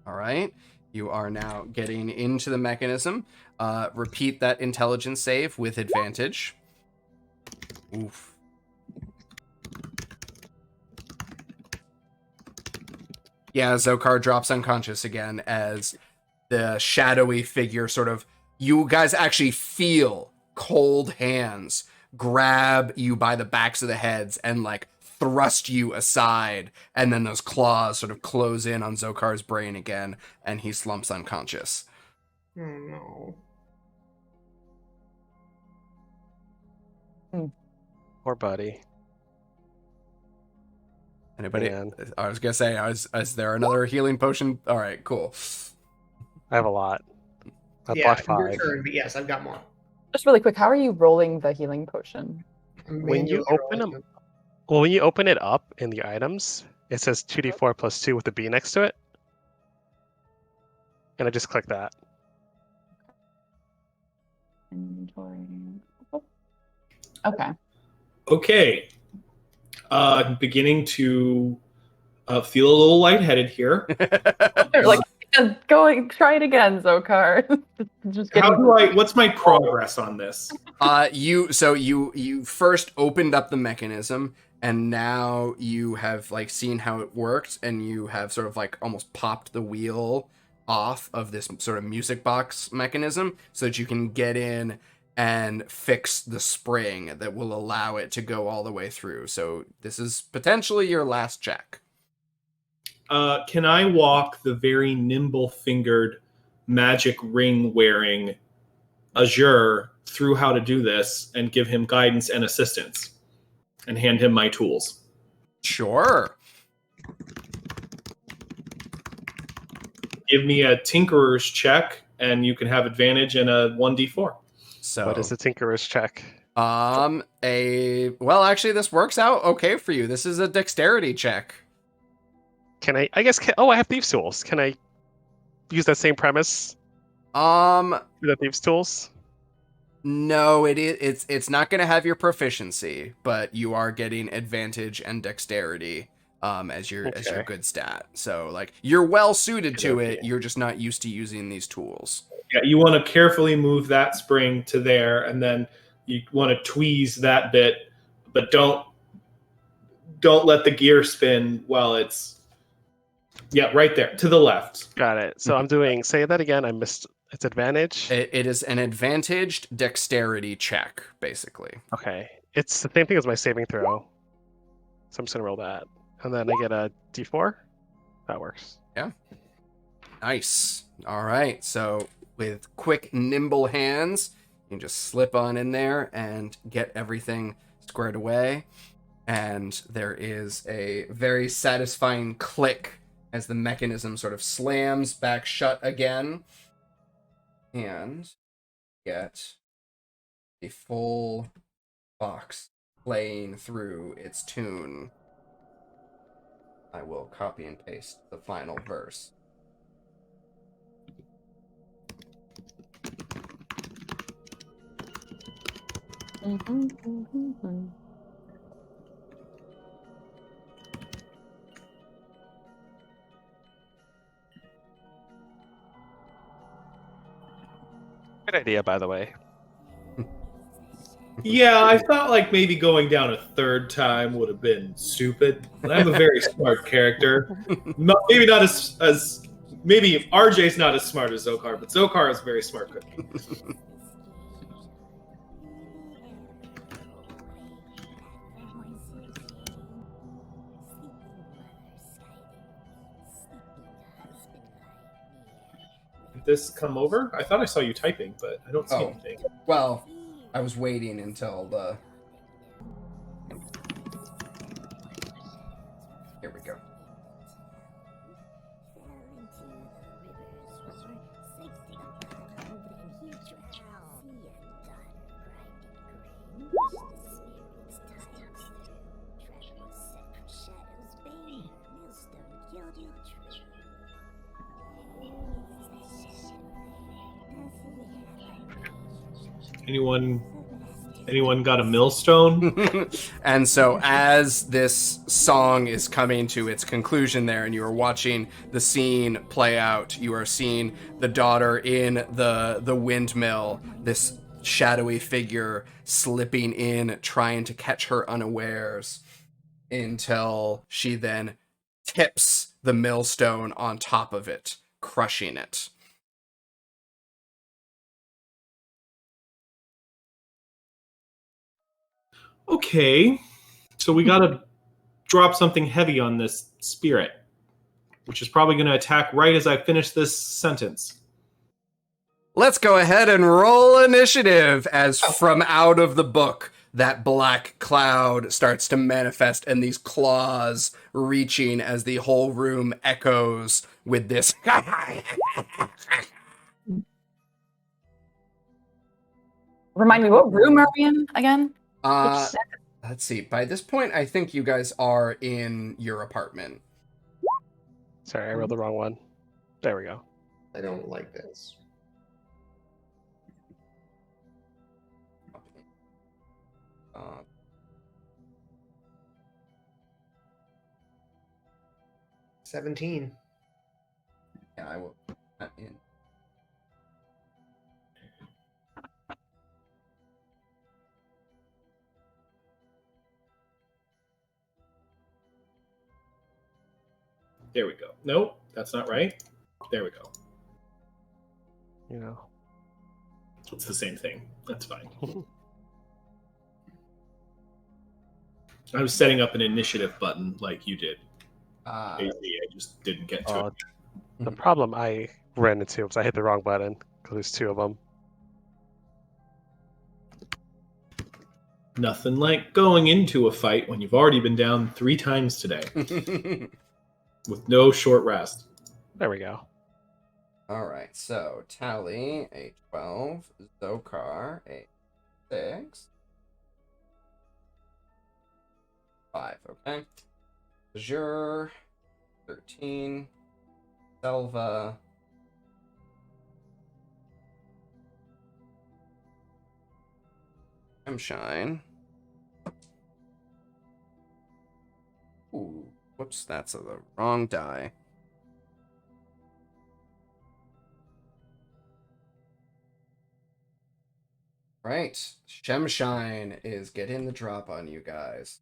S1: All right. You are now getting into the mechanism. Repeat that intelligence save with advantage. Oof. Yeah, Zokar drops unconscious again as the shadowy figure sort of, you guys actually feel cold hands grab you by the backs of the heads and like thrust you aside, and then those claws sort of close in on Zokar's brain again, and he slumps unconscious.
S2: Oh no.
S3: Poor buddy.
S1: Anybody?
S3: Man.
S1: I was gonna say, is there another healing potion? All right, cool.
S3: I have a lot. I
S2: Yeah,
S3: bought
S2: your
S3: 5.
S2: turn, but yes, I've got more.
S5: Just really quick, how are you rolling the healing potion?
S2: I'm
S3: When you
S2: manually
S3: open
S2: rolling
S3: them- Well, when you open it up in the items, it says 2d4 plus 2 with a B next to it. And I just click that.
S5: Inventory. Okay.
S4: Okay. Beginning to feel a little lightheaded here.
S5: They're like, try it again, Zokar. Just
S4: How
S5: kidding.
S4: do I? What's my progress on this?
S1: You first opened up the mechanism, and now you have like seen how it worked, and you have sort of like almost popped the wheel off of this sort of music box mechanism so that you can get in and fix the spring that will allow it to go all the way through. So this is potentially your last check.
S4: Can I walk the very nimble-fingered, magic ring-wearing Azure through how to do this and give him guidance and assistance and hand him my tools?
S1: Sure.
S4: Give me a Tinkerer's check, and you can have advantage in a 1d4.
S1: So
S3: What is the Tinkerer's check?
S1: well, actually this works out okay for you. This is a dexterity check.
S3: Can I guess, I have Thieves' Tools. Can I use that same premise for the Thieves' Tools?
S1: No, it's not going to have your proficiency, but you are getting advantage and dexterity as your good stat. So like you're well suited to it. You're just not used to using these tools.
S4: Yeah, you want to carefully move that spring to there, and then you want to tweeze that bit, but don't let the gear spin while it's right there to the left.
S3: Got it. So I'm doing, say that again. I missed. It's advantage.
S1: It is an advantaged dexterity check, basically.
S3: Okay. It's the same thing as my saving throw. So I'm just gonna roll that, and then I get a D4. That works.
S1: Nice. All right. So with quick, nimble hands, you can just slip on in there and get everything squared away. And there is a very satisfying click as the mechanism sort of slams back shut again. And get a full box playing through its tune. I will copy and paste the final verse.
S3: Good idea, by the way.
S4: Yeah, I thought like maybe going down a third time would have been stupid. But I'm a very smart character. Maybe not as maybe RJ's not as smart as Zokar, but Zokar is a very smart cookie. Did this come over? I thought I saw you typing, but I don't see anything.
S1: Well, I was waiting until the... Here we go.
S4: Anyone got a millstone?
S1: And so as this song is coming to its conclusion there and you are watching the scene play out, you are seeing the daughter in the windmill, this shadowy figure slipping in, trying to catch her unawares, until she then tips the millstone on top of it, crushing it.
S4: Okay, so we gotta drop something heavy on this spirit, which is probably going to attack right as I finish this sentence.
S1: Let's go ahead and roll initiative as from out of the book that black cloud starts to manifest and these claws reaching as the whole room echoes with this.
S5: Remind me, what room are we in again?
S1: Let's see. By this point, I think you guys are in your apartment.
S3: Sorry, I rolled the wrong one. There we go.
S2: I don't like this.
S1: Uh,
S2: 17.
S1: yeah, I will put that in.
S4: There we go. Nope, that's not right. There we go.
S3: You know.
S4: It's the same thing. That's fine. I was setting up an initiative button like you did. I just didn't get to it.
S3: The problem I ran into was I hit the wrong button because there's two of them.
S4: Nothing like going into a fight when you've already been down 3 times today with no short rest.
S3: There we go.
S1: All right, so Tally, A12, Zokar, A6. 5, okay. Azure, 13. Selva. Shine. Ooh, whoops, that's the wrong die. Right, Shemshine is getting the drop on you guys.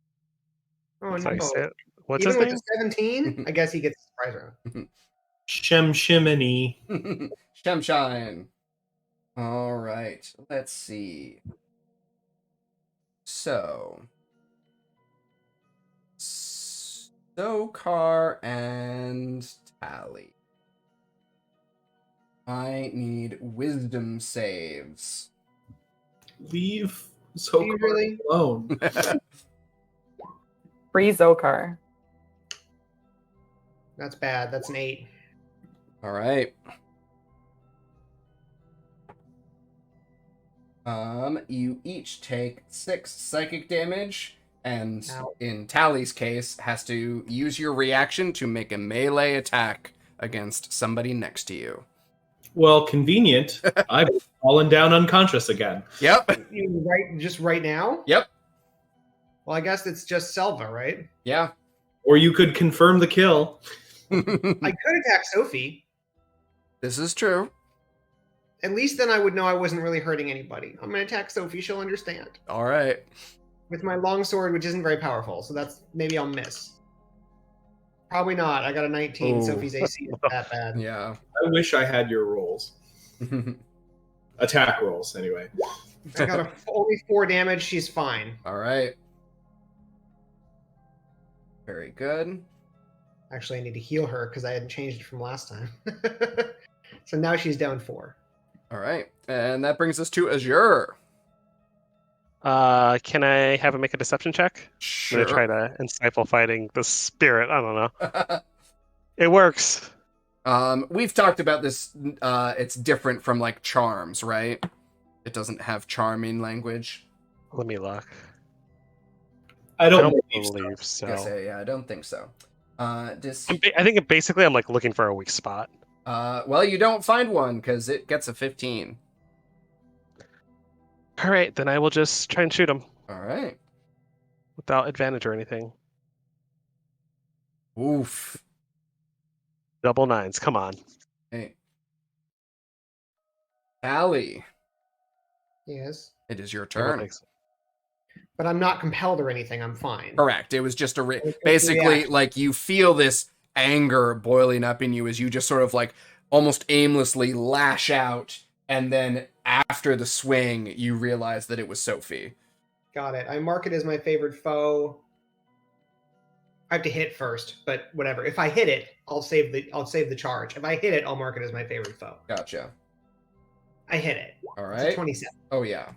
S2: Oh
S3: So you
S2: no!
S3: said- What's
S2: Even
S3: his
S2: with
S3: name?
S2: the 17, I guess he gets the surprise round.
S4: Shiminy.
S1: Shemshine. All right, let's see. So, Stokar and Tally. I need wisdom saves.
S4: Leave Zokar
S2: really?
S4: alone.
S5: Free Zokar.
S2: That's bad. That's an 8.
S1: All right. You each take 6 psychic damage, and
S2: Ow.
S1: in Tally's case, has to use your reaction to make a melee attack against somebody next to you.
S4: Well, convenient. I've fallen down unconscious again.
S1: Yep.
S2: Just right now?
S1: Yep.
S2: Well, I guess it's just Selva, right?
S1: Yeah.
S4: Or you could confirm the kill.
S2: I could attack Sophie.
S1: This is true.
S2: At least then I would know I wasn't really hurting anybody. I'm going to attack Sophie. She'll understand.
S1: All right.
S2: With my longsword, which isn't very powerful. So that's maybe I'll miss. Probably not. I got a 19.
S1: Ooh.
S2: Sophie's AC is that bad.
S1: Yeah.
S4: I wish I had your rolls. Attack rolls, anyway.
S2: I got only 4 damage. She's fine.
S1: All right. Very good.
S2: Actually, I need to heal her because I hadn't changed it from last time. So now she's down 4.
S1: All right. And that brings us to Azure.
S3: Can I have him make a deception check? I'm gonna try
S1: Sure.
S3: to stifle fighting the spirit. I don't know. It works.
S1: We've talked about this. It's different from like charms, right? It doesn't have charming language.
S3: Let me look.
S4: I
S3: I
S4: don't
S3: don't
S4: believe so.
S3: believe so.
S1: Guess yeah, I don't think so. Does
S3: I think basically I'm like looking for a weak spot.
S1: well, you don't find one because it gets a 15.
S3: All right, then I will just try and shoot him
S1: All right.
S3: without advantage or anything.
S1: Oof.
S3: Double nines. Come on.
S1: Hey. Allie,
S2: Yes.
S1: it is your
S3: Double
S1: turn.
S3: thanks.
S2: But I'm not compelled or anything. I'm fine.
S1: Correct. It was just
S2: It's just a
S1: basically
S2: reaction.
S1: like you feel this anger boiling up in you as you just sort of like almost aimlessly lash out, and then after the swing, you realize that it was Sophie.
S2: Got it. I mark it as my favorite foe. I have to hit first, but whatever. If I hit it, I'll save the charge. If I hit it, I'll mark it as my favorite foe.
S1: Gotcha.
S2: I hit it.
S1: All
S2: It's a
S1: right.
S2: 27.
S1: Oh yeah.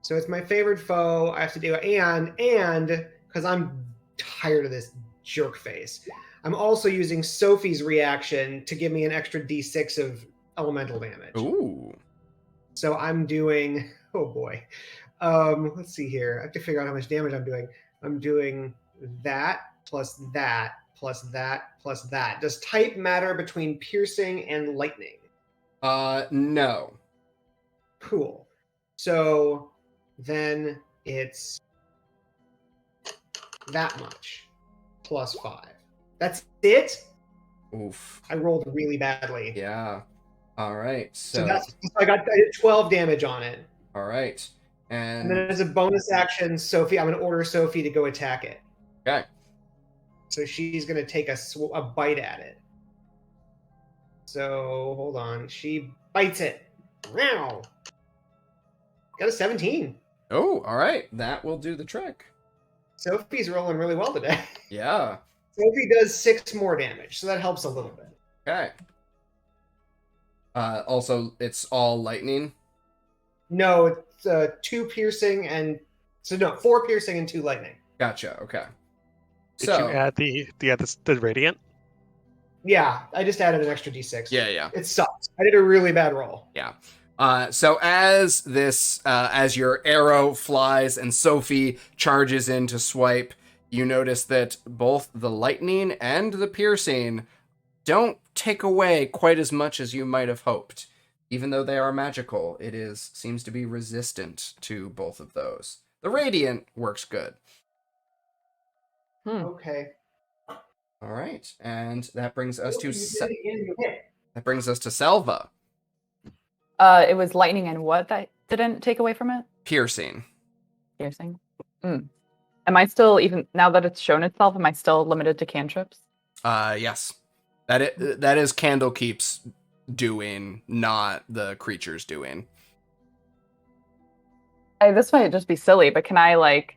S2: So it's my favorite foe. I have to do it, and because I'm tired of this jerk face, I'm also using Sophie's reaction to give me an extra d6 of elemental damage.
S1: Ooh.
S2: So I'm doing. Oh boy. Let's see here. I have to figure out how much damage I'm doing. I'm doing that plus that plus that plus that. Does type matter between piercing and lightning?
S1: No.
S2: Cool. So then it's that much plus 5. That's it?
S1: Oof.
S2: I rolled really badly.
S1: Yeah. All right.
S2: So I did 12 damage on it.
S1: All right.
S2: And then
S1: And
S2: as a bonus action, Sophie, I'm going to order Sophie to go attack it.
S1: okay.
S2: So she's going to take a bite at it. So hold on. She bites it. Wow. Got a 17.
S1: Oh, all right. That will do the trick.
S2: Sophie's rolling really well today.
S1: Yeah.
S2: Sophie does 6 more damage, so that helps a little bit.
S1: Okay. Also, it's all lightning.
S2: No, it's 2 piercing and 4 piercing and 2 lightning.
S1: Gotcha. Okay.
S3: Did
S1: So
S3: you add the radiant?
S2: Yeah, I just added an extra d6.
S1: yeah.
S2: It sucks. I did a really bad roll.
S1: Yeah. So as your arrow flies and Sophie charges in to swipe, you notice that both the lightning and the piercing don't take away quite as much as you might have hoped. Even though they are magical, seems to be resistant to both of those. The radiant works good.
S2: Okay.
S1: All right, and that brings us to
S2: You did it again, you hit.
S1: Selva.
S5: It was lightning and what that didn't take away from it?
S1: Piercing.
S5: Piercing. Am I still, even now that it's shown itself, am I still limited to cantrips?
S1: Yes. That is Candlekeep's doing, not the creature's doing.
S5: This might just be silly, but can I like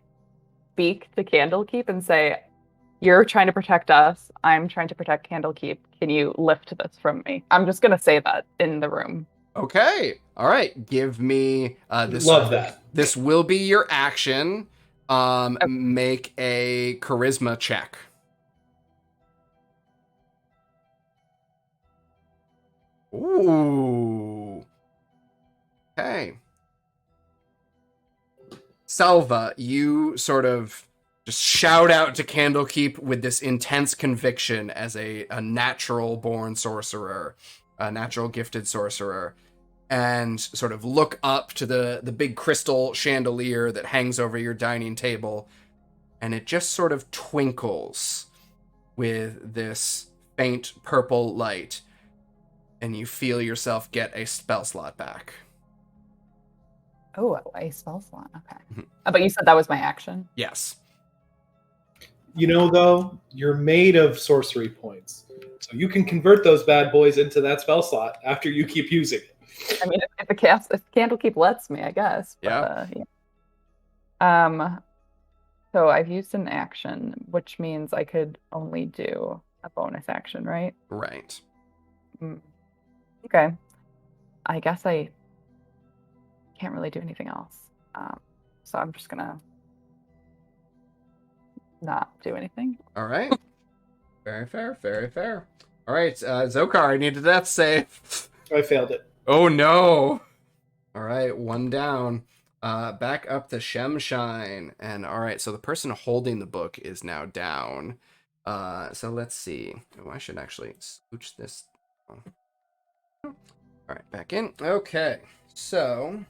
S5: speak to Candlekeep and say, "You're trying to protect us. I'm trying to protect Candlekeep. Can you lift this from me?" I'm just gonna say that in the room.
S1: Okay. All right. Give me this.
S4: Love that.
S1: This will be your action. Make a charisma check. Ooh. Okay. Salva, you sort of just shout out to Candlekeep with this intense conviction as a natural born sorcerer, a natural gifted sorcerer, and sort of look up to the big crystal chandelier that hangs over your dining table, and it just sort of twinkles with this faint purple light, and you feel yourself get a spell slot back.
S5: Oh, a spell slot. Okay. But you said that was my action.
S1: Yes.
S4: You know, though, you're made of sorcery points. So you can convert those bad boys into that spell slot after you keep using it.
S5: I mean, if Candlekeep lets me, I guess. But, yeah. So I've used an action, which means I could only do a bonus action, right?
S1: Right.
S5: Okay. I guess I can't really do anything else. so I'm just gonna not do anything.
S1: All right. Very fair. Very fair. All right, Zokar, I need a death save.
S4: I failed it.
S1: Oh no! All right, one down. Back up to Shemshine, and all right. So the person holding the book is now down. So let's see. Oh, I should actually scooch this. All right, back in. Okay, so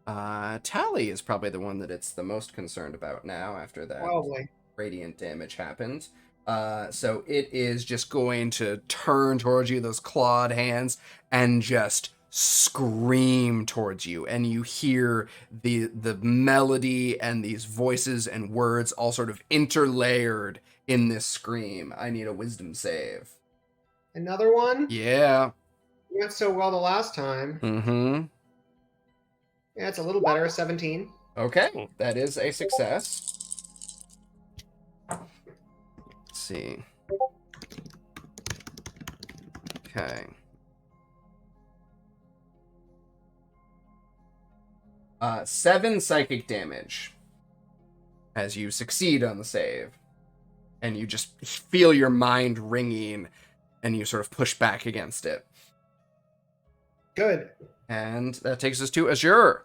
S1: Tally is probably the one that it's the most concerned about now after that
S2: Probably.
S1: radiant damage happened. So it is just going to turn towards you, those clawed hands, and just scream towards you. And you hear the melody and these voices and words all sort of interlayered in this scream. I need a wisdom save.
S2: Another one?
S1: Yeah.
S2: Went so well the last time.
S1: Mm-hmm.
S2: Yeah, it's a little better. 17.
S1: Okay, that is a success. Let's see. Okay. 7 psychic damage as you succeed on the save. And you just feel your mind ringing and you sort of push back against it.
S2: Good.
S1: And that takes us to Azure.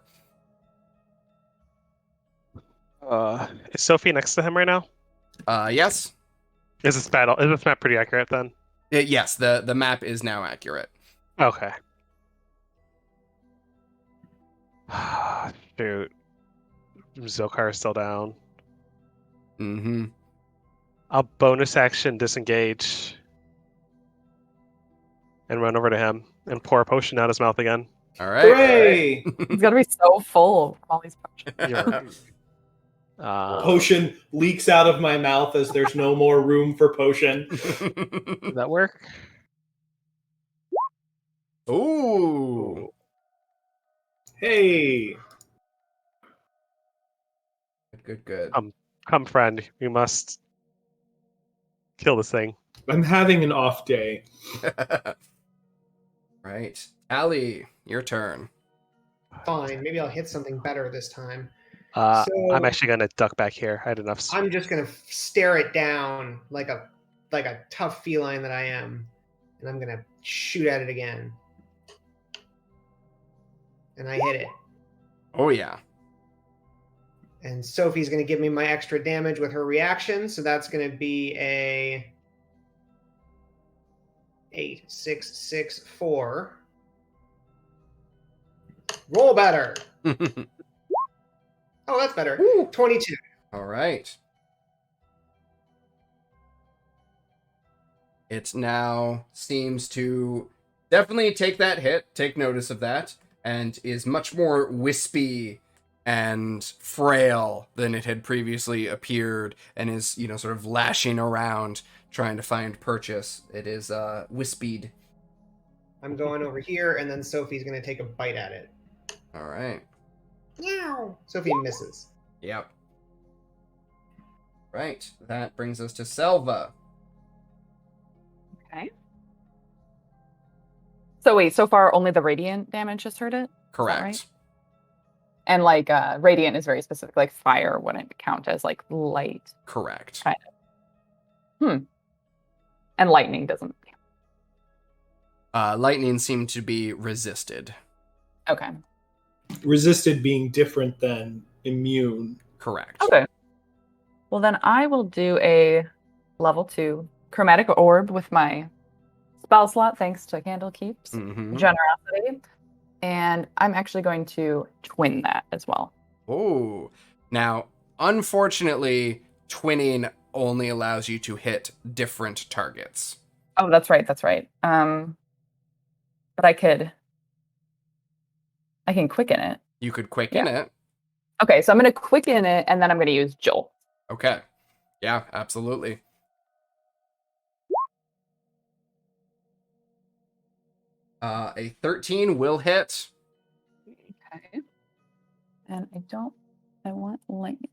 S3: Is Sophie next to him right now?
S1: Yes.
S3: Is this map pretty accurate then?
S1: Yes, the map is now accurate.
S3: Okay. Shoot. Zokar is still down.
S1: Mm-hmm.
S3: I'll bonus action disengage and run over to him and pour a potion out his mouth again.
S1: All right.
S4: Hooray!
S5: He's gonna be so full from all these potions.
S3: You're-
S4: Potion leaks out of my mouth as there's no more room for potion.
S3: Does that work?
S1: Ooh.
S4: Hey!
S1: Good.
S3: Come, friend. We must kill this thing.
S4: I'm having an off day.
S1: Right. Allie, your turn.
S2: Fine. Maybe I'll hit something better this time.
S3: I'm
S2: So-
S3: actually gonna duck back here. I had enough.
S2: I'm just gonna stare it down like a tough feline that I am, and I'm gonna shoot at it again. And I hit it.
S1: Oh, yeah.
S2: And Sophie's gonna give me my extra damage with her reaction, so that's gonna be a 8, 6, 6, 4. Roll better. Oh, that's better. 22.
S1: All right. It now seems to definitely take that hit, take notice of that, and is much more wispy and frail than it had previously appeared, and is, sort of lashing around trying to find purchase. It is wispied.
S2: I'm going over here, and then Sophie's gonna take a bite at it.
S1: All right.
S2: Meow. Sophie misses.
S1: Yep. Right. That brings us to Selva.
S5: Okay. So wait, so far only the radiant damage has hurt it?
S1: Correct.
S5: right? And like radiant is very specific, like fire wouldn't count as like light.
S1: Correct.
S5: And lightning doesn't count.
S1: Lightning seemed to be resisted.
S5: Okay.
S4: Resisted being different than immune.
S1: Correct.
S5: Okay. Well then I will do a level 2 chromatic orb with my spell slot thanks to Candlekeep's
S1: Mm-hmm.
S5: generosity. And I'm actually going to twin that as well.
S1: Oh. Now, unfortunately, twinning only allows you to hit different targets.
S5: Oh, that's right. But I can quicken it.
S1: You could quicken it.
S5: Okay, so I'm going to quicken it, and then I'm going to use Jolt.
S1: Okay. Yeah, absolutely. A 13 will hit.
S5: Okay. And I want lightning.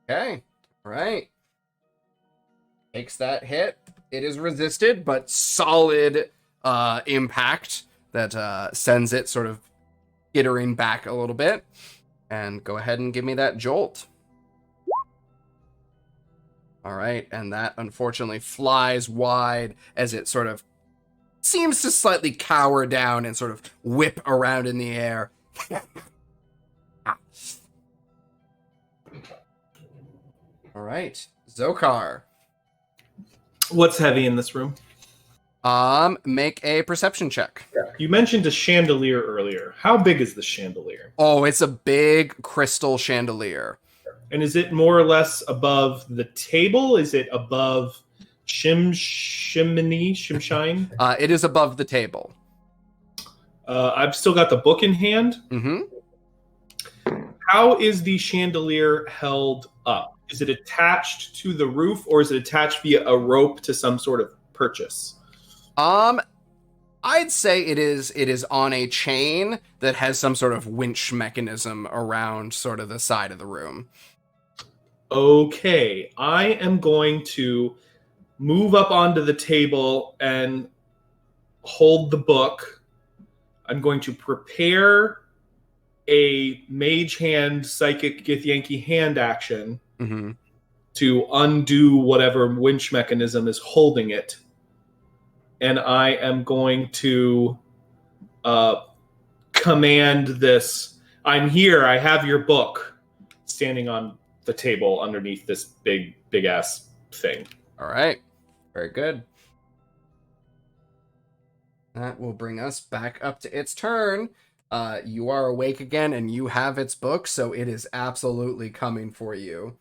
S1: Okay. All right. Takes that hit. It is resisted, but solid impact that sends it sort of skittering back a little bit. And go ahead and give me that jolt. All right, and that unfortunately flies wide as it sort of seems to slightly cower down and sort of whip around in the air. All right, Zokar.
S4: What's heavy in this room?
S1: Make a perception check.
S4: You mentioned a chandelier earlier. How big is the chandelier?
S1: Oh, it's a big crystal chandelier.
S4: And is it more or less above the table? Is it above Shimshine?
S1: It is above the table.
S4: I've still got the book in hand.
S1: Mm-hmm.
S4: How is the chandelier held up? Is it attached to the roof, or is it attached via a rope to some sort of purchase?
S1: I'd say it is on a chain that has some sort of winch mechanism around sort of the side of the room.
S4: Okay, I am going to move up onto the table and hold the book. I'm going to prepare a mage hand, psychic Githyanki hand action
S1: Mm-hmm.
S4: to undo whatever winch mechanism is holding it. And I am going to command this. I'm here. I have your book, standing on the table underneath this big ass thing.
S1: All right. Very good. That will bring us back up to its turn. You are awake again, and you have its book, so it is absolutely coming for you.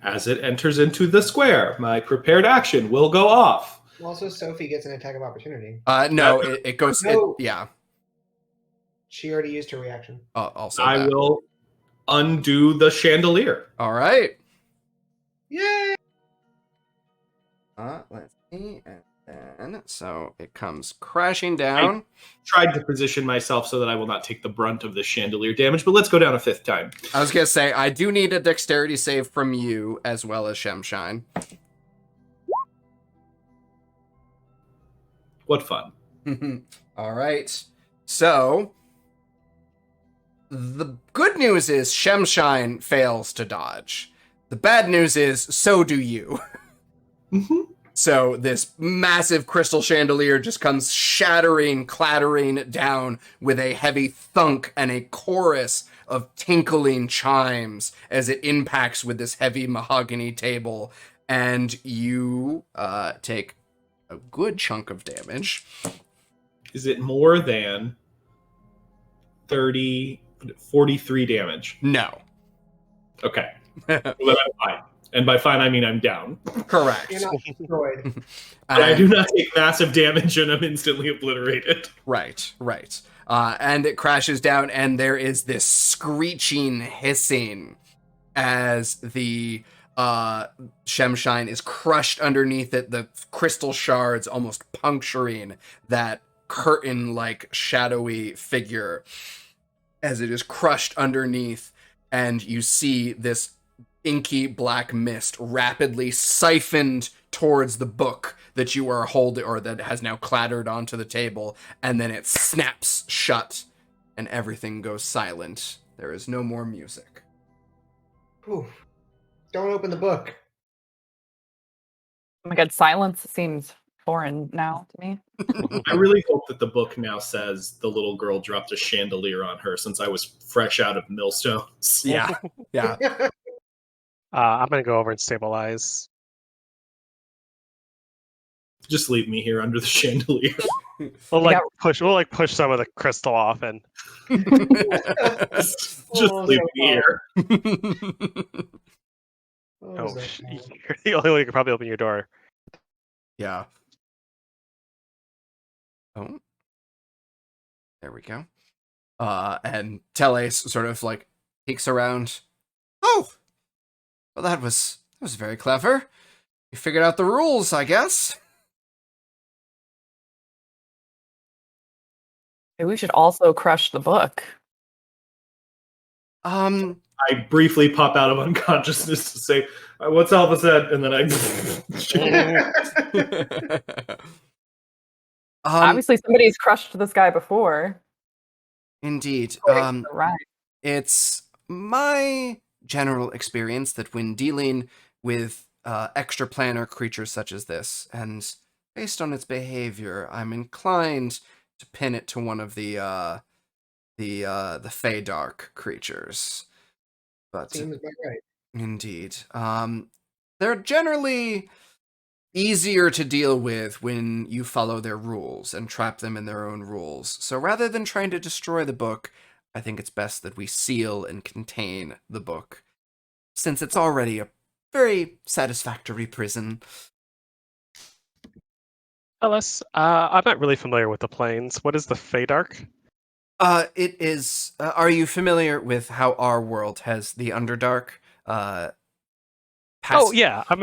S4: As it enters into the square, my prepared action will go off.
S2: Also, Sophie gets an attack of opportunity.
S1: No, it goes.
S2: No.
S1: Yeah.
S2: She already used her reaction.
S1: Also,
S4: I will undo the chandelier.
S1: All right.
S2: Yay!
S1: Let's see. And then, so it comes crashing down.
S4: Tried to position myself so that I will not take the brunt of the chandelier damage, but let's go down a fifth time.
S1: I was going to say, I do need a dexterity save from you as well as Shemshine.
S4: What fun.
S1: All right. So, the good news is Shemshine fails to dodge. The bad news is, so do you.
S4: Mm-hmm.
S1: So this massive crystal chandelier just comes shattering, clattering down with a heavy thunk and a chorus of tinkling chimes as it impacts with this heavy mahogany table. And you take a good chunk of damage.
S4: Is it more than 43 damage?
S1: No.
S4: Okay. Well, then I'm fine. And by fine, I mean I'm down.
S1: Correct.
S2: You're not destroyed.
S4: But I do not take massive damage and I'm instantly obliterated.
S1: Right. And it crashes down, and there is this screeching hissing as the Shemshine is crushed underneath it, the crystal shards almost puncturing that curtain-like shadowy figure as it is crushed underneath, and you see this inky black mist rapidly siphoned towards the book that you are holding, or that has now clattered onto the table, and then it snaps shut and everything goes silent. There is no more music.
S2: Whew. Don't open the book.
S5: Oh my god, silence seems foreign now to me.
S4: I really hope that the book now says the little girl dropped a chandelier on her, since I was fresh out of millstones.
S1: Yeah.
S3: I'm gonna go over and stabilize.
S4: Just leave me here under the chandelier.
S3: We'll push some of the crystal off, and
S4: Just leave me here.
S3: you're the only one who can probably open your door.
S1: Yeah. Oh. There we go. And Teles sort of like peeks around. Oh! Well, that was very clever. You figured out the rules, I guess.
S5: Maybe we should also crush the book.
S4: I briefly pop out of unconsciousness to say, "What's Alpha said?" And then I
S5: Obviously, somebody's crushed this guy before.
S1: Indeed.
S5: according to the rhyme.
S1: It's my general experience that when dealing with extraplanar creatures such as this, and based on its behavior, I'm inclined to pin it to one of the Fey Dark creatures. But
S2: Seems about right.
S1: indeed, they're generally easier to deal with when you follow their rules and trap them in their own rules. So rather than trying to destroy the book, I think it's best that we seal and contain the book, since it's already a very satisfactory prison.
S3: Ellis, I'm not really familiar with the planes. What is the Feydark?
S1: It is. Are you familiar with how our world has the Underdark?
S3: Oh yeah, I'm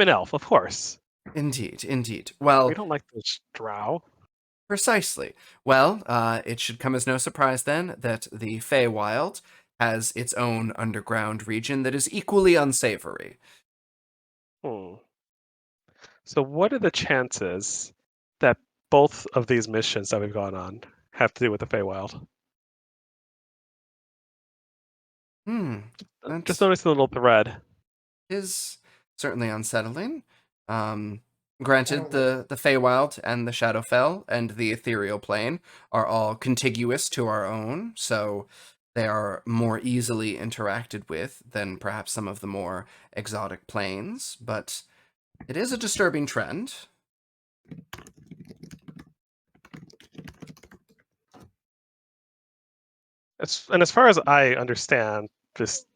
S3: an elf, of course.
S1: Indeed. Well,
S3: We don't like those drow.
S1: precisely. Well, it should come as no surprise then that the Feywild has its own underground region that is equally unsavory.
S3: So what are the chances that both of these missions that we've gone on have to do with the Feywild? Just noticed a little thread.
S1: Is certainly unsettling.
S2: I
S1: Granted,
S2: don't know.
S1: the Feywild and the Shadowfell and the Ethereal Plane are all contiguous to our own, so they are more easily interacted with than perhaps some of the more exotic planes, but it is a disturbing trend.
S3: And as far as I understand,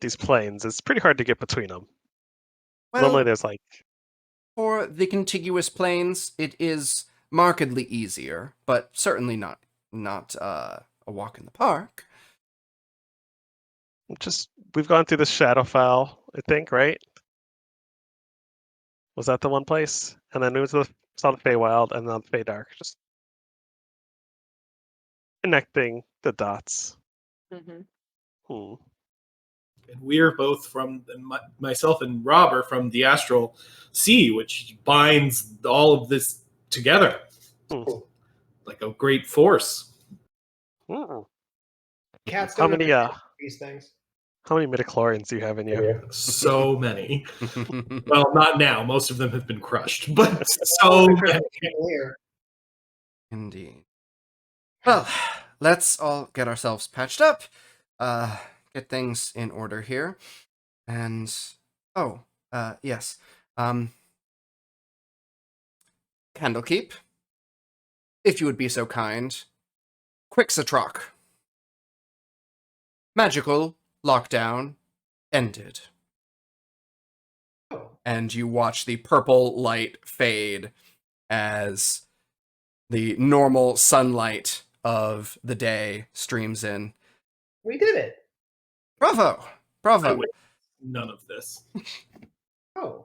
S3: these planes, it's pretty hard to get between them. Normally,
S1: Well,
S3: there's like
S1: for the contiguous planes, it is markedly easier, but certainly not a walk in the park.
S3: just we've gone through the Shadowfell, I think, right? Was that the one place? And then we saw the Feywild and then the Feydark. Just connecting the dots. Hmm.
S4: And we're both from myself and Rob are from the astral sea, which binds all of this together like a great force.
S2: Cats
S3: How
S2: don't
S3: many
S2: understand these things.
S3: how many midichlorians do you have in you?
S4: So many. Well, not now. Most of them have been crushed, but so
S2: Oh, the
S4: many.
S2: crystal chandelier.
S1: Indeed. Well, let's all get ourselves patched up, get things in order here, and yes, Candlekeep, if you would be so kind, Quixotrock. Magical lockdown ended.
S2: Oh,
S1: And you watch the purple light fade as the normal sunlight of the day streams in.
S2: we did it.
S1: Bravo!
S4: I
S1: Bravo!
S4: witnessed none of this.
S2: Oh,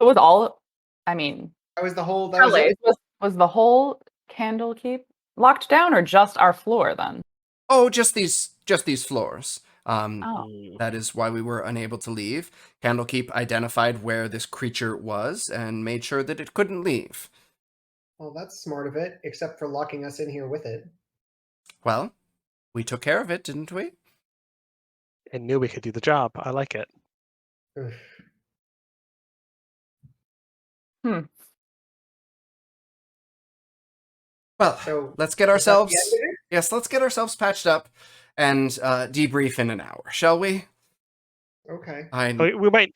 S5: It was all. I mean,
S2: that was the whole. That was
S5: Kelly,
S2: it.
S5: was the whole Candlekeep locked down, or just our floor then?
S1: Oh, just these floors.
S5: Oh,
S1: That is why we were unable to leave. Candlekeep identified where this creature was and made sure that it couldn't leave.
S2: Well, that's smart of it, except for locking us in here with it.
S1: Well, we took care of it, didn't we?
S3: And knew we could do the job. I like it.
S2: Ugh.
S1: Well,
S2: So,
S1: let's get
S2: is that the
S1: ourselves
S2: end of it?
S1: yes, let's get ourselves patched up and debrief in an hour, shall we?
S2: Okay.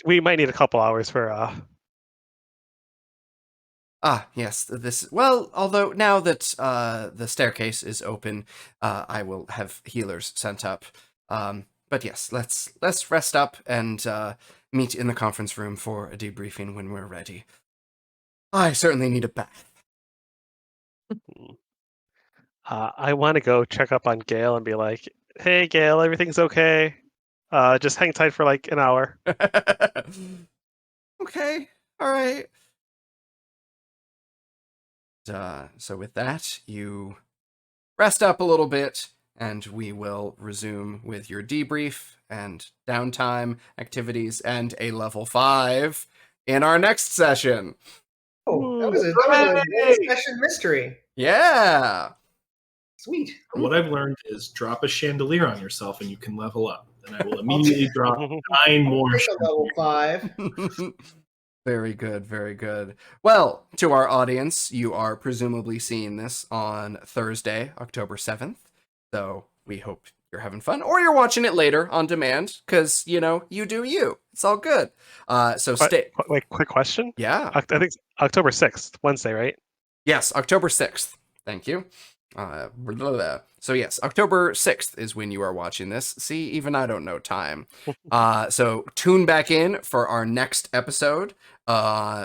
S3: We might need a couple hours for
S1: Yes, well, although now that the staircase is open, I will have healers sent up. But yes, let's rest up and meet in the conference room for a debriefing when we're ready. I certainly need a bath.
S3: I want to go check up on Gail and be like, "Hey, Gail, everything's okay. Just hang tight for like an hour."
S1: Okay, all right. So with that, you rest up a little bit, and we will resume with your debrief and downtime activities and a level 5 in our next session.
S2: Oh, that was a one-session mystery.
S1: Yeah.
S2: Sweet.
S4: What I've learned is drop a chandelier on yourself and you can level up. And I will immediately drop 9 more.
S2: Take a level 5.
S1: Very good, very good. Well, to our audience, you are presumably seeing this on Thursday, October 7th. So we hope you're having fun, or you're watching it later on demand, because, you know, you do you. It's all good. So stay.
S3: Wait, quick question.
S1: Yeah.
S3: I think it's October 6th, Wednesday, right?
S1: Yes, October 6th. Thank you. Blah, blah, blah. So yes, October 6th is when you are watching this. See, even I don't know time. So tune back in for our next episode,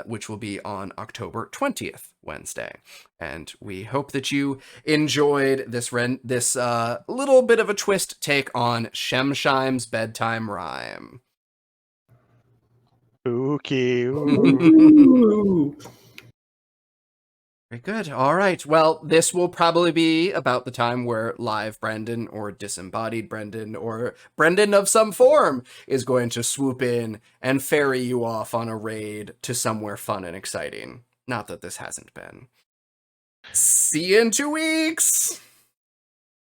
S1: which will be on October 20th, Wednesday. And we hope that you enjoyed this little bit of a twist take on Shemshime's bedtime rhyme.
S3: Spooky.
S4: Ooh.
S1: Very good. All right. Well, this will probably be about the time where live Brendan or disembodied Brendan or Brendan of some form is going to swoop in and ferry you off on a raid to somewhere fun and exciting. Not that this hasn't been. See you in 2 weeks!